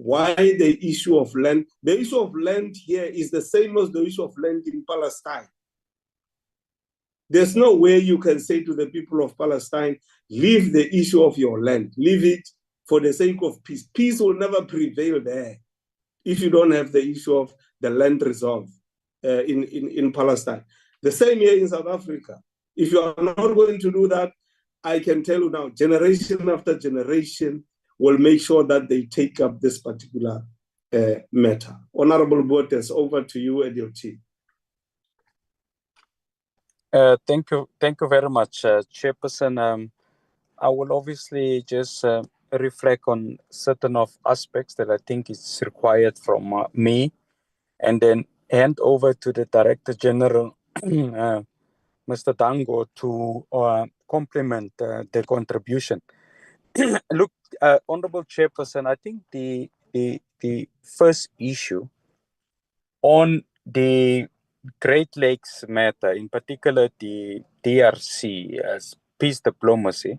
Why the issue of land? The issue of land here is the same as the issue of land in Palestine. There's no way you can say to the people of Palestine, leave the issue of your land, leave it for the sake of peace. Peace will never prevail there if you don't have the issue of the land resolved in Palestine. The same here in South Africa. If you are not going to do that, I can tell you now, generation after generation will make sure that they take up this particular matter. Honorable Botes, over to you and your team. Thank you very much, Chairperson. I will obviously just reflect on certain of aspects that I think is required from me, and then hand over to the Director General, Mr. Dango, to complement the contribution. Look, Honorable Chairperson, I think the first issue on the Great Lakes matter, in particular the DRC as peace diplomacy,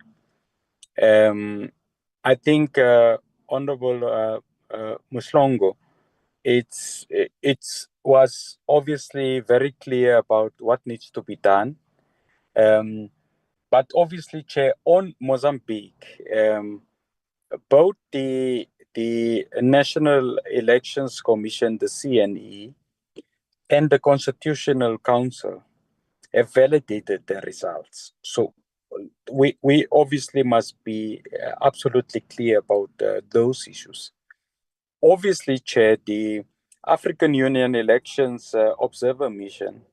I think Honorable Muslongo, it was obviously very clear about what needs to be done. But obviously, Chair, on Mozambique, both the National Elections Commission, the CNE, and the Constitutional Council have validated the results. So we obviously must be absolutely clear about those issues. Obviously, Chair, the African Union Elections Observer Mission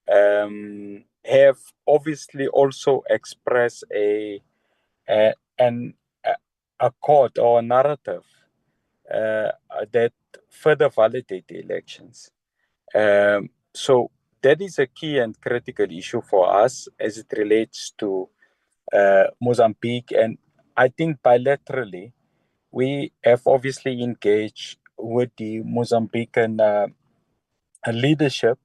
have obviously also expressed an accord or narrative that further validate the elections. So that is a key and critical issue for us as it relates to Mozambique. And I think bilaterally, we have obviously engaged with the Mozambican leadership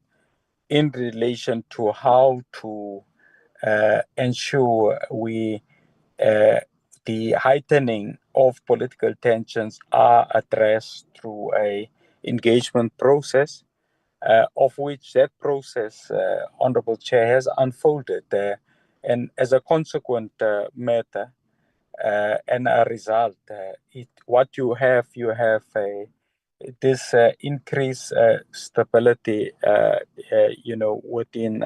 in relation to how to ensure the heightening of political tensions are addressed through a engagement process, of which that process, Honorable Chair, has unfolded. And as a consequent matter and a result, what you have this increased stability, within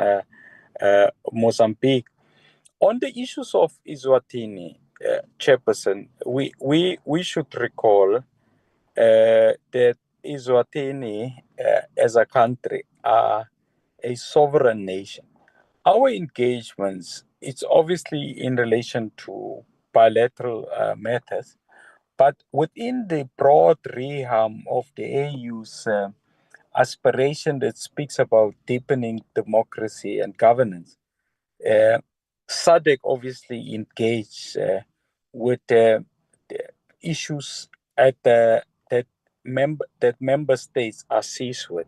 Mozambique. On the issues of Eswatini, Chairperson, we should recall that Eswatini, as a country, are a sovereign nation. Our engagements, it's obviously in relation to bilateral matters, but within the broad realm of the AU's aspiration that speaks about deepening democracy and governance, SADC obviously engaged with the issues that member states are seized with.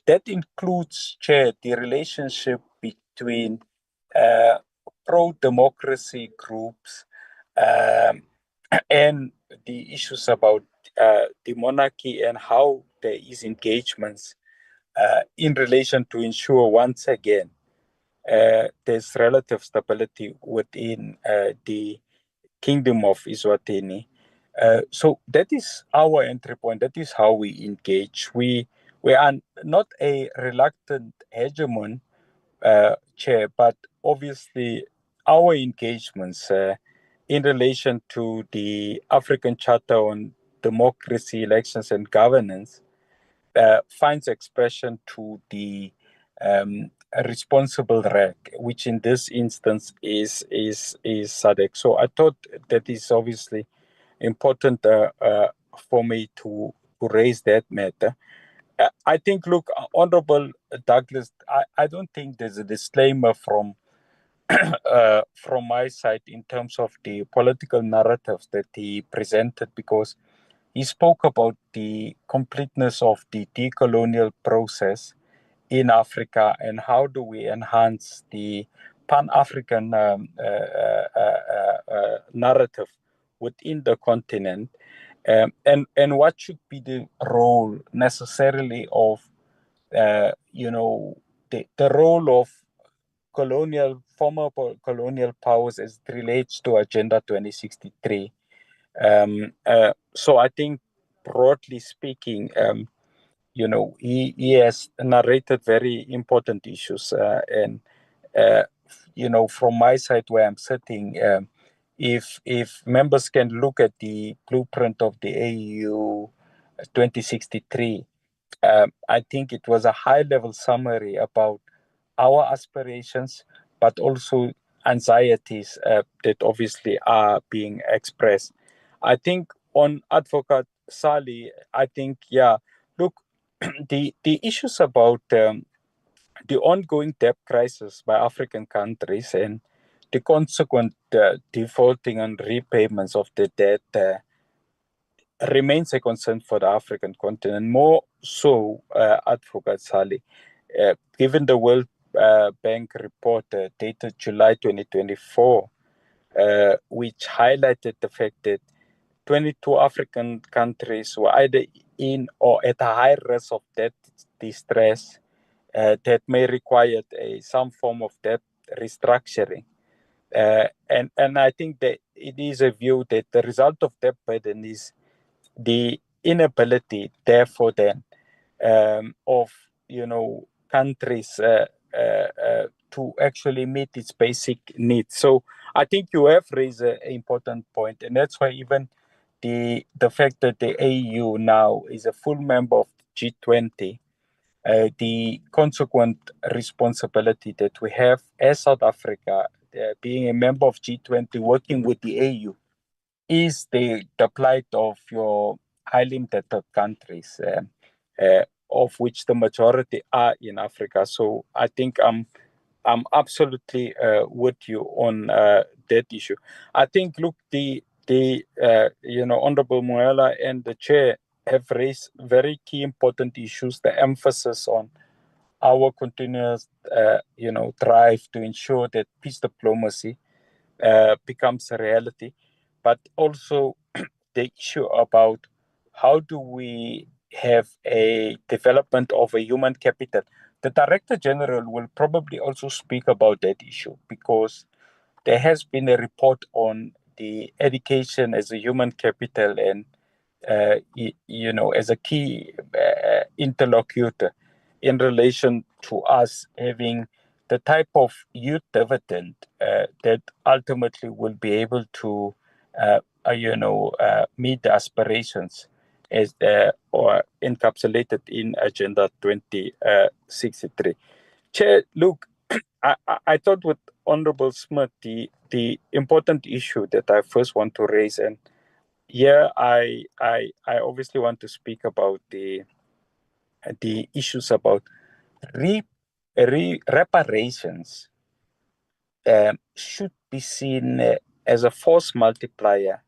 That includes, Chair, the relationship between pro-democracy groups and the issues about the monarchy and how there is engagements in relation to ensure once again there's relative stability within the Kingdom of Eswatini. So that is our entry point. That is how we engage. We are not a reluctant hegemon, Chair, but obviously our engagements in relation to the African Charter on Democracy, Elections and Governance finds expression to the responsible REC, which in this instance is SADC. So I thought that is obviously important for me to raise that matter. I think, look, Honorable Douglas, I don't think there's a disclaimer from my side in terms of the political narratives that he presented, because he spoke about the completeness of the decolonial process in Africa and how do we enhance the Pan-African narrative within the continent. And what should be the role necessarily of the role of former colonial powers as it relates to Agenda 2063. So I think, broadly speaking, he has narrated very important issues, and from my side where I'm sitting, if members can look at the blueprint of the AU 2063, I think it was a high-level summary about our aspirations, but also anxieties that obviously are being expressed. I think on Advocate Sali, I think, look, the issues about the ongoing debt crisis by African countries and the consequent defaulting and repayments of the debt remains a concern for the African continent, more so, Advocate Sali, given the World Bank report dated July 2024, which highlighted the fact that 22 African countries were either in or at a high risk of debt distress that may require some form of debt restructuring. And I think that it is a view that the result of debt burden is the inability, therefore, then, of countries to actually meet its basic needs. So I think you have raised an important point, and that's why even the fact that the AU now is a full member of G20, the consequent responsibility that we have as South Africa, being a member of G20, working with the AU, is the plight of your highly indebted countries, of which the majority are in Africa. So I think I'm absolutely with you on that issue. I think, look, the Honorable Moela and the chair have raised very key important issues. The emphasis on our continuous, drive to ensure that peace diplomacy becomes a reality, but also the issue about how do we have a development of a human capital. The Director General will probably also speak about that issue, because there has been a report on the education as a human capital and, as a key interlocutor in relation to us having the type of youth dividend that ultimately will be able to, meet the aspirations as or encapsulated in Agenda 2063. Chair, look, I thought with Honorable Smith, the important issue that I first want to raise, and I obviously want to speak about the issues about reparations should be seen as a force multiplier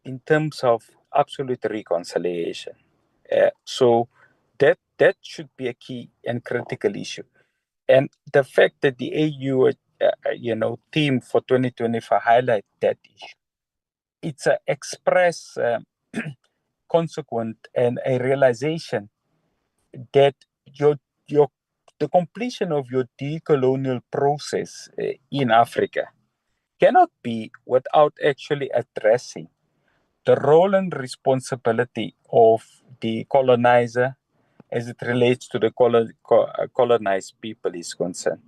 in terms of absolute reconciliation. So that should be a key and critical issue. And the fact that the AU, theme for 2025 highlight that issue, it's an express consequent and a realization that the completion of your decolonial process in Africa cannot be without actually addressing the role and responsibility of the colonizer as it relates to the colonized people is concerned.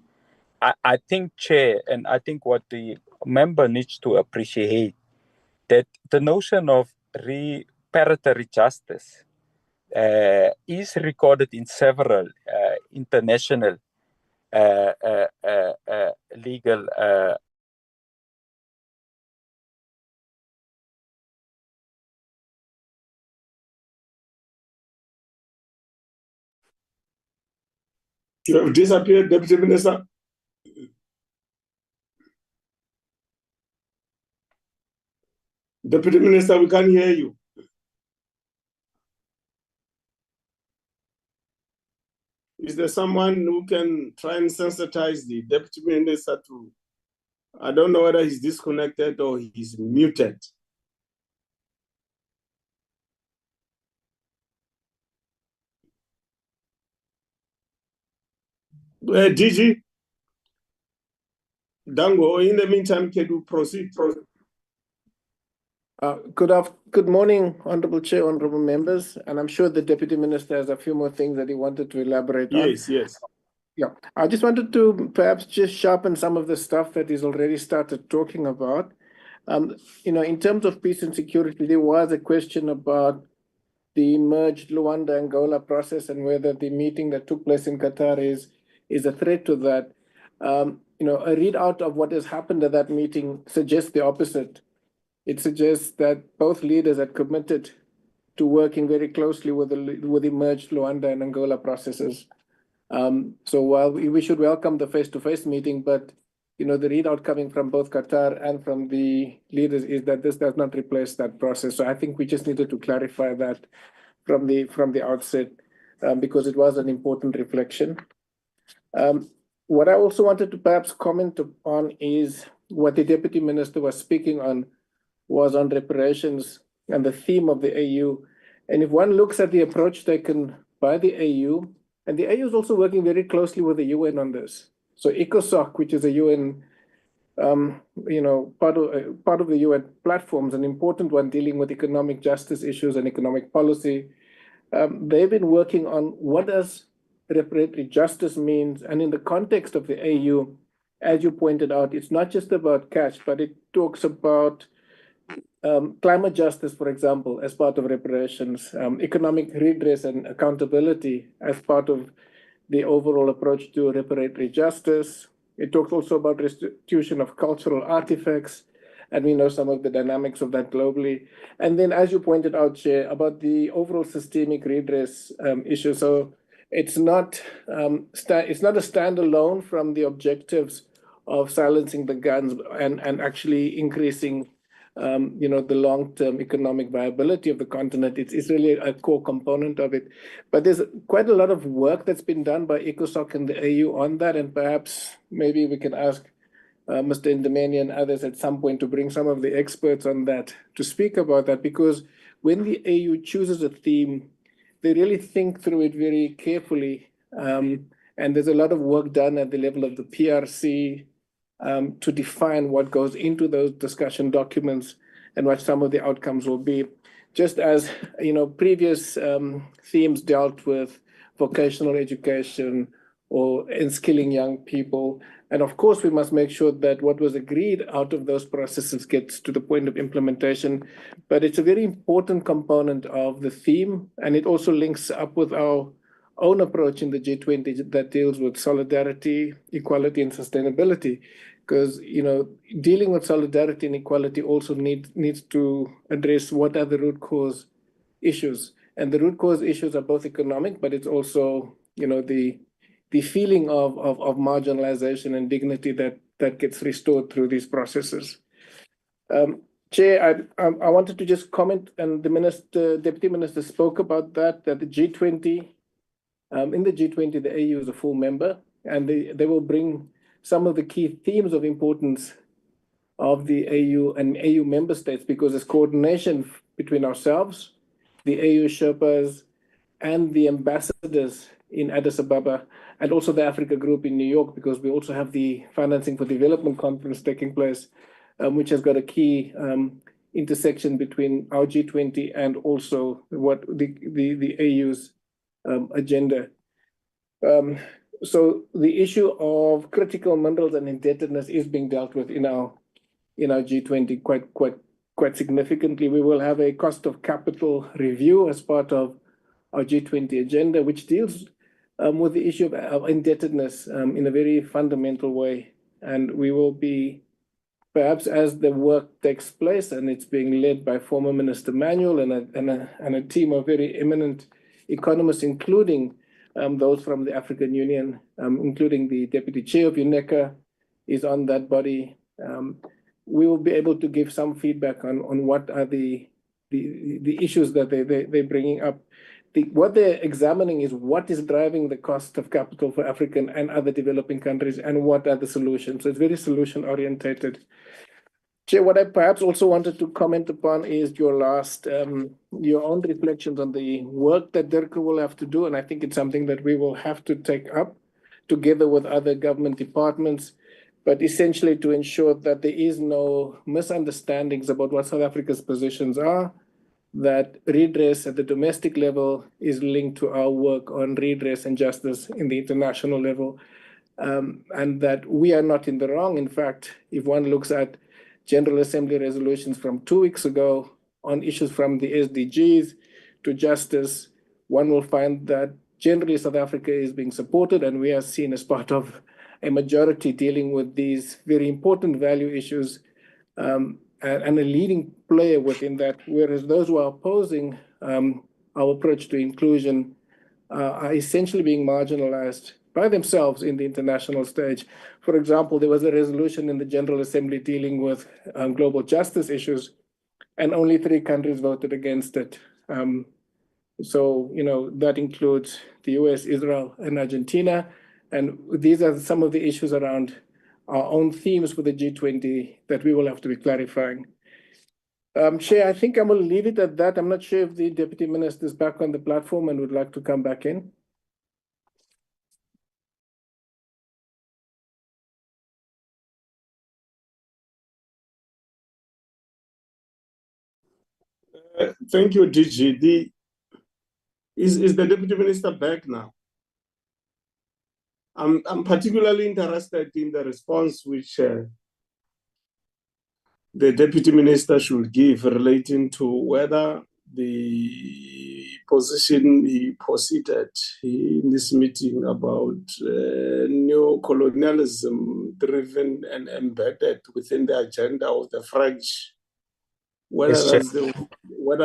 I think, Chair, and I think what the member needs to appreciate, that the notion of reparatory justice is recorded in several international legal You have disappeared, Deputy Minister. Deputy Minister, we can't hear you. Is there someone who can try and sensitize the Deputy Minister to, I don't know whether he's disconnected or he's muted. DG, Dango, in the meantime, can you proceed? Good morning, Honorable Chair, honorable members, and I'm sure the Deputy Minister has a few more things that he wanted to elaborate on. Yes. Yeah, I just wanted to perhaps just sharpen some of the stuff that he's already started talking about. In terms of peace and security, there was a question about the merged Luanda-Angola process and whether the meeting that took place in Qatar is a threat to that. A readout of what has happened at that meeting suggests the opposite. It suggests that both leaders had committed to working very closely with the merged Luanda and Angola processes. So while we should welcome the face-to-face meeting, but the readout coming from both Qatar and from the leaders is that this does not replace that process. So I think we just needed to clarify that from the outset, because it was an important reflection. What I also wanted to perhaps comment on is what the Deputy Minister was speaking on was on reparations and the theme of the AU. And if one looks at the approach taken by the AU, and the AU is also working very closely with the UN on this. So ECOSOC, which is a UN, part of the UN platform, is an important one dealing with economic justice issues and economic policy. They've been working on what does reparatory justice means, and in the context of the AU, as you pointed out, it's not just about cash, but it talks about climate justice, for example, as part of reparations, economic redress and accountability as part of the overall approach to reparatory justice. It talks also about restitution of cultural artifacts, and we know some of the dynamics of that globally. And then, as you pointed out, Chair, about the overall systemic redress issue. So it's not a standalone from the objectives of silencing the guns and actually increasing the long-term economic viability of the continent. It's really a core component of it. But there's quite a lot of work that's been done by ECOSOC and the AU on that, and perhaps maybe we can ask Mr. Ndemeni and others at some point to bring some of the experts on that to speak about that, because when the AU chooses a theme, they really think through it very carefully. And there's a lot of work done at the level of the PRC, to define what goes into those discussion documents and what some of the outcomes will be. Just as previous themes dealt with vocational education or skilling young people. And of course, we must make sure that what was agreed out of those processes gets to the point of implementation. But it's a very important component of the theme, and it also links up with our own approach in the G20 that deals with solidarity, equality, and sustainability. Because dealing with solidarity and equality also needs to address what are the root cause issues. And the root cause issues are both economic, but it's also the feeling of marginalization and dignity that gets restored through these processes. Chair, I wanted to just comment, and the Deputy Minister spoke about that the G20, in the G20, the AU is a full member, and they will bring some of the key themes of importance of the AU and AU member states, because there's coordination between ourselves, the AU Sherpas, and the ambassadors in Addis Ababa, and also the Africa Group in New York, because we also have the Financing for Development Conference taking place, which has got a key intersection between our G20 and also what the AU's agenda. So the issue of critical minerals and indebtedness is being dealt with in our G20 quite significantly. We will have a cost of capital review as part of our G20 agenda, which deals with the issue of indebtedness in a very fundamental way. And we will be, perhaps as the work takes place, and it's being led by former Minister Manuel and a team of very eminent economists, including those from the African Union, including the Deputy Chair of UNECA is on that body. We will be able to give some feedback on what are the issues that they're bringing up. What they're examining is what is driving the cost of capital for African and other developing countries, and what are the solutions. So it's very solution orientated. Chair, what I perhaps also wanted to comment upon is your own reflections on the work that DIRCO will have to do, and I think it's something that we will have to take up together with other government departments, but essentially to ensure that there is no misunderstandings about what South Africa's positions are, that redress at the domestic level is linked to our work on redress and justice in the international level, and that we are not in the wrong. In fact, if one looks at General Assembly resolutions from 2 weeks ago on issues from the SDGs to justice, one will find that generally South Africa is being supported, and we are seen as part of a majority dealing with these very important value issues, and a leading player within that, whereas those who are opposing our approach to inclusion are essentially being marginalized by themselves in the international stage. For example, there was a resolution in the General Assembly dealing with global justice issues, and only 3 countries voted against it. So, that includes the US, Israel, and Argentina. And these are some of the issues around our own themes for the G20 that we will have to be clarifying. Chair, I think I'm going to leave it at that. I'm not sure if the Deputy Minister is back on the platform and would like to come back in. Thank you, DG. Is the Deputy Minister back now? I'm particularly interested in the response which the Deputy Minister should give relating to whether the position he posited in this meeting about neo-colonialism driven and embedded within the agenda of the French, whether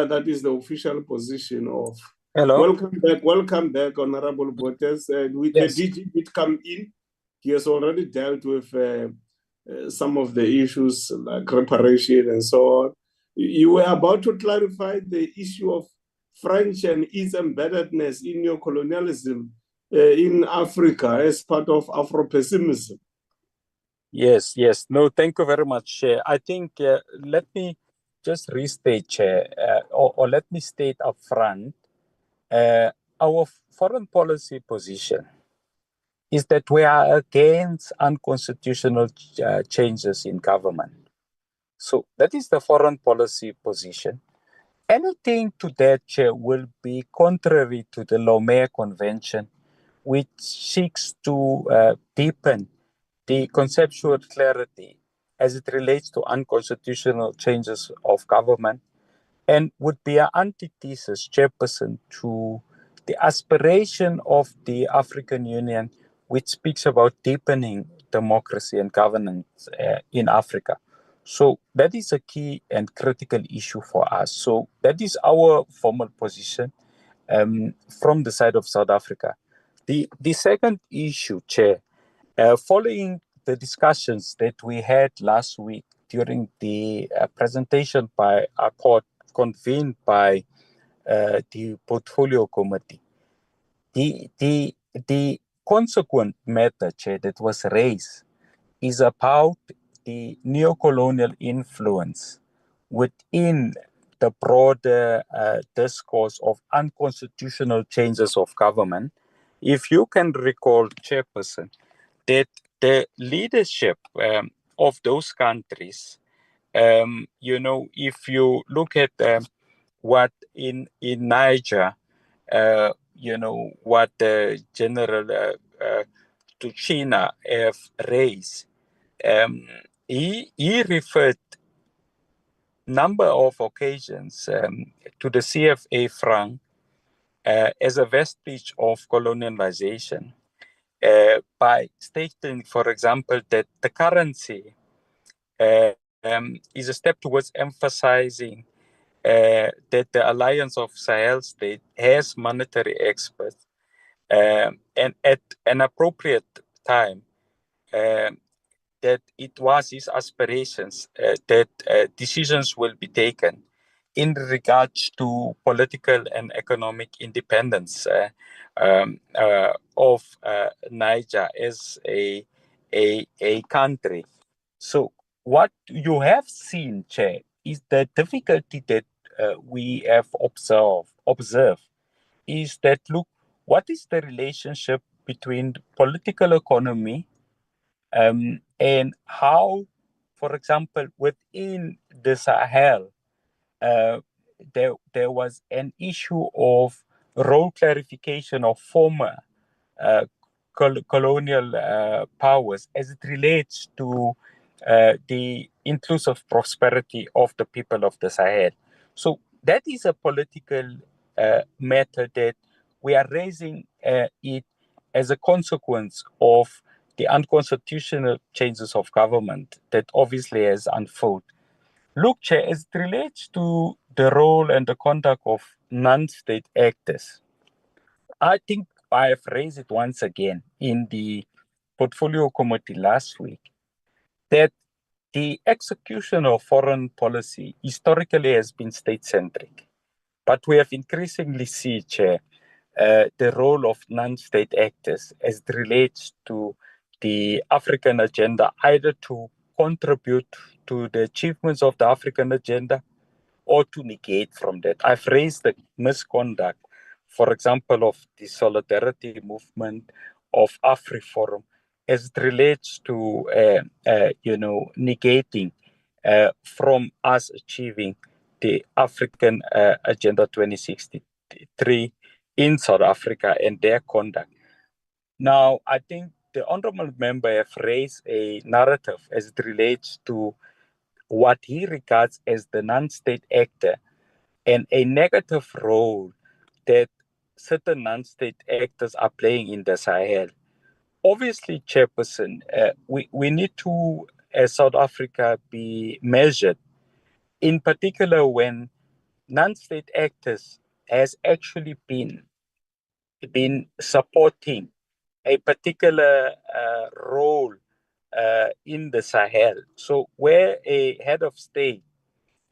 that is the official position of. Hello. Welcome back, Honorable Botes. With Yes. the DG did come in, he has already dealt with some of the issues like reparation and so on. You were about to clarify the issue of French and its embeddedness in neo-colonialism in Africa as part of Afro-pessimism. Yes. No, thank you very much, Chair. I think let me just restate, Chair, or let me state up front, our foreign policy position is that we are against unconstitutional changes in government. So that is the foreign policy position. Anything to that, Chair, will be contrary to the Lomé Convention, which seeks to deepen the conceptual clarity as it relates to unconstitutional changes of government, and would be an antithesis, Chairperson, to the aspiration of the African Union, which speaks about deepening democracy and governance in Africa. So that is a key and critical issue for us. So that is our formal position from the side of South Africa. The second issue, Chair, following the discussions that we had last week during the presentation by our court convened by the Portfolio Committee, the consequent matter, Chair, that was raised is about the neo-colonial influence within the broader discourse of unconstitutional changes of government. If you can recall, Chairperson, that the leadership of those countries, if you look at what in Niger, what General Tuchina have raised, he referred number of occasions to the CFA franc as a vestige of colonialization. By stating, for example, that the currency is a step towards emphasizing that the Alliance of Sahel State has monetary experts, and at an appropriate time, that it was his aspirations that decisions will be taken in regards to political and economic independence of Niger as a country. So what you have seen, Chair, is the difficulty that we have observed is that, look, what is the relationship between political economy and how, for example, within the Sahel, there was an issue of role clarification of former uh, colonial powers as it relates to the inclusive prosperity of the people of the Sahel. So that is a political matter that we are raising it as a consequence of the unconstitutional changes of government that obviously has unfolded. Look, Chair, as it relates to the role and the conduct of non-state actors, I think I have raised it once again in the portfolio committee last week that the execution of foreign policy historically has been state-centric. But we have increasingly seen, Chair, the role of non-state actors as it relates to the African agenda, either to contribute to the achievements of the African agenda or to negate from that. I've raised the misconduct, for example, of the solidarity movement of AfriForum as it relates to, negating from us achieving the African Agenda 2063 in South Africa and their conduct. Now, I think the honorable member have raised a narrative as it relates to what he regards as the non-state actor and a negative role that certain non-state actors are playing in the Sahel. Obviously, Chairperson, we need to, as South Africa, be measured, in particular when non-state actors has actually been supporting a particular role in the Sahel. So where a head of state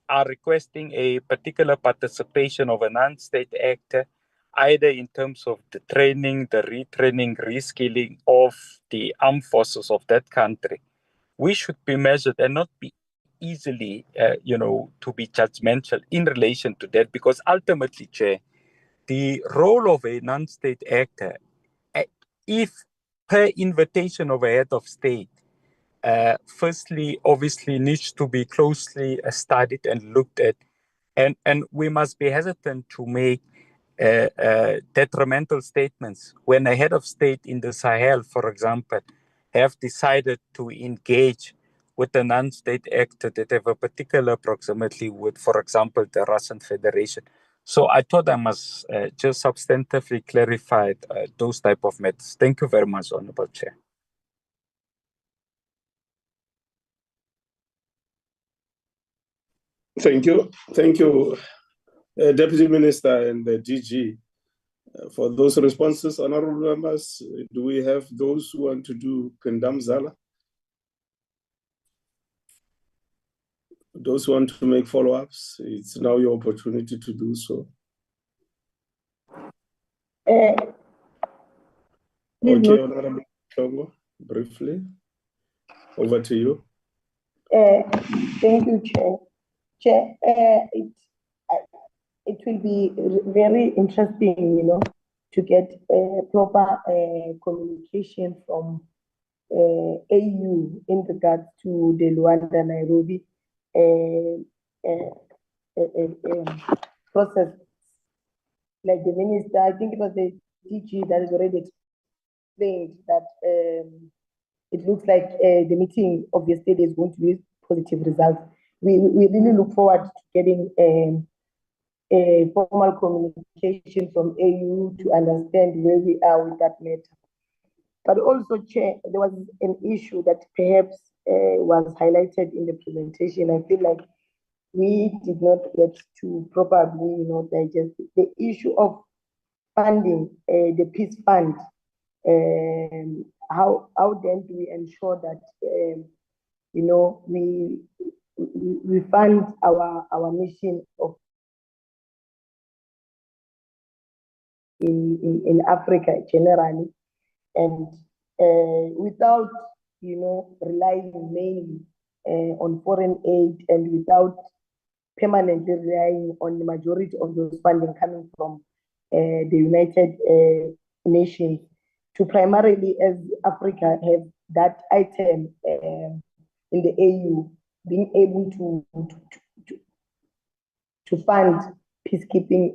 are requesting a particular participation of a non-state actor, either in terms of the training, the retraining, reskilling of the armed forces of that country, we should be measured and not be easily, to be judgmental in relation to that, because ultimately, Chair, the role of a non-state actor, if per invitation of a head of state, firstly, obviously needs to be closely studied and looked at. And we must be hesitant to make detrimental statements when a head of state in the Sahel, for example, have decided to engage with a non-state actor that have a particular proximity with, for example, the Russian Federation. So I thought I must just substantively clarify those type of matters. Thank you very much, Honorable Chair. Thank you. Thank you, Deputy Minister and the DG, for those responses. Honorable members, do we have those who want to do Pendamzala? Those who want to make follow-ups, it's now your opportunity to do so. Okay, Honorable Tongo, briefly, over to you. Thank you, Chair. Chair, it will be very interesting, to get proper communication from AU in regards to the Luanda-Nairobi process. Like the minister, I think it was the DG that has already explained that it looks like the meeting of yesterday is going to be positive results. We really look forward to getting a formal communication from AU to understand where we are with that matter. But also, Chair, there was an issue that perhaps was highlighted in the presentation. I feel like we did not get to probably, digest the issue of funding the peace fund. How then do we ensure that we fund our mission of in Africa generally, and without relying mainly on foreign aid, and without permanently relying on the majority of those funding coming from the United Nations. to primarily, as Africa, have that item in the AU, being able to fund peacekeeping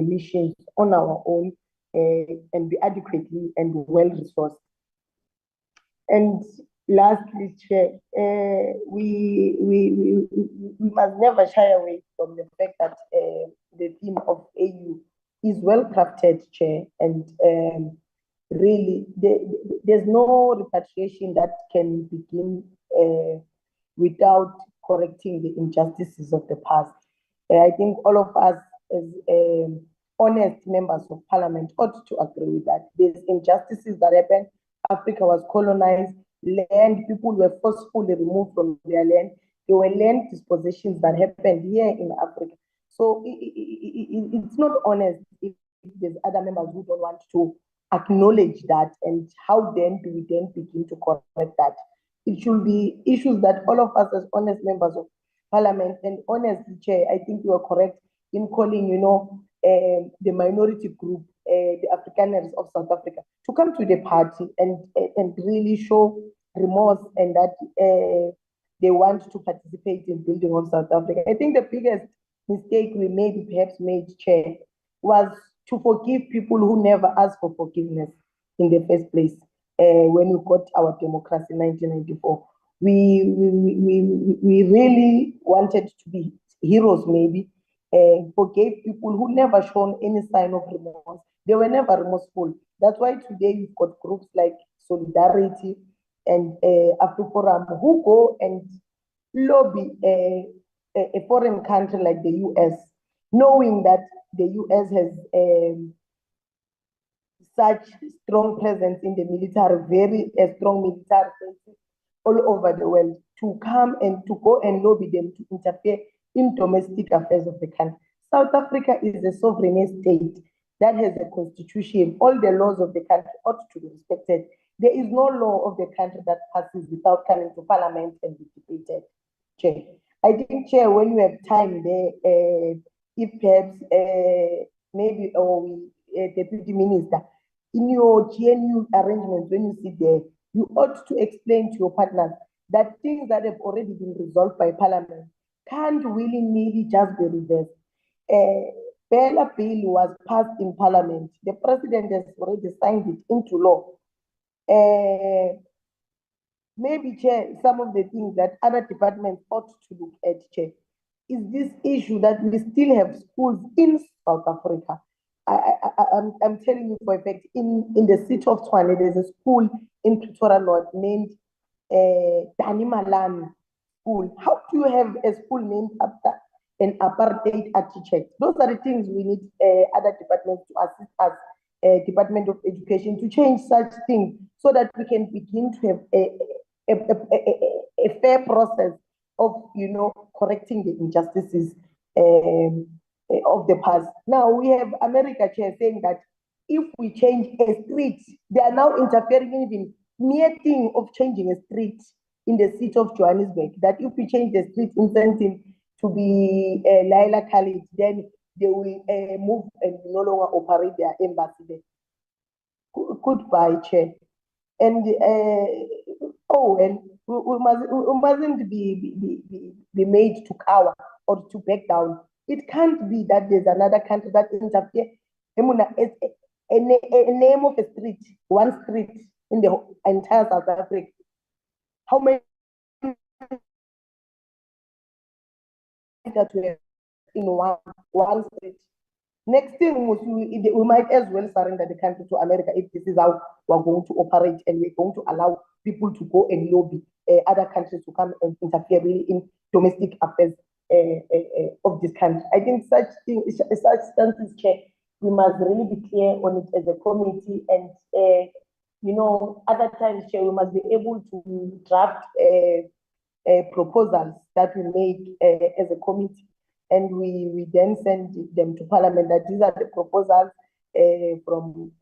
missions on our own and be adequately and well resourced. And lastly, Chair, we must never shy away from the fact that the theme of AU is well crafted, Chair, and really there's no repatriation that can begin without correcting the injustices of the past. I think all of us as honest members of parliament ought to agree with that. There's injustices that happen. Africa was colonized, land, people were forcefully removed from their land. There were land dispositions that happened here in Africa. So it's not honest if there's other members who don't want to acknowledge that, and how then do we then begin to correct that? It should be issues that all of us as honest members of parliament, and honestly, Chair, I think you are correct in calling, the minority group, the Afrikaners of South Africa, to come to the party and really show remorse and that they want to participate in building of South Africa. I think the biggest mistake we perhaps made, Chair, was to forgive people who never asked for forgiveness in the first place. When we got our democracy in 1994, we really wanted to be heroes, maybe, forgave people who never shown any sign of remorse. They were never remorseful. That's why today you've got groups like Solidarity and AfriForum who go and lobby a foreign country like the US, knowing that the US has such strong presence in the military, very strong military forces all over the world, to come and to go and lobby them to interfere in domestic affairs of the country. South Africa is a sovereign state that has a constitution. All the laws of the country ought to be respected. There is no law of the country that passes without coming to parliament and be debated. Chair, I think, Chair, when you have time there, if perhaps maybe Deputy Minister, in your GNU arrangements, when you sit there, you ought to explain to your partners that things that have already been resolved by parliament can't willy-nilly just be reversed. Bella bill was passed in parliament. The president has already signed it into law. Maybe, Chair, some of the things that other departments ought to look at, Chair, is this issue that we still have schools in South Africa. I'm telling you for a fact, in the city of Tshwane, there's a school in Pretoria North named Dani Malan School. How do you have a school named after an apartheid architect? Those are the things we need other departments to assist us, Department of Education, to change such things so that we can begin to have a fair process of, correcting the injustices of the past. Now we have America, Chair, saying that if we change a street, they are now interfering in the mere thing of changing a street in the city of Johannesburg, that if we change the street in Sandton to be Laila Khalid, then they will move and no longer operate their embassy there. Goodbye, Chair. And we mustn't be made to cower or to back down. It can't be that there's another country that interferes. A name of a street, one street in the entire South Africa. How many that we in one street? Next thing, we might as well surrender the country to America if this is how we're going to operate, and we're going to allow people to go and lobby other countries to come and interfere really in domestic affairs of this country. I think such stances, Chair, we must really be clear on it as a committee, and other times, Chair, we must be able to draft proposals that we make as a committee, and we then send them to Parliament, that these are the proposals from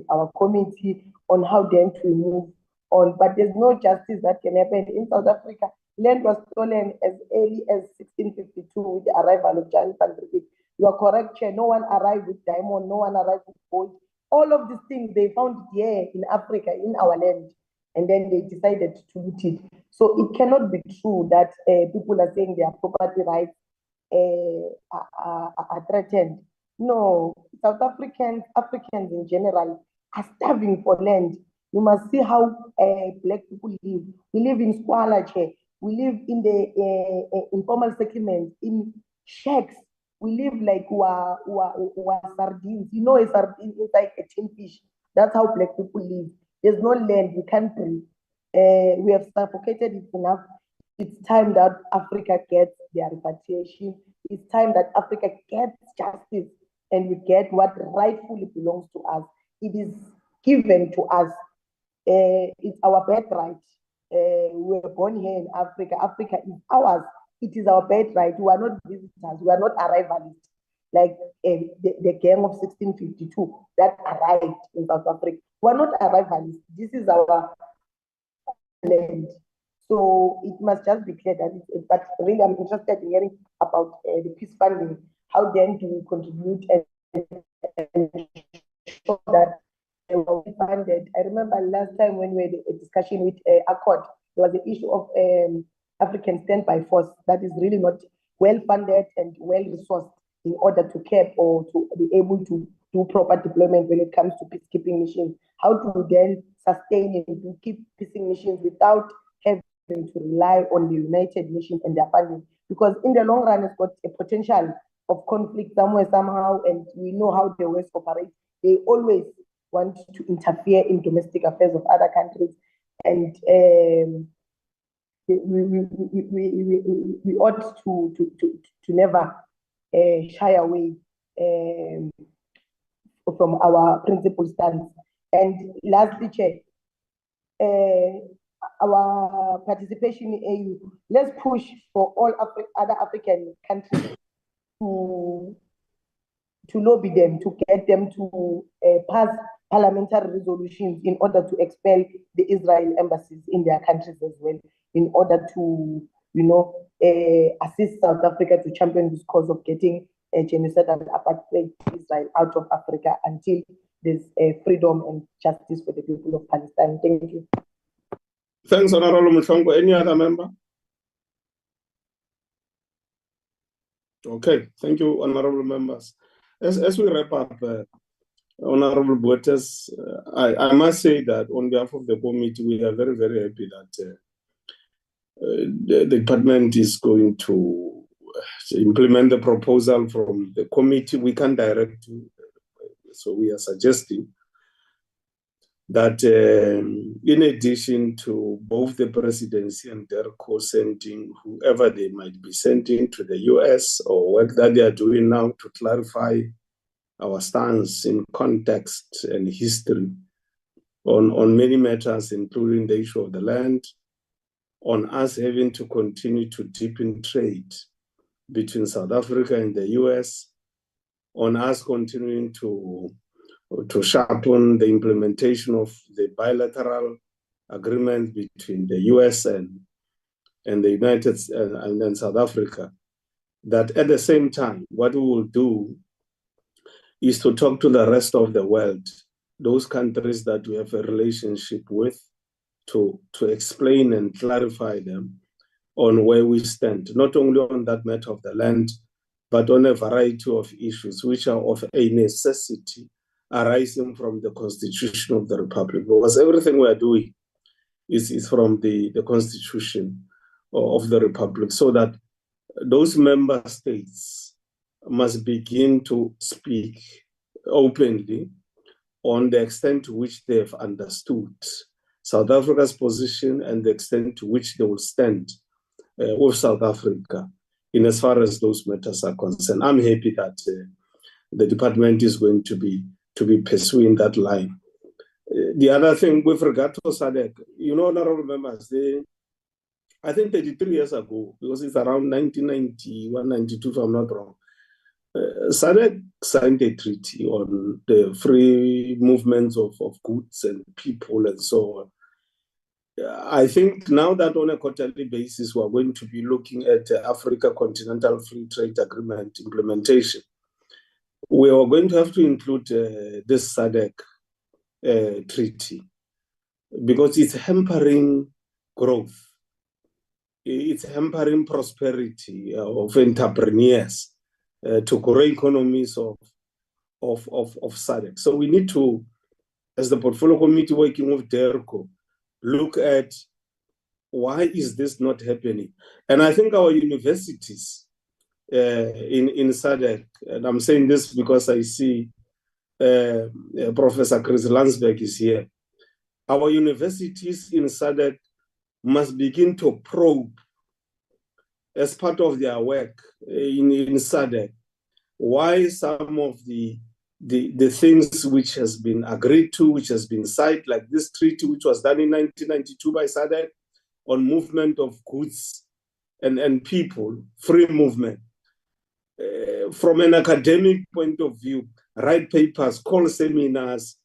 our committee on how then to move on. But there's no justice that can happen in South Africa. Land was stolen as early as 1652 with the arrival of Giant Van Riebeeck. You are correct, Chair. No one arrived with diamond, no one arrived with gold. All of these things, they found it here in Africa, in our land, and then they decided to loot it. So it cannot be true that people are saying their property rights are threatened. No, South Africans in general are starving for land. You must see how Black people live. We live in squalor. We live in the informal settlements, in shacks. We live like sardines. You know, a sardine inside a tin fish. That's how Black people live. There's no land. We can't breathe. We have suffocated it enough. It's time that Africa gets their repatriation. It's time that Africa gets justice and we get what rightfully belongs to us. It is given to us. It's our birthright. We were born here in Africa. Africa is ours. It is our birthright. We are not visitors. We are not arrivalists. Like the gang of 1652 that arrived in South Africa. We are not arrivalists. This is our land. So it must just be clear that it's, but really I'm interested in hearing about the peace funding. How then do we contribute and show that they will be funded? I remember last time when we had a discussion with Accord, there was the issue of African standby force that is really not well funded and well resourced in order to cap or to be able to do proper deployment when it comes to peacekeeping missions. How to then sustain and to keep peacekeeping missions without having to rely on the United Nations and their funding, because in the long run, it's got a potential of conflict somewhere, somehow, and we know how the West operates. They always want to interfere in domestic affairs of other countries, and we ought to never shy away from our principal stance. And lastly, Chair, our participation in AU, let's push for all other African countries to lobby them, to get them to pass parliamentary resolutions in order to expel the Israel embassies in their countries as well, in order to, assist South Africa to champion this cause of getting genocide and apartheid Israel out of Africa until there's freedom and justice for the people of Palestine. Thank you. Thanks, Honorable Mushongo. Any other member? Okay, thank you, honorable members. As we wrap up, Honorable Botes, I must say that on behalf of the committee, we are very, very happy that the department is going to implement the proposal from the committee. We can direct you. So we are suggesting that in addition to both the presidency and DERCO sending whoever they might be sending to the US or work that they are doing now to clarify our stance in context and history on many matters, including the issue of the land, on us having to continue to deepen trade between South Africa and the US, on us continuing to sharpen the implementation of the bilateral agreement between the US and the United States and then South Africa, that at the same time, what we will do is to talk to the rest of the world, those countries that we have a relationship with, to explain and clarify them on where we stand, not only on that matter of the land, but on a variety of issues which are of a necessity arising from the Constitution of the Republic, because everything we are doing is from the Constitution of the Republic, so that those member states must begin to speak openly on the extent to which they have understood South Africa's position and the extent to which they will stand with South Africa in as far as those matters are concerned. I'm happy that the department is going to be pursuing that line. The other thing with regard to SADC, honorable members, I think 33 years ago, because it's around 1991, 92, if I'm not wrong, SADC signed a treaty on the free movements of goods and people and so on. I think now that on a quarterly basis, we're going to be looking at Africa Continental Free Trade Agreement implementation. we are going to have to include this SADC treaty because it's hampering growth. It's hampering prosperity of entrepreneurs to grow economies of SADC. So we need to, as the portfolio committee working with DERCO, look at why is this not happening? And I think our universities in SADC, and I'm saying this because I see Professor Chris Landsberg is here. Our universities in SADC must begin to probe as part of their work in SADC why some of the things which has been agreed to, which has been signed, like this treaty which was done in 1992 by SADC on movement of goods and people, free movement. From an academic point of view, write papers, call seminars,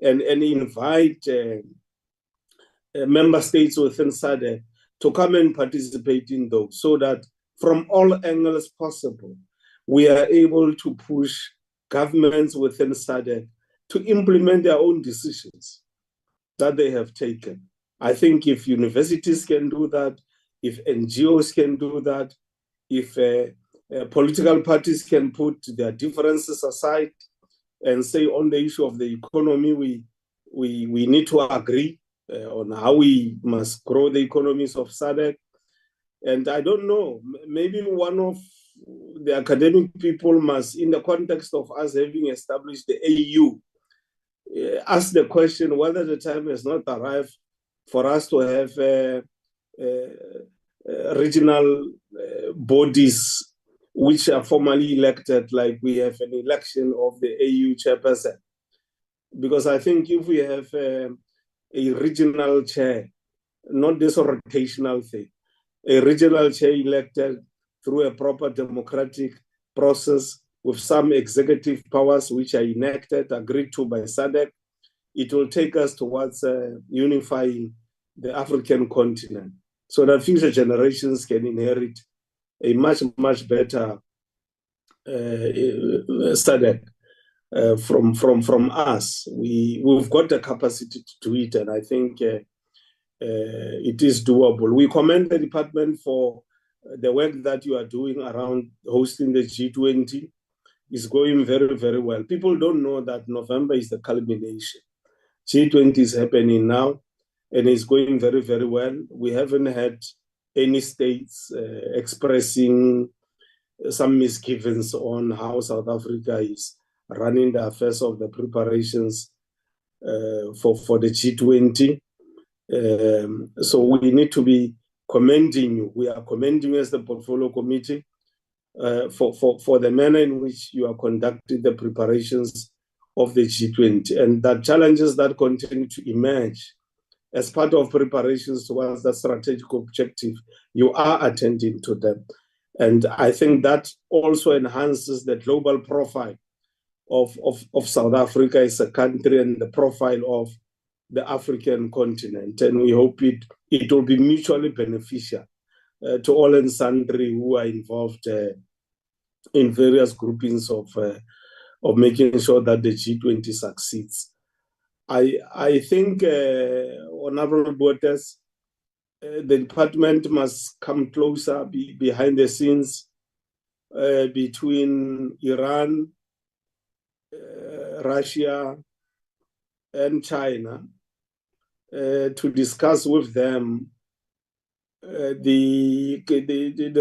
and invite member states within SADC to come and participate in those, so that from all angles possible, we are able to push governments within SADC to implement their own decisions that they have taken. I think if universities can do that, if NGOs can do that, if political parties can put their differences aside and say on the issue of the economy, we need to agree on how we must grow the economies of SADC. And I don't know, maybe one of the academic people must, in the context of us having established the AU, ask the question whether the time has not arrived for us to have regional bodies which are formally elected, like we have an election of the AU chairperson. Because I think if we have a regional chair, not this rotational thing, a regional chair elected through a proper democratic process with some executive powers which are enacted, agreed to by SADC, it will take us towards unifying the African continent so that future generations can inherit a much, much better SADC from us. We've got the capacity to do it, and I think it is doable. We commend the department for the work that you are doing around hosting the G20. Is going very, very well. People don't know that November is the culmination. G20 is happening now, and it's going very, very well. We haven't had any states expressing some misgivings on how South Africa is running the affairs of the preparations for the G20. So we need to be commending you. We are commending you as the portfolio committee for the manner in which you are conducting the preparations of the G20, and the challenges that continue to emerge as part of preparations towards that strategic objective, you are attending to them. And I think that also enhances the global profile of South Africa as a country and the profile of the African continent. And we hope it will be mutually beneficial to all and sundry who are involved in various groupings of making sure that the G20 succeeds. I think, Honorable Bottas, the department must come closer behind the scenes between Iran, Russia, and China to discuss with them the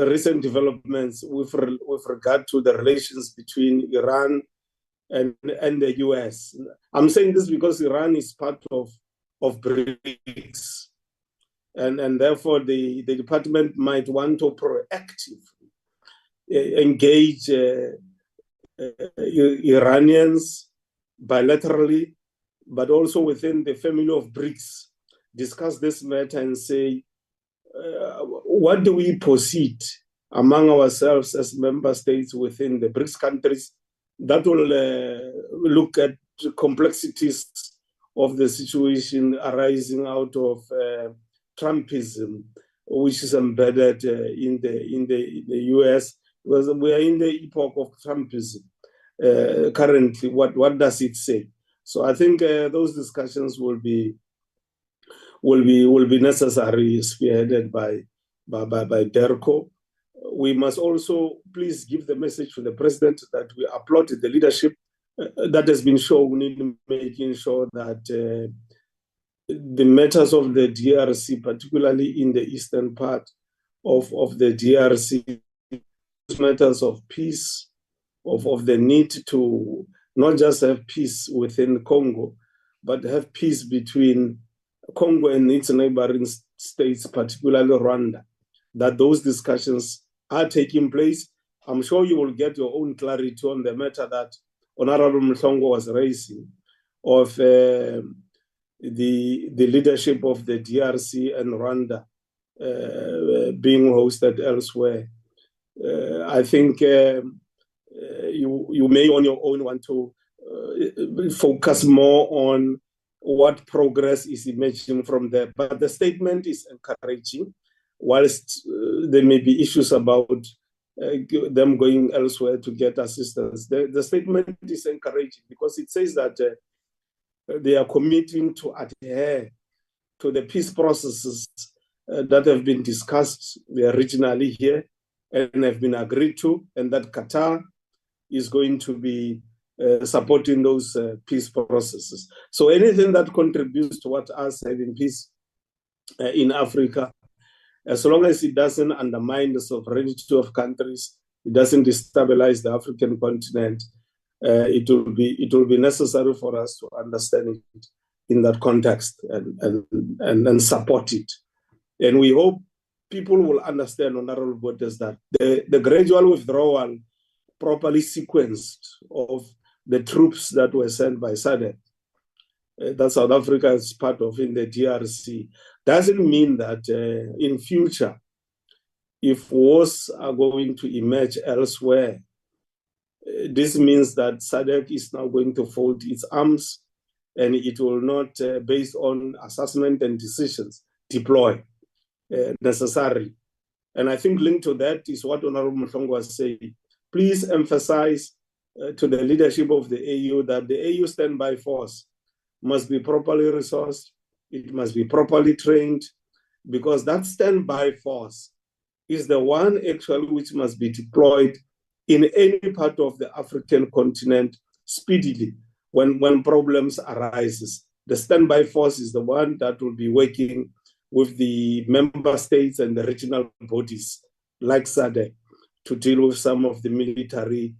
recent developments with regard to the relations between Iran and the US. I'm saying this because Iran is part of BRICS, and therefore the department might want to proactively engage Iranians bilaterally, but also within the family of BRICS, discuss this matter and say, what do we proceed among ourselves as member states within the BRICS countries that will look at the complexities of the situation arising out of Trumpism, which is embedded in the US, because we are in the epoch of Trumpism. currently, what does it say? So I think those discussions will be necessary, spearheaded by DERCO. We must also please give the message to the president that we applaud the leadership that has been shown in making sure that the matters of the DRC, particularly in the eastern part of the DRC, matters of peace, of the need to not just have peace within Congo, but have peace between Congo and its neighboring states, particularly Rwanda, that those discussions are taking place. I'm sure you will get your own clarity on the matter that Honorable Mhlongo was raising of the leadership of the DRC and Rwanda being hosted elsewhere. I think you may on your own want to focus more on what progress is emerging from there. But the statement is encouraging, whilst there may be issues about them going elsewhere to get assistance. The statement is encouraging because it says that they are committing to adhere to the peace processes that have been discussed regionally here and have been agreed to, and that Qatar is going to be supporting those peace processes. So anything that contributes towards us having peace in Africa, as long as it doesn't undermine the sovereignty of countries, it doesn't destabilize the African continent, it will be necessary for us to understand it in that context and support it. And we hope people will understand, Honorable Voters, that the gradual withdrawal properly sequenced of the troops that were sent by SADC, that South Africa is part of in the DRC, doesn't mean that in future, if wars are going to emerge elsewhere, this means that SADC is now going to fold its arms and it will not, based on assessment and decisions, deploy necessary. And I think linked to that is what Honorable Mhlongo was saying. Please emphasize to the leadership of the AU that the AU standby force must be properly resourced, it must be properly trained, because that standby force is the one actually which must be deployed in any part of the African continent speedily when problems arises. The standby force is the one that will be working with the member states and the regional bodies like SADC to deal with some of the military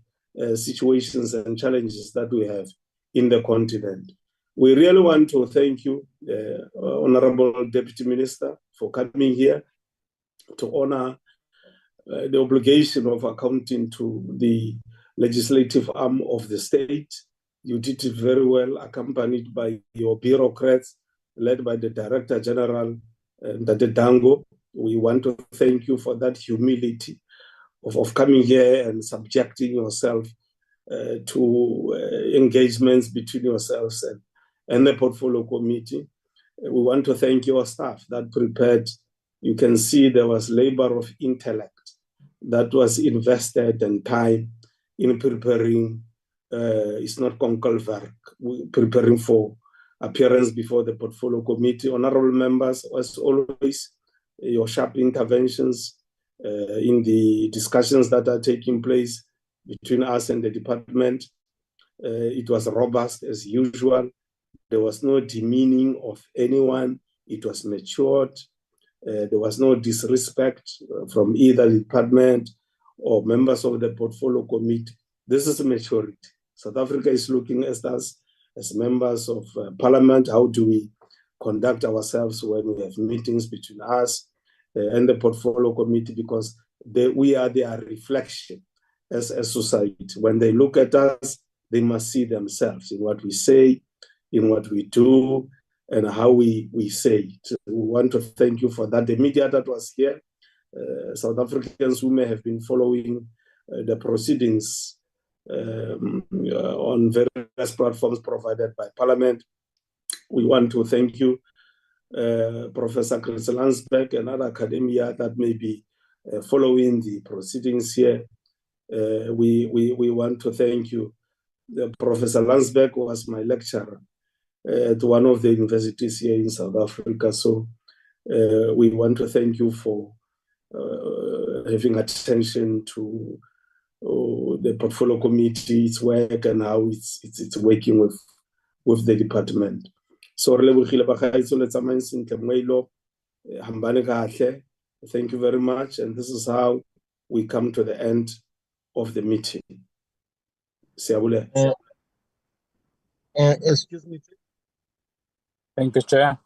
situations and challenges that we have in the continent. We really want to thank you, Honorable Deputy Minister, for coming here to honor the obligation of accounting to the legislative arm of the state. You did it very well, accompanied by your bureaucrats, led by the Director General, Dade Dango. We want to thank you for that humility of coming here and subjecting yourself to engagements between yourselves and the Portfolio Committee. We want to thank your staff that prepared. You can see there was labor of intellect that was invested and time in preparing. It's not conquer preparing for appearance before the Portfolio Committee. Honorable members, as always, your sharp interventions in the discussions that are taking place between us and the department. It was robust as usual. There was no demeaning of anyone. It was matured. There was no disrespect from either department or members of the Portfolio Committee. This is maturity. South Africa is looking at us as members of Parliament. How do we conduct ourselves when we have meetings between us and the Portfolio Committee? Because we are their reflection as a society. When they look at us, they must see themselves in what we say, in what we do, and how we say it. We want to thank you for that. The media that was here, South Africans who may have been following the proceedings on various platforms provided by Parliament. We want to thank you, Professor Chris Landsberg and other academia that may be following the proceedings here. We want to thank you, Professor Landsberg was my lecturer at one of the universities here in South Africa. So we want to thank you for having attention to the portfolio committee, its work, and how it's working with the department. So thank you very much, and this is how we come to the end of the meeting. Excuse me. Thank you, Chair.